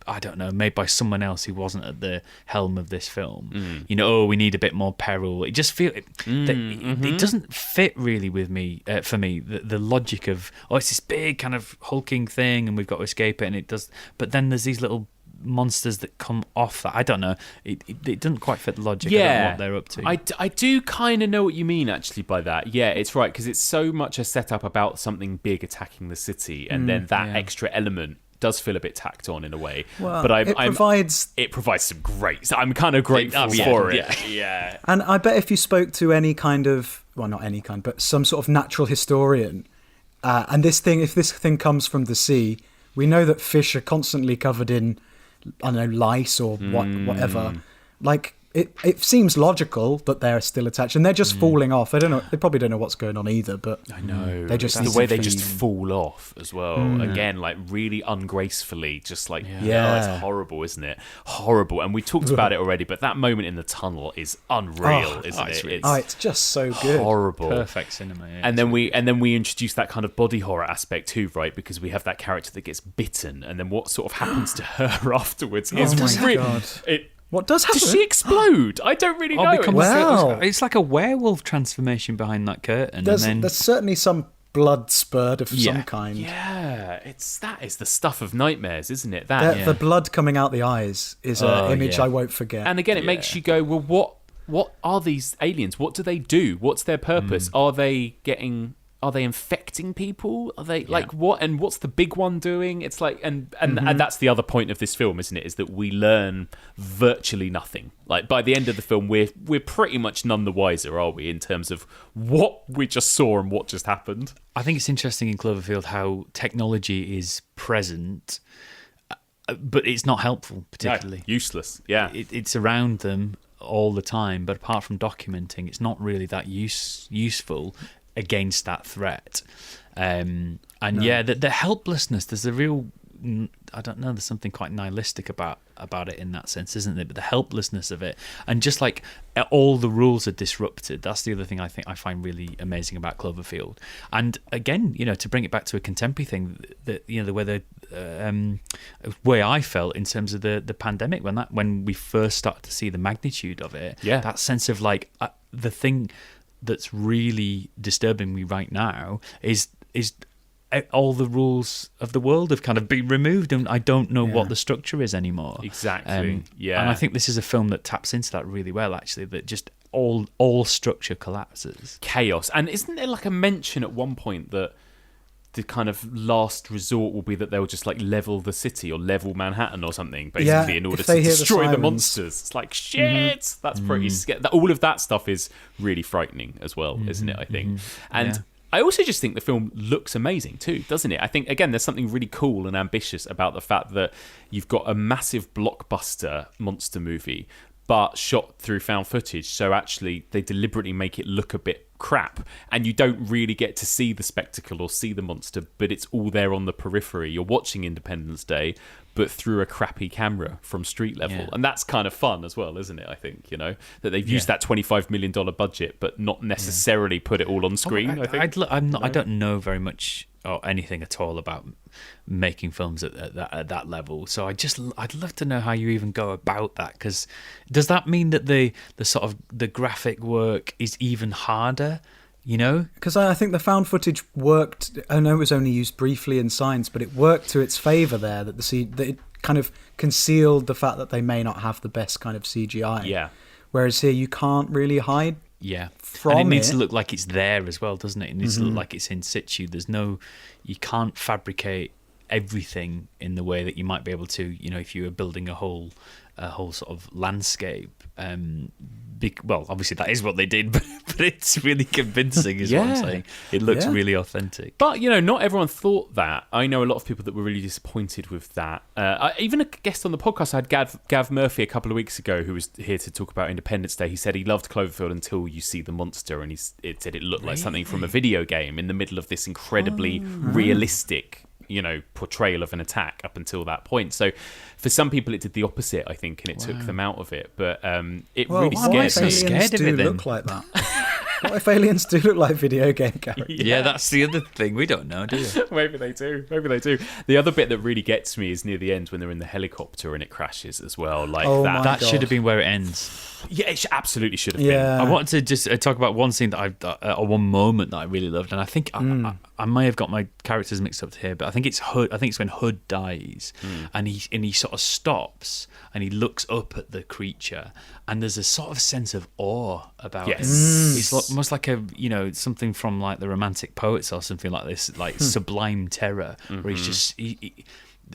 [SPEAKER 5] I don't know, made by someone else who wasn't at the helm of this film. You know, we need a bit more peril. It just feels it doesn't fit really with me. For me, the logic of, it's this big kind of hulking thing, and we've got to escape it, and it does. But then there's these little monsters that come off that. I don't know. It doesn't quite fit the logic of what they're up to.
[SPEAKER 2] I do kind of know what you mean, actually, by that. Yeah, it's right, because it's so much a setup about something big attacking the city, and then that extra element does feel a bit tacked on in a way.
[SPEAKER 4] Well,
[SPEAKER 2] but
[SPEAKER 4] it
[SPEAKER 2] provides some great. So I'm kind of grateful for it. Yeah.
[SPEAKER 4] And I bet if you spoke to any kind of, well, not any kind, but some sort of natural historian, and if this thing comes from the sea, we know that fish are constantly covered in, I don't know, lice or whatever. Like, it seems logical that they're still attached, and they're just falling off. They probably don't know what's going on either, but
[SPEAKER 2] I know.
[SPEAKER 4] They just
[SPEAKER 2] the way they just fall off as well. Again, like really ungracefully, just like, it's horrible, isn't it? Horrible. And we talked about it already, but that moment in the tunnel is unreal, isn't it?
[SPEAKER 4] It's just so good.
[SPEAKER 2] Horrible.
[SPEAKER 5] Perfect cinema. Yeah,
[SPEAKER 2] and then we introduce that kind of body horror aspect too, right? Because we have that character that gets bitten, and then what sort of happens to her afterwards is
[SPEAKER 4] God. What does happen?
[SPEAKER 2] Does she explode? I don't really know.
[SPEAKER 5] It's like a werewolf transformation behind that curtain.
[SPEAKER 4] There's certainly some blood spurred of some kind.
[SPEAKER 2] Yeah, that is the stuff of nightmares, isn't it?
[SPEAKER 4] The blood coming out the eyes is an image I won't forget.
[SPEAKER 2] And again, it makes you go, well, what are these aliens? What do they do? What's their purpose? Are they infecting people? Are they like what? And what's the big one doing? It's like, and that's the other point of this film, isn't it? Is that we learn virtually nothing. Like by the end of the film, we're pretty much none the wiser, are we? In terms of what we just saw and what just happened.
[SPEAKER 5] I think it's interesting in Cloverfield how technology is present, but it's not helpful particularly.
[SPEAKER 2] No, useless. Yeah,
[SPEAKER 5] it's around them all the time, but apart from documenting, it's not really that useful against that threat. The helplessness, there's a real, I don't know, there's something quite nihilistic about it in that sense, isn't there? But the helplessness of it, and just like all the rules are disrupted. That's the other thing I think I find really amazing about Cloverfield. And again, to bring it back to a contemporary thing, that the way I felt in terms of the pandemic, when we first started to see the magnitude of it, that sense of like the thing that's really disturbing me right now is all the rules of the world have kind of been removed, and I don't know what the structure is anymore.
[SPEAKER 2] Exactly.
[SPEAKER 5] And I think this is a film that taps into that really well, actually, that just all structure collapses.
[SPEAKER 2] Chaos. And isn't there like a mention at one point that the kind of last resort will be that they'll just like level the city or level Manhattan or something, basically, in order to destroy the monsters. It's like, shit, that's pretty scary. All of that stuff is really frightening as well, isn't it, I think? And I also just think the film looks amazing too, doesn't it? I think, again, there's something really cool and ambitious about the fact that you've got a massive blockbuster monster movie, but shot through found footage. So actually, they deliberately make it look a bit crap, and you don't really get to see the spectacle or see the monster, but it's all there on the periphery. You're watching Independence Day, but through a crappy camera from street level. And that's kind of fun as well, isn't it? I think, that they've used that $25 million budget, but not necessarily put it all on screen. I think
[SPEAKER 5] I don't know very much or anything at all about making films at that level, so I'd love to know how you even go about that, because does that mean that the sort of the graphic work is even harder?
[SPEAKER 4] Because I think the found footage worked. I know it was only used briefly in Signs, but it worked to its favour there. That it kind of concealed the fact that they may not have the best kind of CGI.
[SPEAKER 2] Yeah.
[SPEAKER 4] Whereas here, you can't really hide.
[SPEAKER 5] Yeah,
[SPEAKER 4] from
[SPEAKER 5] and it needs to look like it's there as well, doesn't it? It needs to look like it's in situ. You can't fabricate everything in the way that you might be able to, if you were building a whole sort of landscape. Well, obviously that is what they did, but it's really convincing, is what I'm saying. It looks really authentic.
[SPEAKER 2] But, not everyone thought that. I know a lot of people that were really disappointed with that. Even a guest on the podcast, I had Gav Murphy a couple of weeks ago, who was here to talk about Independence Day. He said he loved Cloverfield until you see the monster, and it said it looked like something from a video game in the middle of this incredibly realistic portrayal of an attack up until that point. So for some people it did the opposite, I think, and it took them out of it. But it really scared me.
[SPEAKER 4] Scared of it then. Look like that? What if aliens do look like video game characters?
[SPEAKER 5] Yeah, that's the other thing. We don't know, do we?
[SPEAKER 2] Maybe they do. The other bit that really gets me is near the end when they're in the helicopter and it crashes as well.
[SPEAKER 5] That should have been where it ends.
[SPEAKER 2] Yeah, it absolutely should have been.
[SPEAKER 5] I wanted to just talk about one scene one moment that I really loved, and I think I may have got my characters mixed up here, but I think it's Hood. I think it's when Hood dies, and he sort of stops and he looks up at the creature, and there's a sort of sense of awe about it. It's almost like something from like the Romantic Poets or something like this, like sublime terror, where he's just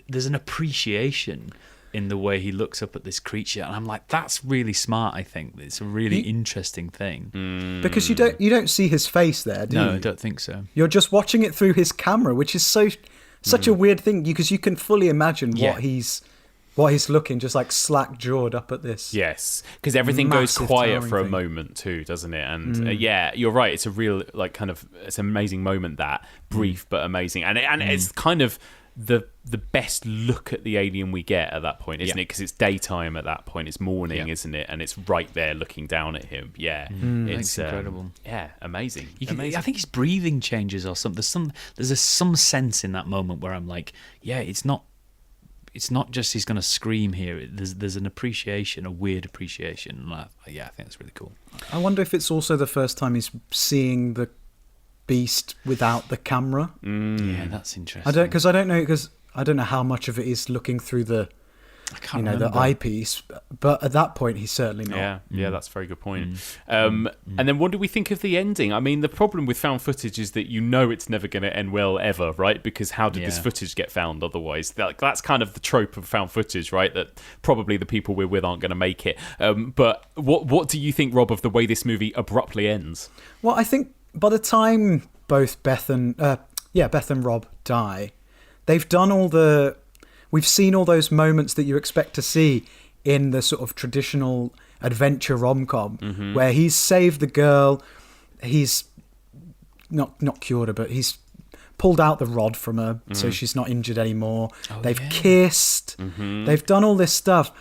[SPEAKER 5] there's an appreciation in the way he looks up at this creature, and I'm like, that's really smart. I think it's a really interesting thing
[SPEAKER 4] because you don't see his face there, do you?
[SPEAKER 5] No, I don't think so.
[SPEAKER 4] You're just watching it through his camera, which is such a weird thing, because you can fully imagine what he's looking, just like slack-jawed up at this.
[SPEAKER 2] Yes, because everything goes quiet for a moment too, doesn't it? And you're right. It's a real it's an amazing moment, that brief but amazing, and it's kind of the best look at the alien we get at that point, isn't it? Because it's daytime at that point, it's morning, isn't it? And it's right there looking down at him. Yeah, it's
[SPEAKER 5] incredible.
[SPEAKER 2] Amazing.
[SPEAKER 5] I think his breathing changes or something. There's some sense in that moment where I'm like, it's not just he's going to scream here. There's an appreciation, a weird appreciation. I think that's really cool.
[SPEAKER 4] I wonder if it's also the first time he's seeing the beast without the camera.
[SPEAKER 5] Yeah, that's interesting.
[SPEAKER 4] I don't know how much of it is looking through the the eyepiece, but at that point he's certainly not.
[SPEAKER 2] Yeah, that's a very good point. And then what do we think of the ending? I mean, the problem with found footage is that it's never going to end well ever, right? Because how did this footage get found otherwise? That's kind of the trope of found footage, right? That probably the people we're with aren't going to make it. But what do you think, Rob, of the way this movie abruptly ends?
[SPEAKER 4] Well, I think by the time both Beth and Rob die, they've done we've seen all those moments that you expect to see in the sort of traditional adventure rom-com, where he's saved the girl, he's not cured her, but he's pulled out the rod from her so she's not injured anymore. They've kissed, they've done all this stuff,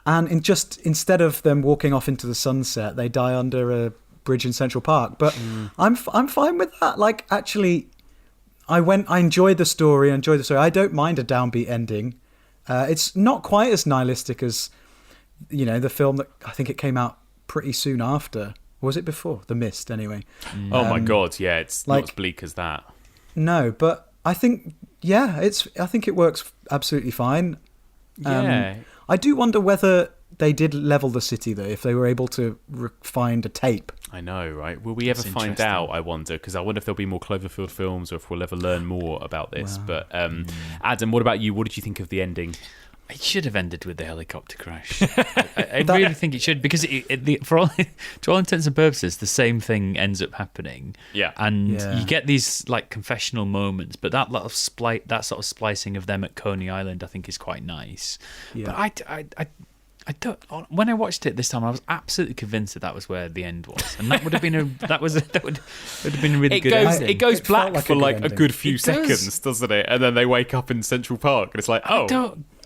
[SPEAKER 4] and instead of them walking off into the sunset, they die under a bridge in Central Park. But I'm fine with that. Like, actually, I enjoyed the story. I don't mind a downbeat ending. It's not quite as nihilistic as the film that I think it came out pretty soon after. Or was it before? The Mist, anyway.
[SPEAKER 2] Oh my god, yeah, it's not as bleak as that.
[SPEAKER 4] No, but I think I think it works absolutely fine. I do wonder whether they did level the city, though, if they were able to find a tape.
[SPEAKER 2] I know, right? Will we ever find out, I wonder? Because I wonder if there'll be more Cloverfield films or if we'll ever learn more about this. Wow. But Adam, what about you? What did you think of the ending?
[SPEAKER 5] It should have ended with the helicopter crash. I really think it should, because to all intents and purposes, the same thing ends up happening.
[SPEAKER 2] Yeah,
[SPEAKER 5] and you get these like confessional moments, but that sort of splicing of them at Coney Island, I think, is quite nice. Yeah. But I don't. When I watched it this time, I was absolutely convinced that was where the end was, and that would have been that would have been a really good ending.
[SPEAKER 2] It goes black for like a good few seconds, doesn't it? And then they wake up in Central Park, and it's like,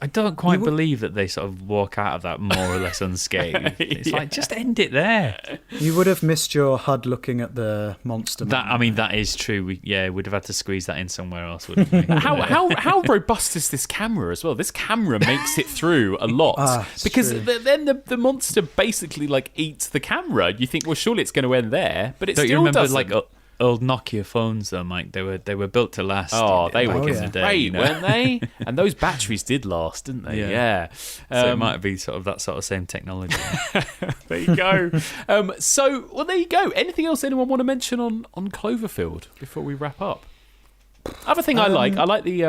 [SPEAKER 5] I don't quite believe that they sort of walk out of that more or less unscathed. It's like, just end it there.
[SPEAKER 4] You would have missed your HUD looking at the monster.
[SPEAKER 5] That is true. We'd have had to squeeze that in somewhere else, wouldn't we?
[SPEAKER 2] How robust is this camera as well? This camera makes it through a lot, because then the monster basically like eats the camera. You think, well, surely it's going to end there, but it still doesn't.
[SPEAKER 5] old Nokia phones, though, Mike. They were built to last.
[SPEAKER 2] Oh, they were
[SPEAKER 5] in the day,
[SPEAKER 2] great, weren't they? And those batteries did last, didn't they? Yeah.
[SPEAKER 5] So it might be sort of that sort of same technology.
[SPEAKER 2] There you go. There you go. Anything else anyone want to mention on Cloverfield before we wrap up? Other thing I like the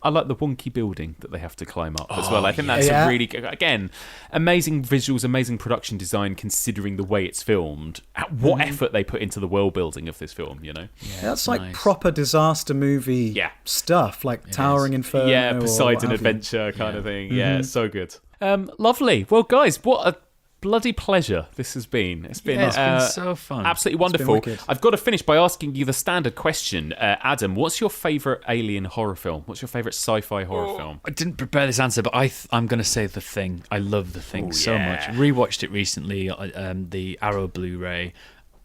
[SPEAKER 2] wonky building that they have to climb up as well. I think that's a really, again, amazing visuals, amazing production design considering the way it's filmed. What effort they put into the world building of this film, you know?
[SPEAKER 4] Yeah, that's like proper disaster movie stuff, like Towering Inferno.
[SPEAKER 2] Yeah, Poseidon Adventure kind of thing. Yeah, so good. Lovely. Well, guys, what a bloody pleasure this has been. It's been
[SPEAKER 5] so fun.
[SPEAKER 2] Absolutely wonderful. I've got to finish by asking you the standard question. Adam, what's your favourite alien horror film? What's your favourite sci-fi horror film?
[SPEAKER 5] I didn't prepare this answer, but I'm going to say The Thing. I love The Thing so much. Rewatched it recently, the Arrow Blu-ray.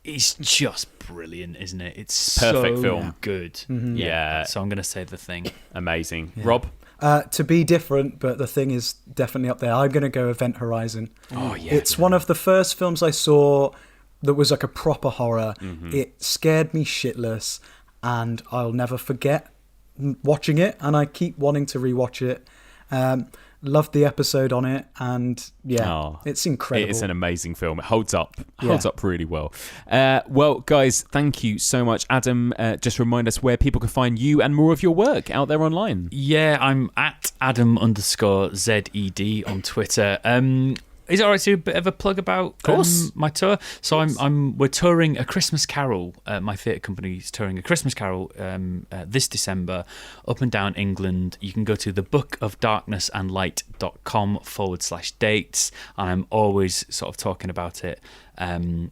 [SPEAKER 5] It's just brilliant, isn't it? It's
[SPEAKER 2] perfect
[SPEAKER 5] so
[SPEAKER 2] film.
[SPEAKER 5] Good.
[SPEAKER 2] Mm-hmm. Yeah.
[SPEAKER 5] So I'm going to say The Thing.
[SPEAKER 2] Amazing. Rob?
[SPEAKER 4] To be different, but The Thing is definitely up there. I'm going to go Event Horizon.
[SPEAKER 2] Oh, yeah.
[SPEAKER 4] It's one of the first films I saw that was like a proper horror. Mm-hmm. It scared me shitless, and I'll never forget watching it, and I keep wanting to rewatch it. Loved the episode on it, and it's incredible.
[SPEAKER 2] It's an amazing film. It holds up really well. Well, guys, thank you so much. Adam, just remind us where people can find you and more of your work out there online.
[SPEAKER 5] Yeah, I'm at Adam_ZED on Twitter. Is it alright to do a bit of a plug about my tour? So we're touring A Christmas Carol. My theatre company is touring A Christmas Carol this December up and down England. You can go to thebookofdarknessandlight.com/dates, and I'm always sort of talking about it on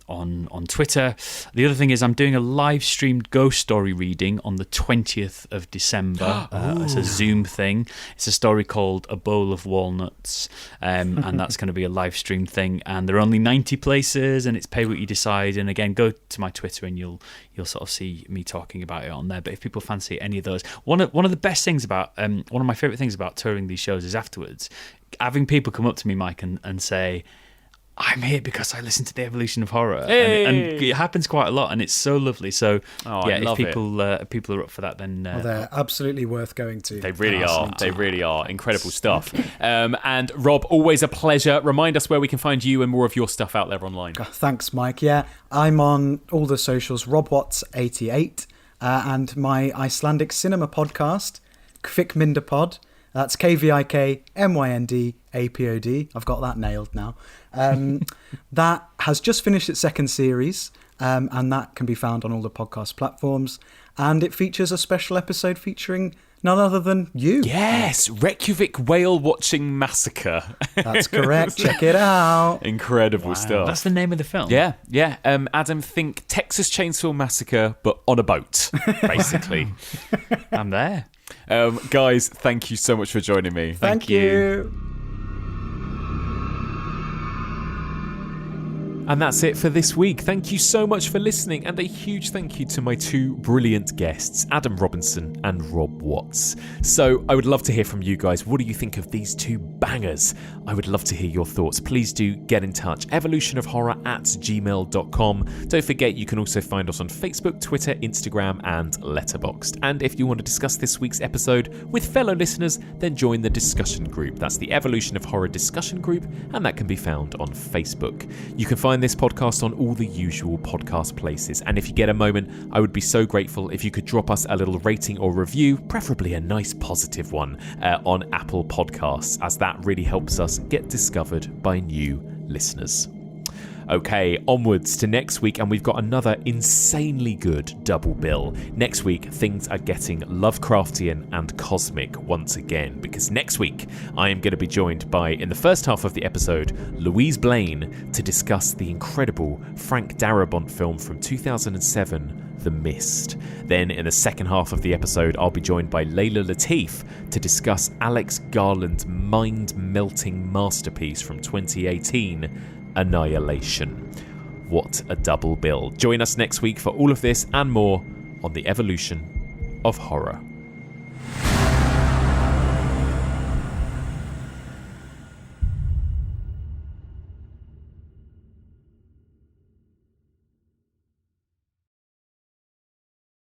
[SPEAKER 5] Twitter. The other thing is I'm doing a live streamed ghost story reading on the 20th of December. It's a Zoom thing. It's a story called A Bowl of Walnuts, and that's going to be a live stream thing, and there are only 90 places, and it's pay what you decide. And again, go to my Twitter and you'll sort of see me talking about it on there. But if people fancy any of those, one of the best things about one of my favourite things about touring these shows is afterwards having people come up to me, Mike, and say, I'm here because I listen to The Evolution of Horror.
[SPEAKER 2] Hey!
[SPEAKER 5] And it happens quite a lot, and it's so lovely. So, if people are up for that, then...
[SPEAKER 4] they're absolutely worth going to.
[SPEAKER 2] They really are. They really are. Incredible stuff. And Rob, always a pleasure. Remind us where we can find you and more of your stuff out there online.
[SPEAKER 4] Thanks, Mike. Yeah, I'm on all the socials, RobWatts88, and my Icelandic cinema podcast, Kvikmyndapod. That's KVIKMYNDAPOD. I've got that nailed now. That has just finished its second series, and that can be found on all the podcast platforms. And it features a special episode featuring none other than you.
[SPEAKER 2] Yes, Reykjavik Whale Watching Massacre.
[SPEAKER 4] That's correct. Check it out.
[SPEAKER 2] Incredible stuff.
[SPEAKER 5] That's the name of the film.
[SPEAKER 2] Yeah. Adam, think Texas Chainsaw Massacre, but on a boat, basically.
[SPEAKER 5] I'm there.
[SPEAKER 2] Guys, thank you so much for joining me.
[SPEAKER 4] Thank you.
[SPEAKER 2] And that's it for this week. Thank you so much for listening, and a huge thank you to my two brilliant guests, Adam Robinson and Rob Watts. So I would love to hear from you guys. What do you think of these two bangers? I would love to hear your thoughts. Please do get in touch. evolutionofhorror@gmail.com. Don't forget, you can also find us on Facebook, Twitter, Instagram, and Letterboxd. And if you want to discuss this week's episode with fellow listeners, then join the discussion group. That's the Evolution of Horror discussion group, and that can be found on Facebook. You can find this podcast on all the usual podcast places, and if you get a moment, I would be so grateful if you could drop us a little rating or review, preferably a nice positive one, on Apple Podcasts, as that really helps us get discovered by new listeners. Okay, onwards to next week, and we've got another insanely good double bill. Next week, things are getting Lovecraftian and cosmic once again, because next week I am going to be joined by, in the first half of the episode, Louise Blaine to discuss the incredible Frank Darabont film from 2007, The Mist. Then in the second half of the episode, I'll be joined by Layla Latif to discuss Alex Garland's mind-melting masterpiece from 2018, Annihilation. What a double bill. Join us next week for all of this and more on the Evolution of Horror.